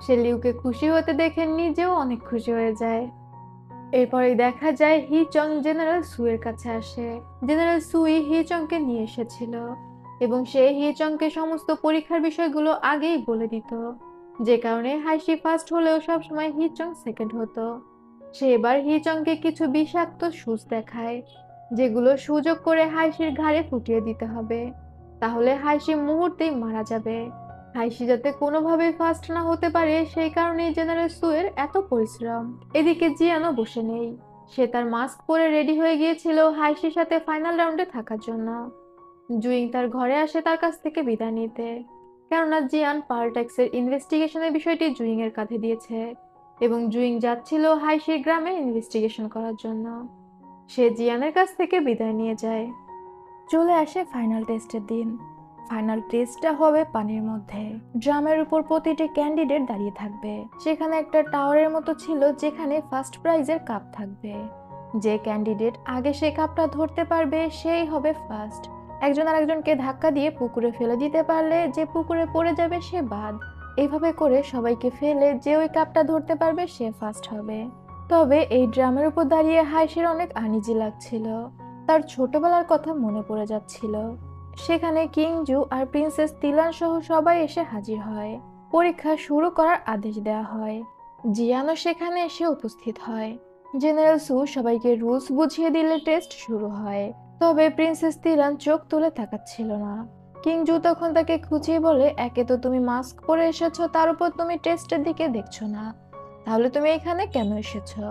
সে লিউকে খুশি হতে দেখে নিজেও অনেক খুশি হয়ে যায়। এরপরে দেখা যায় হি চং জেনারেল সুয়ের কাছে আসে। জেনারেল সুই হি চংকে নিয়ে এসেছিল এবং সে হি চংকে সমস্ত পরীক্ষার বিষয়গুলো আগেই বলে দিত, যে কারণে হাইশি ফার্স্ট হলেও সবসময় হি চং সেকেন্ড হতো। সে এবার হি চংকে কিছু বিষাক্ত সুচ দেখায়, যেগুলো সুযোগ করে হাইশির ঘাড়ে ফুটিয়ে দিতে হবে, তাহলে হাইশি মুহূর্তেই মারা যাবে। হাইশি যাতে কোনোভাবে ফার্স্ট না হতে পারে সেই কারণেই জেনারেল সুয়ের এত পরিশ্রম। এদিকে জিয়ানও বসে নেই। সে তার মাস্ক পরে রেডি হয়ে গিয়েছিল হাইশির সাথে ফাইনাল রাউন্ডে থাকার জন্য। জুইং তার ঘরে আসে তার কাছ থেকে বিদায় নিতে, কেননা জিয়ান পার্লট্যাক্সের ইনভেস্টিগেশনের বিষয়টি জুইং এর কাঁধে দিয়েছে এবং জুইং যাচ্ছিল হাইশির গ্রামে ইনভেস্টিগেশন করার জন্য। সে জিয়ানের কাছ থেকে বিদায় নিয়ে যায়। চলে আসে ফাইনাল টেস্টের দিন। ফাইনাল টেস্টটা হবে পানির মধ্যে। ড্রামের উপর প্রতিটি ক্যান্ডিডেট দাঁড়িয়ে থাকবে। সেখানে একটা টাওয়ারের মতো ছিল যেখানে ফার্স্ট প্রাইজের কাপ থাকবে। যে ক্যান্ডিডেট আগে সেই কাপটা ধরতে পারবে সেই হবে ফার্স্ট। একজন আরেকজনকে ধাক্কা দিয়ে পুকুরে ফেলে দিতে পারলে যে পুকুরে পড়ে যাবে সে বাদ। এইভাবে করে সবাইকে ফেলে যে ওই কাপটা ধরতে পারবে সে ফার্স্ট হবে। তবে এই ড্রামের উপর দাঁড়িয়ে হাইশির অনেক আনইজি লাগছিল। তার ছোটবেলার কথা মনে পড়ে যাচ্ছিল। সেখানে কিংজু আর প্রিন্সেস তিলান সহ সবাই এসে হাজির হয়। পরীক্ষা শুরু করার আদেশ দেওয়া হয়। জিয়ানও সেখানে এসে উপস্থিত হয়। জেনারেল সু সবাইকে রুলস বুঝিয়ে দিলে টেস্ট শুরু হয়। তবে প্রিন্সেস তিলান চোখ তুলে তাকাচ্ছিল না। কিংজু তখন তাকে খুঁচিয়ে বলে, একে তো তুমি মাস্ক পরে এসেছো, তার উপর তুমি টেস্টের দিকে দেখছো না, তাহলে তুমি এখানে কেন এসেছো?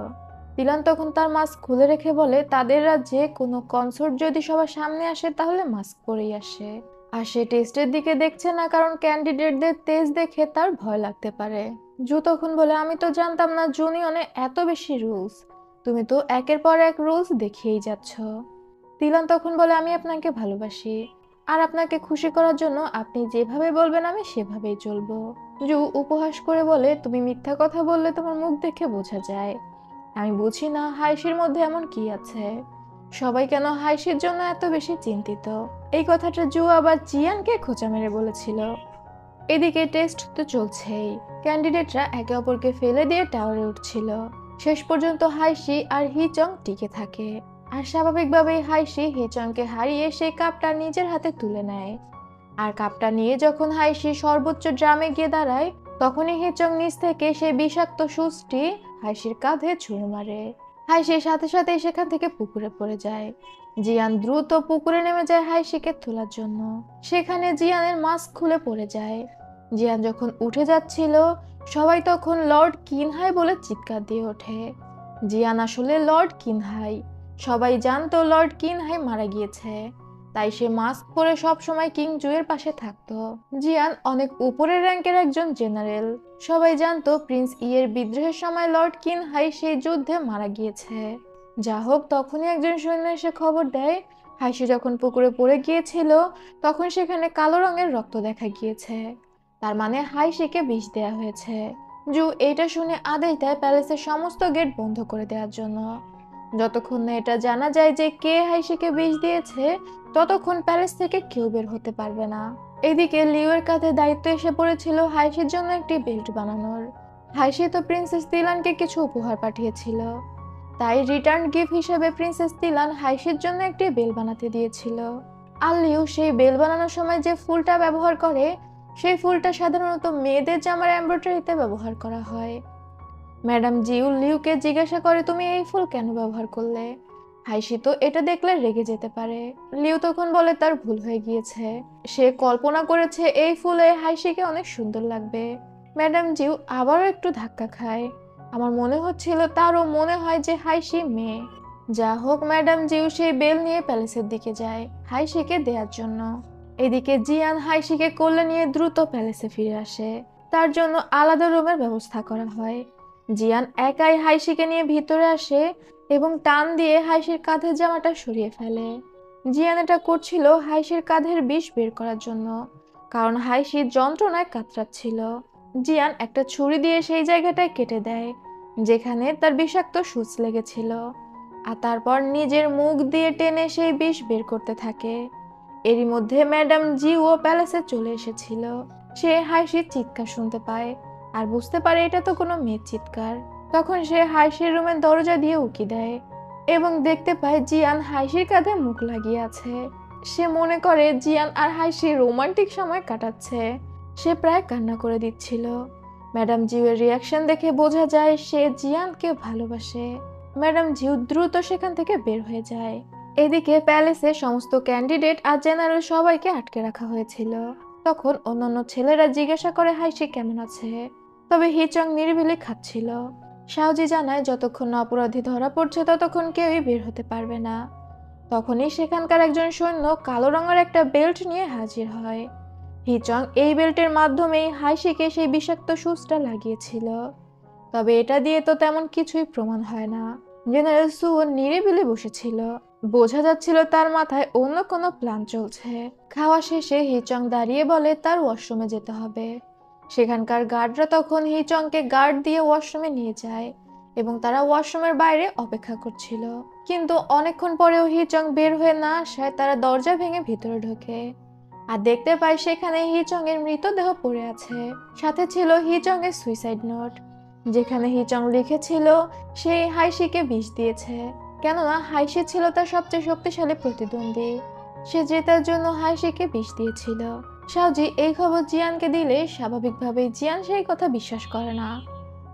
তিলান তখন তার মাস্ক খুলে রেখে বলে, তাদের রাজ্যে কোনো কনসার্ট যদি সবার সামনে আসে তাহলে মাস্ক পরেই আসে, আর সে টেস্টের দিকে দেখছে না কারণ ক্যান্ডিডেটদের তেজ দেখে তার ভয় লাগতে পারে। জু তখন বলে, আমি তো জানতাম না জুনিয়নে এত বেশি রুলস, তুমি তো একের পর এক রুলস দেখিয়েই যাচ্ছ। তিলান তখন বলে, আমি আপনাকে ভালোবাসি, আর আপনাকে খুশি করার জন্য আপনি যেভাবে বলবেন আমি সেভাবেই চলবো। জু উপহাস করে বলে, তুমি মিথ্যা কথা বললে তোমার মুখ দেখে বোঝা যায়। আমি বুঝি না হাইশির মধ্যে এমন কি আছে, সবাই কেন হাইশির জন্য এত বেশি চিন্তিত। এই কথাটা জু আবার জিয়ানকে খোঁচা মেরে বলেছিল। এদিকে টেস্ট তো চলছেই। ক্যান্ডিডেটরা একে অপরকে ফেলে দিয়ে টাওয়ারে উঠছিল। শেষ পর্যন্ত হাইশি আর হিচং টিকে থাকে। আর স্বাভাবিকভাবেই হাইশি হিচংকে হারিয়ে সেই কাপটা নিজের হাতে তুলে নেয়। আর কাপটা নিয়ে যখন হাইশি সর্বোচ্চ ড্রামে গিয়ে দাঁড়ায়, তখনই হিচং নিচ থেকে সেই বিষাক্ত সুচটি হাইশির কাঁধে ছুঁড়ে মারে। হাইশির সাথে সাথে সেখান থেকে পুকুরে পড়ে যায়। জিয়ান দ্রুত পুকুরে নেমে যায় হাইশিকে তোলার জন্য। সেখানে জিয়ানের মাস্ক খুলে পড়ে যায়। জিয়ান যখন উঠে যাচ্ছিল, সবাই তখন লর্ড কিনহাই বলে চিৎকার দিয়ে ওঠে। জিয়ান আসলে লর্ড কিনহাই। সবাই জানতো লর্ড কিনহাই মারা গিয়েছে, তাই সে মাস্ক পরে সবসময় কিং জুয়ের পাশে থাকতো। জিয়ান অনেক উপরের র্যাঙ্কের একজন জেনারেল। সবাই জানতো প্রিন্স ইয়ের বিদ্রোহের সময় লর্ড কিনহাই সেই যুদ্ধে মারা গিয়েছে। যা হোক, তখনই একজন সৈন্য এসে খবর দেয় হাইশি যখন পুকুরে পড়ে গিয়েছিল তখন সেখানে কালো রঙের রক্ত দেখা গিয়েছে, তার মানে হাইশিকে বিষ দেয়া হয়েছে। জু এটা শুনে আদেশ দেয় প্যালেসের সমস্ত গেট বন্ধ করে দেওয়ার জন্য। যতক্ষণ না এটা জানা যায় যে কে হাইশিকে বিষ দিয়েছে ততক্ষণ প্যালেস থেকে কেউ বের হতে পারবে না। এদিকে লিওর কাঁধে দায়িত্ব এসে পড়েছিল হাইশির জন্য একটি বেল্ট বানানোর। হাইশি তো প্রিন্সেস তিলানকে কিছু উপহার পাঠিয়েছিল, তাই রিটার্ন গিফট হিসেবে প্রিন্সেস তিলান হাইশির জন্য একটি বেল বানাতে দিয়েছিল। আর লিও সেই বেল বানানোর সময় যে ফুলটা ব্যবহার করে সেই ফুলটা সাধারণত মেয়েদের জামার এমব্রয়ডারিতে ব্যবহার করা হয়। ম্যাডাম জিউ লিউকে জিজ্ঞাসা করে, তুমি এই ফুল কেন ব্যবহার করলে? হাইশি তো এটা দেখলে রেগে যেতে পারে। লিউ তখন বলে তার ভুল হয়ে গিয়েছে, সে কল্পনা করেছে এই ফুলে হাইশিকে অনেক সুন্দর লাগবে। ম্যাডাম জিউ আবারও একটু ধাক্কা খায়। আমার মনে হচ্ছিল তারও মনে হয় যে হাইশি মেয়ে। যা হোক, ম্যাডাম জিউ সেই বেল নিয়ে প্যালেসের দিকে যায় হাইশিকে দেওয়ার জন্য। এদিকে জিয়ান হাইশিকে কোলে নিয়ে দ্রুত প্যালেসে ফিরে আসে। তার জন্য আলাদা রুমের ব্যবস্থা করা হয়। জিয়ান একাই হাইশিকে নিয়ে ভিতরে আসে এবং টান দিয়ে হাইশির কাঁধের জামাটা সরিয়ে ফেলে। জিয়ান এটা করছিল হাইশির কাঁধের বিষ বের করার জন্য, কারণ হাইশি যন্ত্রণায় কাতরাচ্ছিল। জিয়ান একটা ছুরি দিয়ে সেই জায়গাটায় কেটে দেয় যেখানে তার বিষাক্ত সূচ লেগেছিল, আর তারপর নিজের মুখ দিয়ে টেনে সেই বিষ বের করতে থাকে। এরই মধ্যে ম্যাডাম জিও প্যালেসে চলে এসেছিল। সে হাইশির চিৎকার শুনতে পায় আর বুঝতে পারে এটা তো কোনো মেয়ের চিৎকার। তখন সে হাইশির রুমের দরজা দিয়ে উকি দেয় এবং দেখতে পায় জিয়ান হাইশির কাঁধে মুখ লাগিয়ে আছে। সে মনে করে জিয়ান আর হাইশি রোমান্টিক সময় কাটাচ্ছে। সে প্রায় কান্না করে দিচ্ছিল। ম্যাডাম জিউয়ের রিয়াকশন দেখে বোঝা যায় সে জিয়ানকে ভালোবাসে। ম্যাডাম জিউ দ্রুত সেখান থেকে বের হয়ে যায়। এদিকে প্যালেসে সমস্ত ক্যান্ডিডেট আর জেনারেল সবাইকে আটকে রাখা হয়েছিল। তখন অন্যান্য ছেলেরা জিজ্ঞাসা করে হাইশি কেমন আছে, তবে হিচং নিরিবিলি খাচ্ছিল। শাওজি জানায় যতক্ষণ না অপরাধী ধরা পড়ছে ততক্ষণ কেউই বের হতে পারবে না। তখনই সেখানকার একজন সৈন্য কালো রঙের একটা বেল্ট নিয়ে হাজির হয়। হিচং এই বেল্টের মাধ্যমেই হাইশিকে সেই বিষাক্ত সূচটা লাগিয়েছিল, তবে এটা দিয়ে তো তেমন কিছুই প্রমাণ হয় না। জেনারেল সু নিরিবিলি বসেছিল, বোঝা যাচ্ছিল তার মাথায় অন্য কোনো প্ল্যান চলছে। খাওয়া শেষে হিচং দাঁড়িয়ে বলে তার ওয়াশরুমে যেতে হবে। সেখানকার গার্ডরা তখন হিচংকে গার্ড দিয়ে ওয়াশরুমে নিয়ে যায় এবং তারা ওয়াশরুমের বাইরে অপেক্ষা করছিল। কিন্তু অনেকক্ষণ পরেও হিচং বের হয়ে না আসায় তারা দরজা ভেঙে ভিতরে ঢোকে আর দেখতে পায় সেখানে হিচং এর মৃতদেহ পড়ে আছে। সাথে ছিল হিচং এর সুইসাইড নোট, যেখানে হিচং লিখেছিল সে হাইশিকে বিষ দিয়েছে, কেননা হাইশি ছিল তার সবচেয়ে শক্তিশালী প্রতিদ্বন্দ্বী। সে জেতার জন্য হাইশিকে বিষ দিয়েছিল। শাওজি এই খবর জিয়ানকে দিলে স্বাভাবিকভাবেই জিয়ান সেই কথা বিশ্বাস করে না।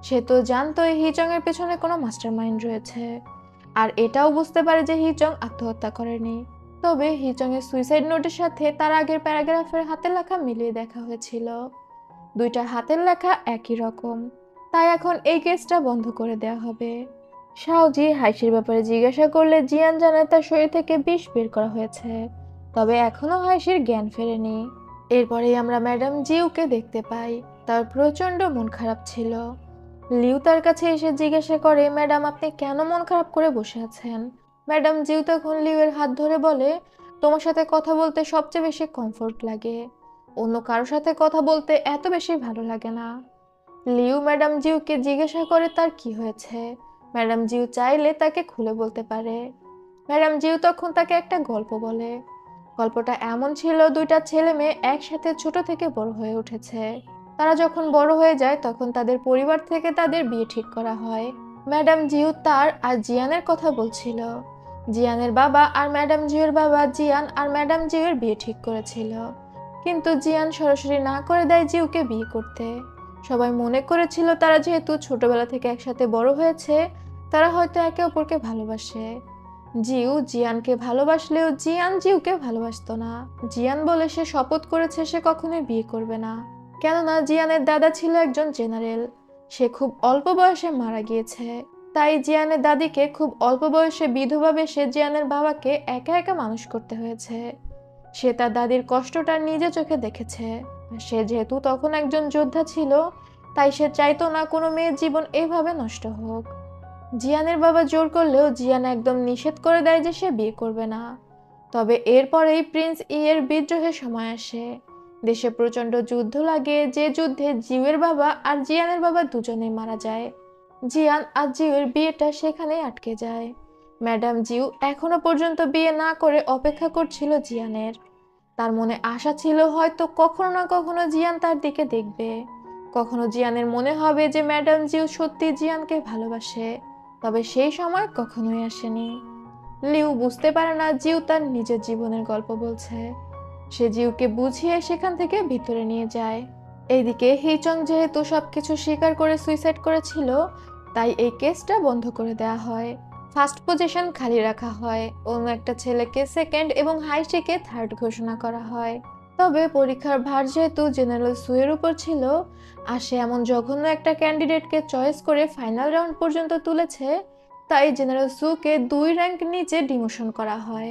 সে তো জানতোই হিচং এর পেছনে কোনো মাস্টারমাইন্ড রয়েছে, আর এটাও বুঝতে পারে যে হিচং আত্মহত্যা করেনি। তবে হিচং এর সুইসাইড নোটের সাথে তার আগের প্যারাগ্রাফের হাতের লেখা মিলিয়ে দেখা হয়েছিল। দুইটা হাতের লেখা একই রকম, তাই এখন এই কেসটা বন্ধ করে দেওয়া হবে। শাওজি হাইশির ব্যাপারে জিজ্ঞাসা করলে জিয়ান জানায় তার শরীর থেকে বিষ বের করা হয়েছে, তবে এখনো হাইশির জ্ঞান ফেরেনি। এরপরেই আমরা ম্যাডাম জিউকে দেখতে পাই। তার প্রচন্ড মন খারাপ ছিল। লিউ তার কাছে এসে জিজ্ঞাসা করে, ম্যাডাম আপনি কেন মন খারাপ করে বসে আছেন? ম্যাডাম জিউ তখন লিউয়ের হাত ধরে বলে, তোমার সাথে কথা বলতে সবচেয়ে বেশি কমফোর্ট লাগে, অন্য কারোর সাথে কথা বলতে এত বেশি ভালো লাগে না। লিউ ম্যাডাম জিউকে জিজ্ঞাসা করে তার কি হয়েছে। ম্যাডাম জিউ চাইলে তাকে খুলে বলতে পারে। ম্যাডাম জিউ তখন তাকে একটা গল্প বলে। গল্পটা এমন ছিল, দুইটা ছেলে মেয়ে একসাথে ছোট থেকে বড় হয়ে উঠেছে। তারা যখন বড় হয়ে যায় তখন তাদের পরিবার থেকে তাদের বিয়ে ঠিক করা হয়। ম্যাডাম জিউ তার আর জিয়ানের কথা বলছিল। জিয়ানের বাবা আর ম্যাডাম জিউয়ের বাবা জিয়ান আর ম্যাডাম জিউয়ের বিয়ে ঠিক করেছিল, কিন্তু জিয়ান সরাসরি না করে দেয় জিউকে বিয়ে করতে। সবাই মনে করেছিল তারা যেহেতু ছোটবেলা থেকে একসাথে বড় হয়েছে তারা হয়তো একে অপরকে ভালোবাসে। জিউ জিয়ানকে ভালোবাসলেও জিয়ান জিউকে ভালোবাসতো না। জিয়ান বলে সে শপথ করেছে সে কখনোই বিয়ে করবে না, কেননা জিয়ানের দাদা ছিল একজন জেনারেল, সে খুব অল্প বয়সে মারা গিয়েছে। তাই জিয়ানের দাদিকে খুব অল্প বয়সে বিধবা বেশে জিয়ানের বাবাকে একা একা মানুষ করতে হয়েছে। সে তার দাদির কষ্টটা নিজে চোখে দেখেছে। সে যেহেতু তখন একজন যোদ্ধা ছিল তাই সে চাইতো না কোনো মেয়ের জীবন এইভাবে নষ্ট হোক। জিয়ানের বাবা জোর করলেও জিয়ান একদম নিষেধ করে দেয় যে সে বিয়ে করবে না। তবে এরপরেই প্রিন্স ইয়ের বিদ্রোহের সময় আসে। দেশে প্রচন্ড যুদ্ধ লাগে, যে যুদ্ধে জিউয়ের বাবা আর জিয়ানের বাবা দুজনেই মারা যায়। জিয়ান আর জিউয়ের বিয়েটা সেখানেই আটকে যায়। ম্যাডাম জিউ এখনো পর্যন্ত বিয়ে না করে অপেক্ষা করছিল জিয়ানের। তার মনে আশা ছিল হয়তো কখনো না কখনো জিয়ান তার দিকে দেখবে, কখনো জিয়ানের মনে হবে যে ম্যাডাম জিউ সত্যি জিয়ানকে ভালোবাসে, তবে সেই সময় কখনোই আসেনি। লিউ বুঝতে পারে না জিউ তার নিজের জীবনের গল্প বলছে। সে জিউকে বুঝিয়ে সেখান থেকে ভিতরে নিয়ে যায়। এইদিকে হিচং যেহেতু সবকিছু স্বীকার করে সুইসাইড করেছিল, তাই এই কেসটা বন্ধ করে দেওয়া হয়। ফার্স্ট পজিশন খালি রাখা হয়, অন্য একটা ছেলেকে সেকেন্ড এবং হাইশিকে থার্ড ঘোষণা করা হয়। তবে পরীক্ষার ভার যেহেতু জেনারেল সুয়ের উপর ছিল, আর সে এমন জঘন্য একটা ক্যান্ডিডেটকে চয়েস করে ফাইনাল রাউন্ড পর্যন্ত তুলেছে, তাই জেনারেল সুকে 2 র্যাঙ্ক নিচে ডিমোশন করা হয়,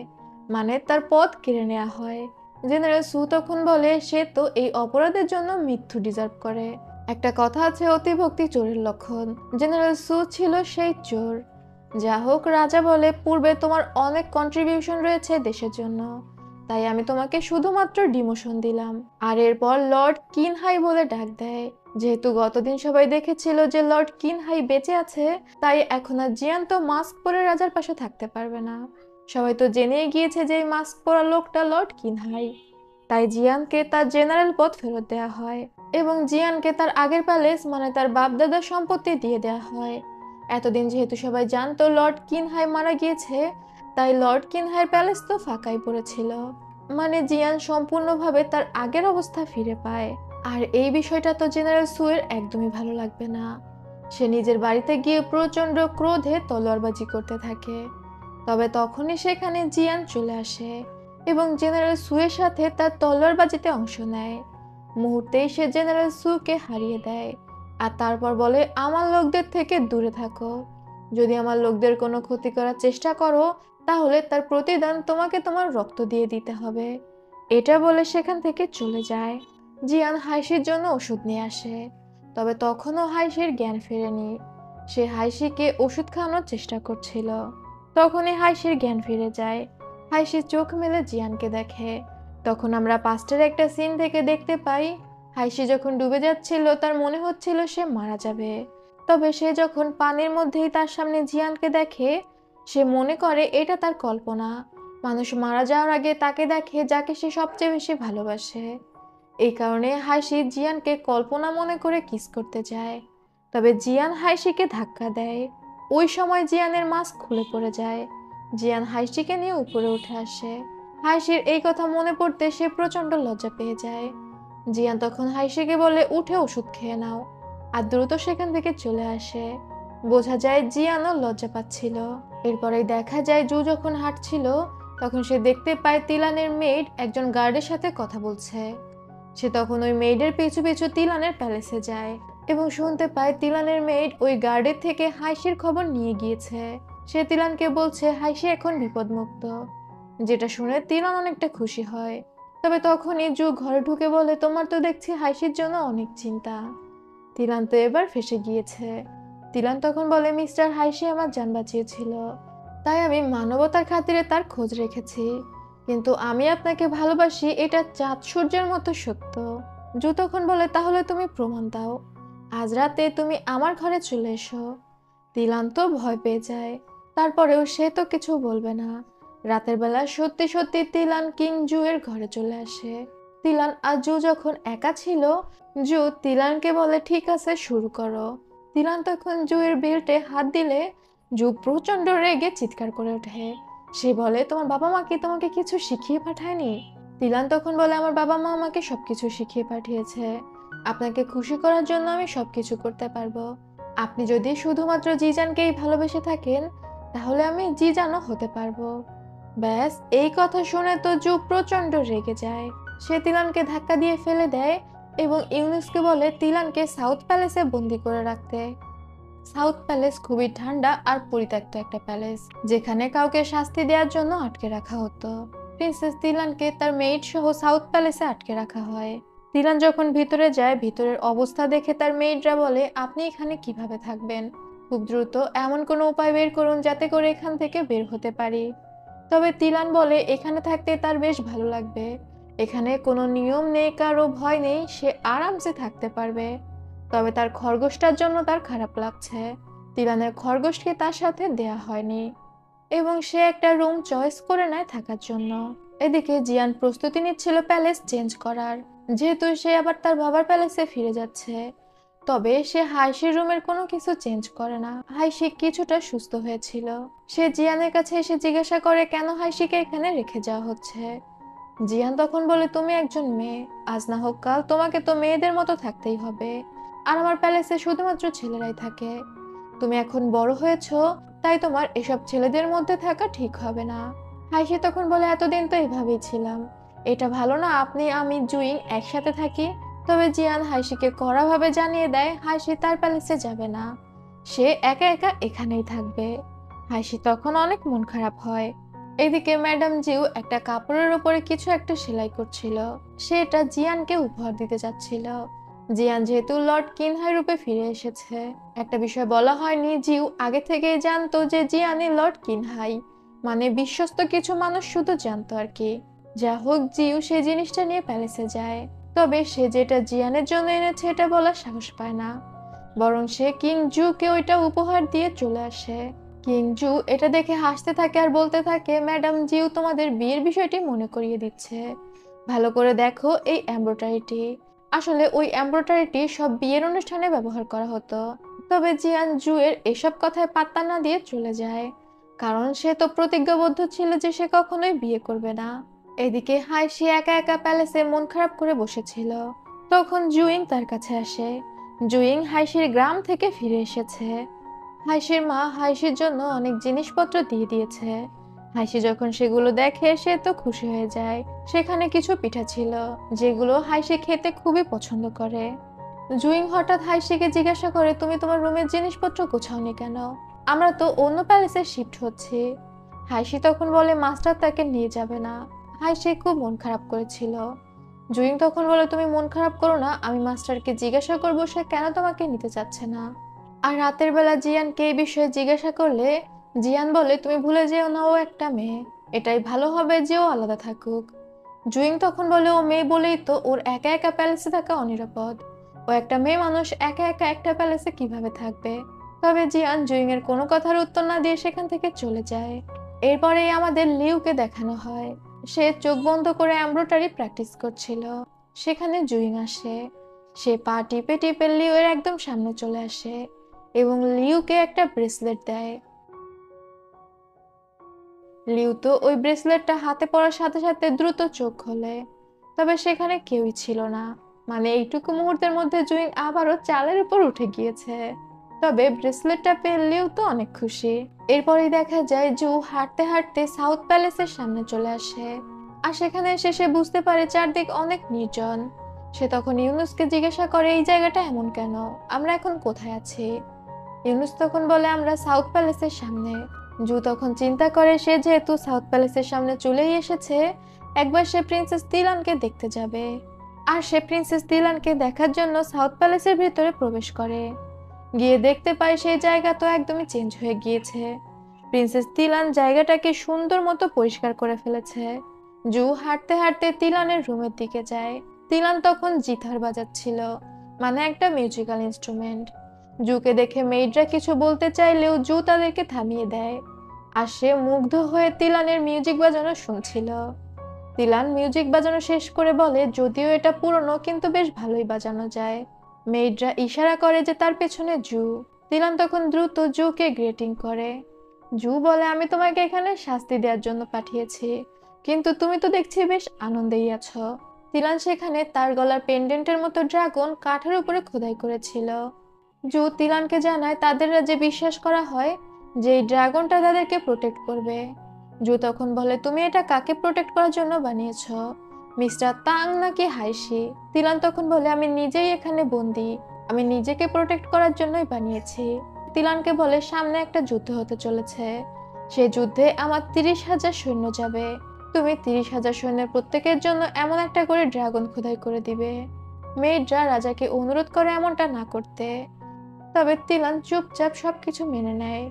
মানে তার পদ কেড়ে নেওয়া হয়। জেনারেল সু তখন বলে সে তো এই অপরাধের জন্য মৃত্যু ডিজার্ভ করে। একটা কথা আছে, অতিভক্তি চোরের লক্ষণ। জেনারেল সু ছিল সেই চোর। যা হোক, রাজা বলে পূর্বে তোমার অনেক কন্ট্রিবিউশন রয়েছে দেশের জন্য, তাই আমি তোমাকে শুধুমাত্র ডিমোশন দিলাম। আর এরপর লর্ড কিনহাই বলে ডাক দেয়। যেহেতু গতদিন সবাই দেখেছিল যে লর্ড কিনহাই বেঁচে আছে, তাই এখন আর জিয়ান তো মাস্ক পরে রাজার পাশে থাকতে পারবে না। সবাই তো জেনেই গিয়েছে যে এই মাস্ক পরা লোকটা লর্ড কিনহাই। তাই জিয়ানকে তার জেনারেল পদ ফেরত দেওয়া হয় এবং জিয়ানকে তার আগের প্যালেস মানে তার বাপদাদার সম্পত্তি দিয়ে দেওয়া হয়। এতদিন যেহেতু সবাই জানতো লর্ড কিনহাই মারা গিয়েছে, তাই লর্ড কিনহাইয়ের প্যালেস তো ফাঁকাই পড়েছিল, মানে জিয়ান সম্পূর্ণভাবে তার আগের অবস্থা ফিরে পায়। আর এই বিষয়টা তো জেনারেল সুয়ের একদমই ভালো লাগবে না। সে নিজের বাড়িতে গিয়ে প্রচন্ড ক্রোধে তলোয়ারবাজি করতে থাকে। তবে তখনই সেখানে জিয়ান চলে আসে এবং জেনারেল সুয়ের সাথে তার তলোয়ারবাজিতে অংশ নেয়। মুহূর্তেই সে জেনারেল সুকে হারিয়ে দেয় আর তারপর বলে, আমার লোকদের থেকে দূরে থাকো। যদি আমার লোকদের কোনো ক্ষতি করার চেষ্টা করো, তাহলে তার প্রতিদান তোমাকে তোমার রক্ত দিয়ে দিতে হবে। এটা বলে সেখান থেকে চলে যায়। জিয়ান হাইশির জন্য ওষুধ নিয়ে আসে, তবে তখনও হাইশির জ্ঞান ফেরেনি। সে হাইশিকে ওষুধ খাওয়ানোর চেষ্টা করছিল। তখনই হাইশির জ্ঞান ফিরে যায়। হাইশি চোখ মেলে জিয়ানকে দেখে। তখন আমরা পাস্টের একটা সিন থেকে দেখতে পাই, হাইশি যখন ডুবে যাচ্ছিল তার মনে হচ্ছিল সে মারা যাবে। তবে সে যখন পানির মধ্যেই তার সামনে জিয়ানকে দেখে, সে মনে করে এটা তার কল্পনা। মানুষ মারা যাওয়ার আগে তাকে দেখে যাকে সে সবচেয়ে বেশি ভালোবাসে। এই কারণে হাইশি জিয়ানকে কল্পনা মনে করে কিস করতে যায়। তবে জিয়ান হাইশিকে ধাক্কা দেয়। ওই সময় জিয়ানের মাস্ক খুলে পড়ে যায়। জিয়ান হাইশিকে নিয়ে উপরে উঠে আসে। হাইশির এই কথা মনে পড়তে সে প্রচন্ড লজ্জা পেয়ে যায়। জিয়ান তখন হাইশিকে বলে উঠে ওষুধ খেয়ে নাও, আর দ্রুত সেখান থেকে চলে আসে। বোঝা যায় জিয়ানও লজ্জা পাচ্ছিল। এরপরেই দেখা যায় জু যখন হাঁটছিল, তখন সে দেখতে পায় তিলানের মেইড একজন গার্ডের সাথে কথা বলছে। সে তখন ওই মেইডের পিছু পিছু তিলানের প্যালেসে যায় এবং শুনতে পায় তিলানের মেইড ওই গার্ডের থেকে হাইশির খবর নিয়ে গিয়েছে। সে তিলানকে বলছে হাইশি এখন বিপদমুক্ত, যেটা শুনে তিলান অনেকটা খুশি হয়। তবে তখনই জু ঘরে ঢুকে বলে, তোমার তো দেখছি হাইশির জন্য অনেক চিন্তা। তিলান তো এবার ফেঁসে গিয়েছে। তিলান তখন বলে, মিস্টার হাইশি আমার জান বাঁচিয়েছিল, তাই আমি মানবতার খাতিরে তার খোঁজ রেখেছি। কিন্তু আমি আপনাকে ভালোবাসি, এটা চাঁদ সূর্যের মতো সত্য। জু তখন বলে, তাহলে তুমি প্রমাণ দাও। আজ রাতে তুমি আমার ঘরে চলে এসো। তিলান তো ভয় পেয়ে যায়, তারপরেও সে তো কিছু বলবে না। রাতের বেলা সত্যি সত্যি তিলান কিং জু এর ঘরে চলে আসে। তিলান আর জু যখন একা ছিল, জু তিলানকে বলে, ঠিক আছে শুরু করো। তিলান তখন জু এর বেল্টে হাত দিলে জু প্রচন্ড রেগে চিৎকার করে ওঠে। সে বলে, তোমার বাবা মা কি তোমাকে কিছু শিখিয়ে পাঠায়নি? তিলান তখন বলে, আমার বাবা মা আমাকে সবকিছু শিখিয়ে পাঠিয়েছে। আপনাকে খুশি করার জন্য আমি সবকিছু করতে পারবো। আপনি যদি শুধুমাত্র জিজানকেই ভালোবেসে থাকেন, তাহলে আমি জিজানও হতে পারবো। ব্যাস, এই কথা শুনে তো জু প্রচন্ড রেগে যায়। সে তিলানকে ধাক্কা দিয়ে ফেলে দেয় এবং ইউনুসকে বলে তিলানকে সাউথ প্যালেসে বন্দি করে রাখতে। সাউথ প্যালেস খুবই ঠান্ডা আর পরিত্যক্ত একটা প্যালেস, যেখানে কাউকে শাস্তি দেওয়ার জন্য আটকে রাখা হতো। প্রিন্সেস তিলানকে তার মেইড সহ সাউথ প্যালেসে আটকে রাখা হয়। তিলান যখন ভিতরে যায়, ভিতরের অবস্থা দেখে তার মেইডরা বলে, আপনি এখানে কিভাবে থাকবেন? খুব দ্রুত এমন কোনো উপায় বের করুন যাতে করে এখান থেকে বের হতে পারি। তবে তিলান বলে, এখানে থাকতে তার বেশ ভালো লাগবে। এখানে কোনো নিয়ম নেই, কারো ভয় নেই, সে আরামসে থাকতে পারবে। তবে তার খরগোশটার জন্য তার খারাপ লাগছে। তিলানের খরগোশকে তার সাথে দেয়া হয়নি এবং সে একটা রুম চয়েস করে নেয় থাকার জন্য। এদিকে জিয়ান প্রস্তুতি নিচ্ছিল প্যালেস চেঞ্জ করার, যেহেতু সে আবার তার বাবার প্যালেসে ফিরে যাচ্ছে। তবে সে হাইশির রুমের কোনো কিছু চেঞ্জ করে না। হাইশি কিছুটা সুস্থ হয়েছিল। সে জিয়ানের কাছে এসে জিজ্ঞাসা করে কেন হাইশিকে এখানে রেখে যাওয়া হচ্ছে। জিয়ান তখন বলে, তুমি একজন মেয়ে, আজ না হোক কাল তোমাকে তো মেয়েদের মতো থাকতেই হবে, আর আমার প্যালেসে শুধুমাত্র ছেলেরাই থাকে। তুমি এখন বড় হয়েছো, তাই তোমার এসব ছেলেদের মধ্যে থাকা ঠিক হবে না। হাইশি তখন বলে, এতদিন তো এভাবেই ছিলাম, এটা ভালো না আপনি আমি জুইং একসাথে থাকি। তবে জিয়ান হাইশিকে কড়াভাবে জানিয়ে দেয় হাইশি তার প্যালেসে যাবে না, সে একা একা এখানেই থাকবে। হাইশি তখন অনেক মন খারাপ হয়। এদিকে ম্যাডাম জিউ একটা কাপড়ের উপরে কিছু একটা সেলাই করছিল, সে এটা জিয়ানকে উপহার দিতে যাচ্ছিল। জিয়ান যেহেতু লর্ড কিনহাই রূপে ফিরে এসেছে, একটা বিষয় বলা হয়নি, জিউ আগে থেকেই জানতো যে জিয়ানই লর্ড কিনহাই, মানে বিশ্বস্ত কিছু মানুষ শুধু জানতো আর কি। যা হোক, জিউ সেই জিনিসটা নিয়ে প্যালেসে যায়, তবে সে যেটা জিয়ানের জন্য এনেছে এটা বলার সাহস পায় না, বরং সে কিং জুকে ওইটা উপহার দিয়ে চলে আসে। কিং জু এটা দেখে হাসতে থাকে আর বলতে থাকে, ম্যাডাম জিউ তোমাদের বিয়ের বিষয়টি মনে করিয়ে দিচ্ছে, ভালো করে দেখো এই এমব্রয়ডারিটি। আসলে ওই এমব্রয়ডারিটি সব বিয়ের অনুষ্ঠানে ব্যবহার করা হতো। তবে জিয়ান জুয়ের এসব কথায় পাত্তা না দিয়ে চলে যায়, কারণ সে তো প্রতিজ্ঞাবদ্ধ ছিল যে সে কখনোই বিয়ে করবে না। এদিকে হাইশি একা একা প্যালেসে মন খারাপ করে বসেছিল। তখন জুইং তার কাছে আসে। জুইং হাইশির গ্রাম থেকে ফিরে এসেছে। হাইশির মা হাইশির জন্য অনেক জিনিসপত্র দিয়ে দিয়েছে। হাইশি যখন সেগুলো দেখে সে তো খুশি হয়ে যায়। সেখানে কিছু পিঠা ছিল যেগুলো হাইশি খেতে খুবই পছন্দ করে। জুইং হঠাৎ হাইশিকে জিজ্ঞাসা করে, তুমি তোমার রুমের জিনিসপত্র গোছাওনি কেন? আমরা তো অন্য প্যালেসে শিফট হচ্ছি। হাইশি তখন বলে মাস্টার তাকে নিয়ে যাবে না। হাইশি খুব মন খারাপ করেছিল। জুইং তখন বলে, তুমি মন খারাপ করো না, আমি মাস্টারকে জিজ্ঞাসা করবো সে কেন তোমাকে নিতে চাচ্ছে না। আর রাতের বেলা জিয়ানকে এই বিষয়ে জিজ্ঞাসা করলে জিয়ান বলে, তুমি ভুলে যেও না ও একটা মেয়ে, এটাই ভালো হবে যে ও আলাদা থাকুক। জুইং তখন বলে, ও মেয়ে বলেই তো ওর একা একা প্যালেসে থাকা অনিরাপদ, ও একটা মেয়ে মানুষ একা একা একটা প্যালেসে কিভাবে থাকবে। তবে জিয়ান জুইং এর কোনো কথার উত্তর না দিয়ে সেখান থেকে চলে যায়। এরপরেই আমাদের লিউকে দেখানো হয়, সে চোখ বন্ধ করে এমব্রয়ডারি প্র্যাকটিস করছিল। সেখানে জুইং আসে, সে পা টিপে টিপে লিউ এর একদম সামনে চলে আসে এবং লিউকে একটা ব্রেসলেট দেয়। লিউ তো ওই ব্রেসলেটটা হাতে পড়ার সাথে সাথে দ্রুত চোখ খোলে, তবে সেখানে কেউই ছিল না, মানে এইটুকু মুহূর্তের মধ্যে জুইং আবারও চালের উপর উঠে গিয়েছে। তবে ব্রেসলেটটা পেয়ে লিউ তো অনেক খুশি। এরপরেই দেখা যায় জু হাঁটতে হাঁটতে সাউথ প্যালেসের সামনে চলে আসে, আর সেখানে এসে সে বুঝতে পারে চারদিক অনেক নির্জন। সে তখন ইউনুসকে জিজ্ঞাসা করে, এই জায়গাটা এমন কেন, আমরা এখন কোথায় আছি? ইউনুস তখন বলে, আমরা সাউথ প্যালেসের সামনে। জু তখন চিন্তা করে সে যেহেতু সাউথ প্যালেসের সামনে চলেই এসেছে, একবার সে প্রিন্সেস তিলানকে দেখতে যাবে। আর সে প্রিন্সেস তিলানকে দেখার জন্য সাউথ প্যালেসের ভিতরে প্রবেশ করে। গিয়ে দেখতে পায় সেই জায়গা তো একদমই চেঞ্জ হয়ে গিয়েছে। প্রিন্সেস তিলান জায়গাটাকে সুন্দর মতো পরিষ্কার করে ফেলেছে। জু হাঁটতে হাঁটতে তিলানের রুমের দিকে যায়। তিলান তখন জিতার বাজাচ্ছিল, মানে একটা মিউজিক্যাল ইনস্ট্রুমেন্ট। জুকে দেখে মেয়েডরা কিছু বলতে চাইলেও জু তাদেরকে থামিয়ে দেয়, আর সে মুগ্ধ হয়ে তিলানের মিউজিক বাজানো শুনছিল। তিলান মিউজিক বাজানো শেষ করে বলে, যদিও এটা পুরনো কিন্তু বেশ ভালোই বাজানো যায়। মেয়েডরা ইশারা করে যে তার পেছনে জু। তিলান তখন দ্রুত জুকে গ্রেটিং করে। জু বলে, আমি তোমাকে এখানে শাস্তি দেওয়ার জন্য পাঠিয়েছি, কিন্তু তুমি তো দেখছি বেশ আনন্দেই আছো। তিলান সেখানে তার গলার পেন্ডেন্টের মতো ড্রাগন কাঠের উপরে খোদাই করেছিল। জু তিলানকে জানায় তাদের রাজ্যে বিশ্বাস করা হয় যে এই ড্রাগনটা তাদেরকে প্রোটেক্ট করবে। জু তখন বলে, তুমি এটা কাকে প্রোটেক্ট করার জন্য বানিয়েছ, মিস্টার তাং নাকি হাইশি? তিলান তখন বলে, আমি নিজেই এখানে বন্দি, আমি নিজেকে প্রোটেক্ট করার জন্যই বানিয়েছি। তিলানকে বলে, সামনে একটা যুদ্ধ হতে চলেছে, সেই যুদ্ধে আমার 30,000 সৈন্য যাবে, তুমি 30,000 সৈন্যের প্রত্যেকের জন্য এমন একটা করে ড্রাগন খোদাই করে দিবে। মেয়েডরা রাজাকে অনুরোধ করে এমনটা না করতে, তবে তিলান চুপচাপ সবকিছু মেনে নেয়।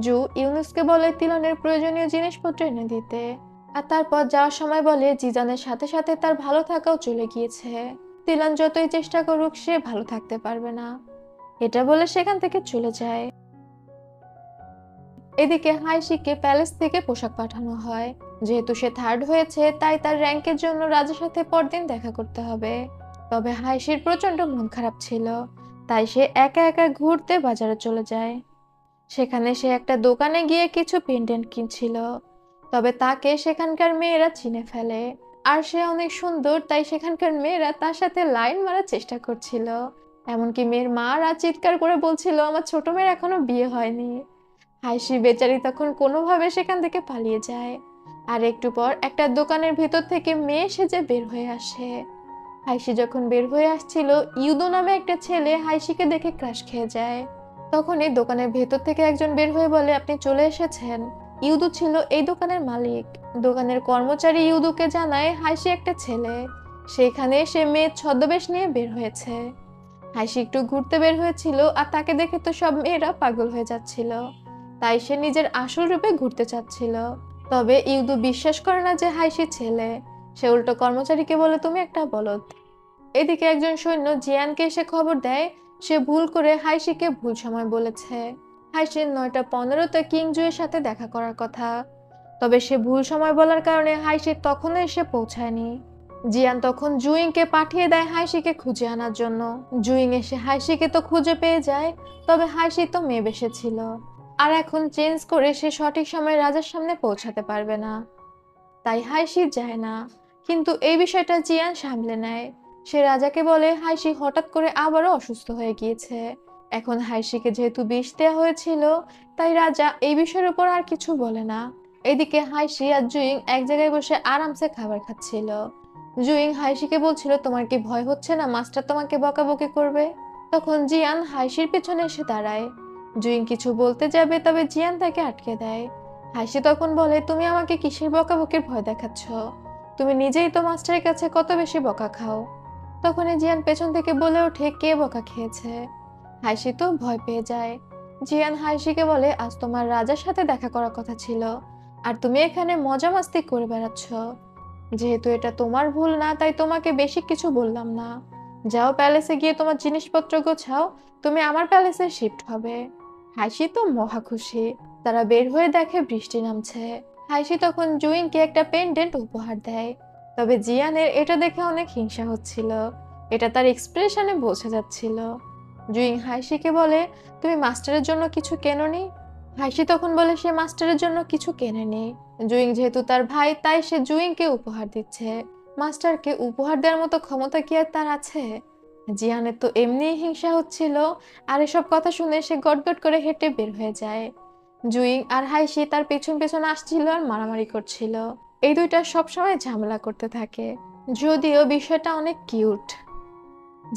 জু ইউনুসকে বলে তিলানের প্রয়োজনীয় জিনিসপত্র এনে দিতে, আর তারপর যাওয়ার সময় বলে জিজানের সাথে সাথে তার ভালো থাকাও চলে গিয়েছে, তিলান যতই চেষ্টা করুক সে ভালো থাকতে পারবে না। এটা বলে সেখান থেকে চলে যায়। এদিকে হাইশিকে প্যালেস থেকে পোশাক পাঠানো হয়, যেহেতু সে থার্ড হয়েছে তাই তার র্যাঙ্কের জন্য রাজার সাথে পরদিন দেখা করতে হবে। তবে হাইশির প্রচন্ড মন খারাপ ছিল, তাই সে একা একা ঘুরতে বাজারে চলে যায়। সেখানে সে একটা দোকানে গিয়ে কিছু পেন্ডেন্ট কিনছিল, তবে তাকে সেখানকার মেয়েরা চিনে ফেলে। আর সে অনেক সুন্দর, তাই সেখানকার মেয়েরা তার সাথে লাইন মারার চেষ্টা করছিল। এমনকি মেয়ের মারা চিৎকার করে বলছিল আমার ছোট মেয়ের এখনো বিয়ে হয়নি। হাসি বেচারি তখন কোনোভাবে সেখান থেকে পালিয়ে যায়। আর একটু পর একটা দোকানের ভিতর থেকে মেয়ে সেজে বের হয়ে আসে। হাইসি যখন বের হয়ে আসছিল, ইউদো নামে একটা ছেলে হাইসিকে দেখে ক্রাশ খেয়ে যায়। তখনই দোকানের ভেতর থেকে একজন বের হয়ে বলে, আপনি চলে এসেছেন। ইউদু ছিল এই দোকানের মালিক। দোকানের কর্মচারী ইউদুকে জানায় হাইসি একটা ছেলে, সেখানে সে মেয়ের ছদ্মবেশ নিয়ে বের হয়েছে। হাইসি একটু ঘুরতে বের হয়েছিল, আর তাকে দেখে তো সব মেয়েরা পাগল হয়ে যাচ্ছিল, তাই সে নিজের আসল রূপে ঘুরতে চাচ্ছিল। তবে ইউদু বিশ্বাস করে না যে হাইসি ছেলে। সে উল্টো কর্মচারীকে বলে, তুমি একটা বলদ। এদিকে একজন সৈন্য জিয়ানকে এসে খবর দেয় সে ভুল করে হাইসিকে ভুল সময় বলেছে। হাইসির 9:15-তে কিংজুয়ের সাথে দেখা করার কথা, তবে সে ভুল সময় বলার কারণে হাইসি তখনও এসে পৌঁছায়নি। জিয়ান তখন জুইংকে পাঠিয়ে দেয় হাইসিকে খুঁজে আনার জন্য। জুইং এসে হাইসিকে তো খুঁজে পেয়ে যায়, তবে হাইসি তো মেয়ে বেশে ছিল, আর এখন চেঞ্জ করে সে সঠিক সময়ে রাজার সামনে পৌঁছাতে পারবে না, তাই হাইসি যায় না। কিন্তু এই বিষয়টা জিয়ান সামলে নেয়। সে রাজাকে বলে হাইসি হঠাৎ করে আবারও অসুস্থ হয়ে গিয়েছে। এখন হাইসিকে যেহেতু বিষ দেওয়া হয়েছিল, তাই রাজা এই বিষয়ের উপর আর কিছু বলে না। এদিকে হাইসি আর জুইং এক জায়গায় বসে আরামসে খাবার খাচ্ছিল। জুইং হাইসিকে বলছিল, তোমার কি ভয় হচ্ছে না মাস্টার তোমাকে বকাবকি করবে? তখন জিয়ান হাইসির পেছনে এসে দাঁড়ায়। জুইং কিছু বলতে যাবে, তবে জিয়ান তাকে আটকে দেয়। হাসি তখন বলে, তুমি আমাকে কিসের বকাবকির ভয় দেখাচ্ছ? তুমি নিজেই তো মাস্টারের কাছে কত বেশি বকা খাও। তখনই জিয়ান পেছন থেকে বলে ওঠে, কে বকা খেয়েছে? হাসি তো ভয় পেয়ে যায়। জিয়ান হাসিকে বলে, আজ তোমার রাজার সাথে দেখা করার কথা ছিল, আর তুমি এখানে মজা মাস্তি করে বেড়াচ্ছ। যেহেতু এটা তোমার ভুল না, তাই তোমাকে বেশি কিছু বললাম না। যাও প্যালেসে গিয়ে তোমার জিনিসপত্র গোছাও, তুমি আমার প্যালেসে শিফট হবে। হাসি তো মহা খুশি। তারা বের হয়ে দেখে বৃষ্টি নামছে। হাইসি তখন জুইংকে একটা পেন্ডেন্ট উপহার দেয়, তবে জিয়ানের এটা দেখে অনেক হিংসা হচ্ছিল। এটা তার এক্সপ্রেশনে বোঝা যাচ্ছিল। জুইং হাইসিকে বলে, তুমি মাস্টারের জন্য কিছু কেননি? হাইসি তখন বলে সে মাস্টারের জন্য কিছু কেনেনি। জুইং যেহেতু তার ভাই, তাই সে জুইংকে উপহার দিচ্ছে। মাস্টারকে উপহার দেওয়ার মতো ক্ষমতা কি আর তার আছে? জিয়ানের তো এমনিই হিংসা হচ্ছিল, আর এসব কথা শুনে সে গটগট করে হেঁটে বের হয়ে যায়। জুইং আর হাইসি তার পেছন পেছন আসছিল আর মারামারি করছিল। এই দুইটা সবসময় ঝামেলা করতে থাকে, যদিও বিষয়টা অনেক কিউট।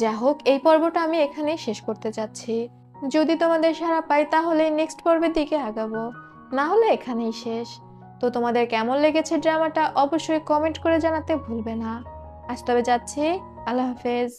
যা হোক, এই পর্বটা আমি এখানেই শেষ করতে যাচ্ছি। যদি তোমাদের সাড়া পাই তাহলে নেক্সট পর্বের দিকে আগাবো, না হলে এখানেই শেষ। তো তোমাদের কেমন লেগেছে ড্রামাটা অবশ্যই কমেন্ট করে জানাতে ভুলবে না। আজ তবে যাচ্ছি। আল্লাহ হাফেজ।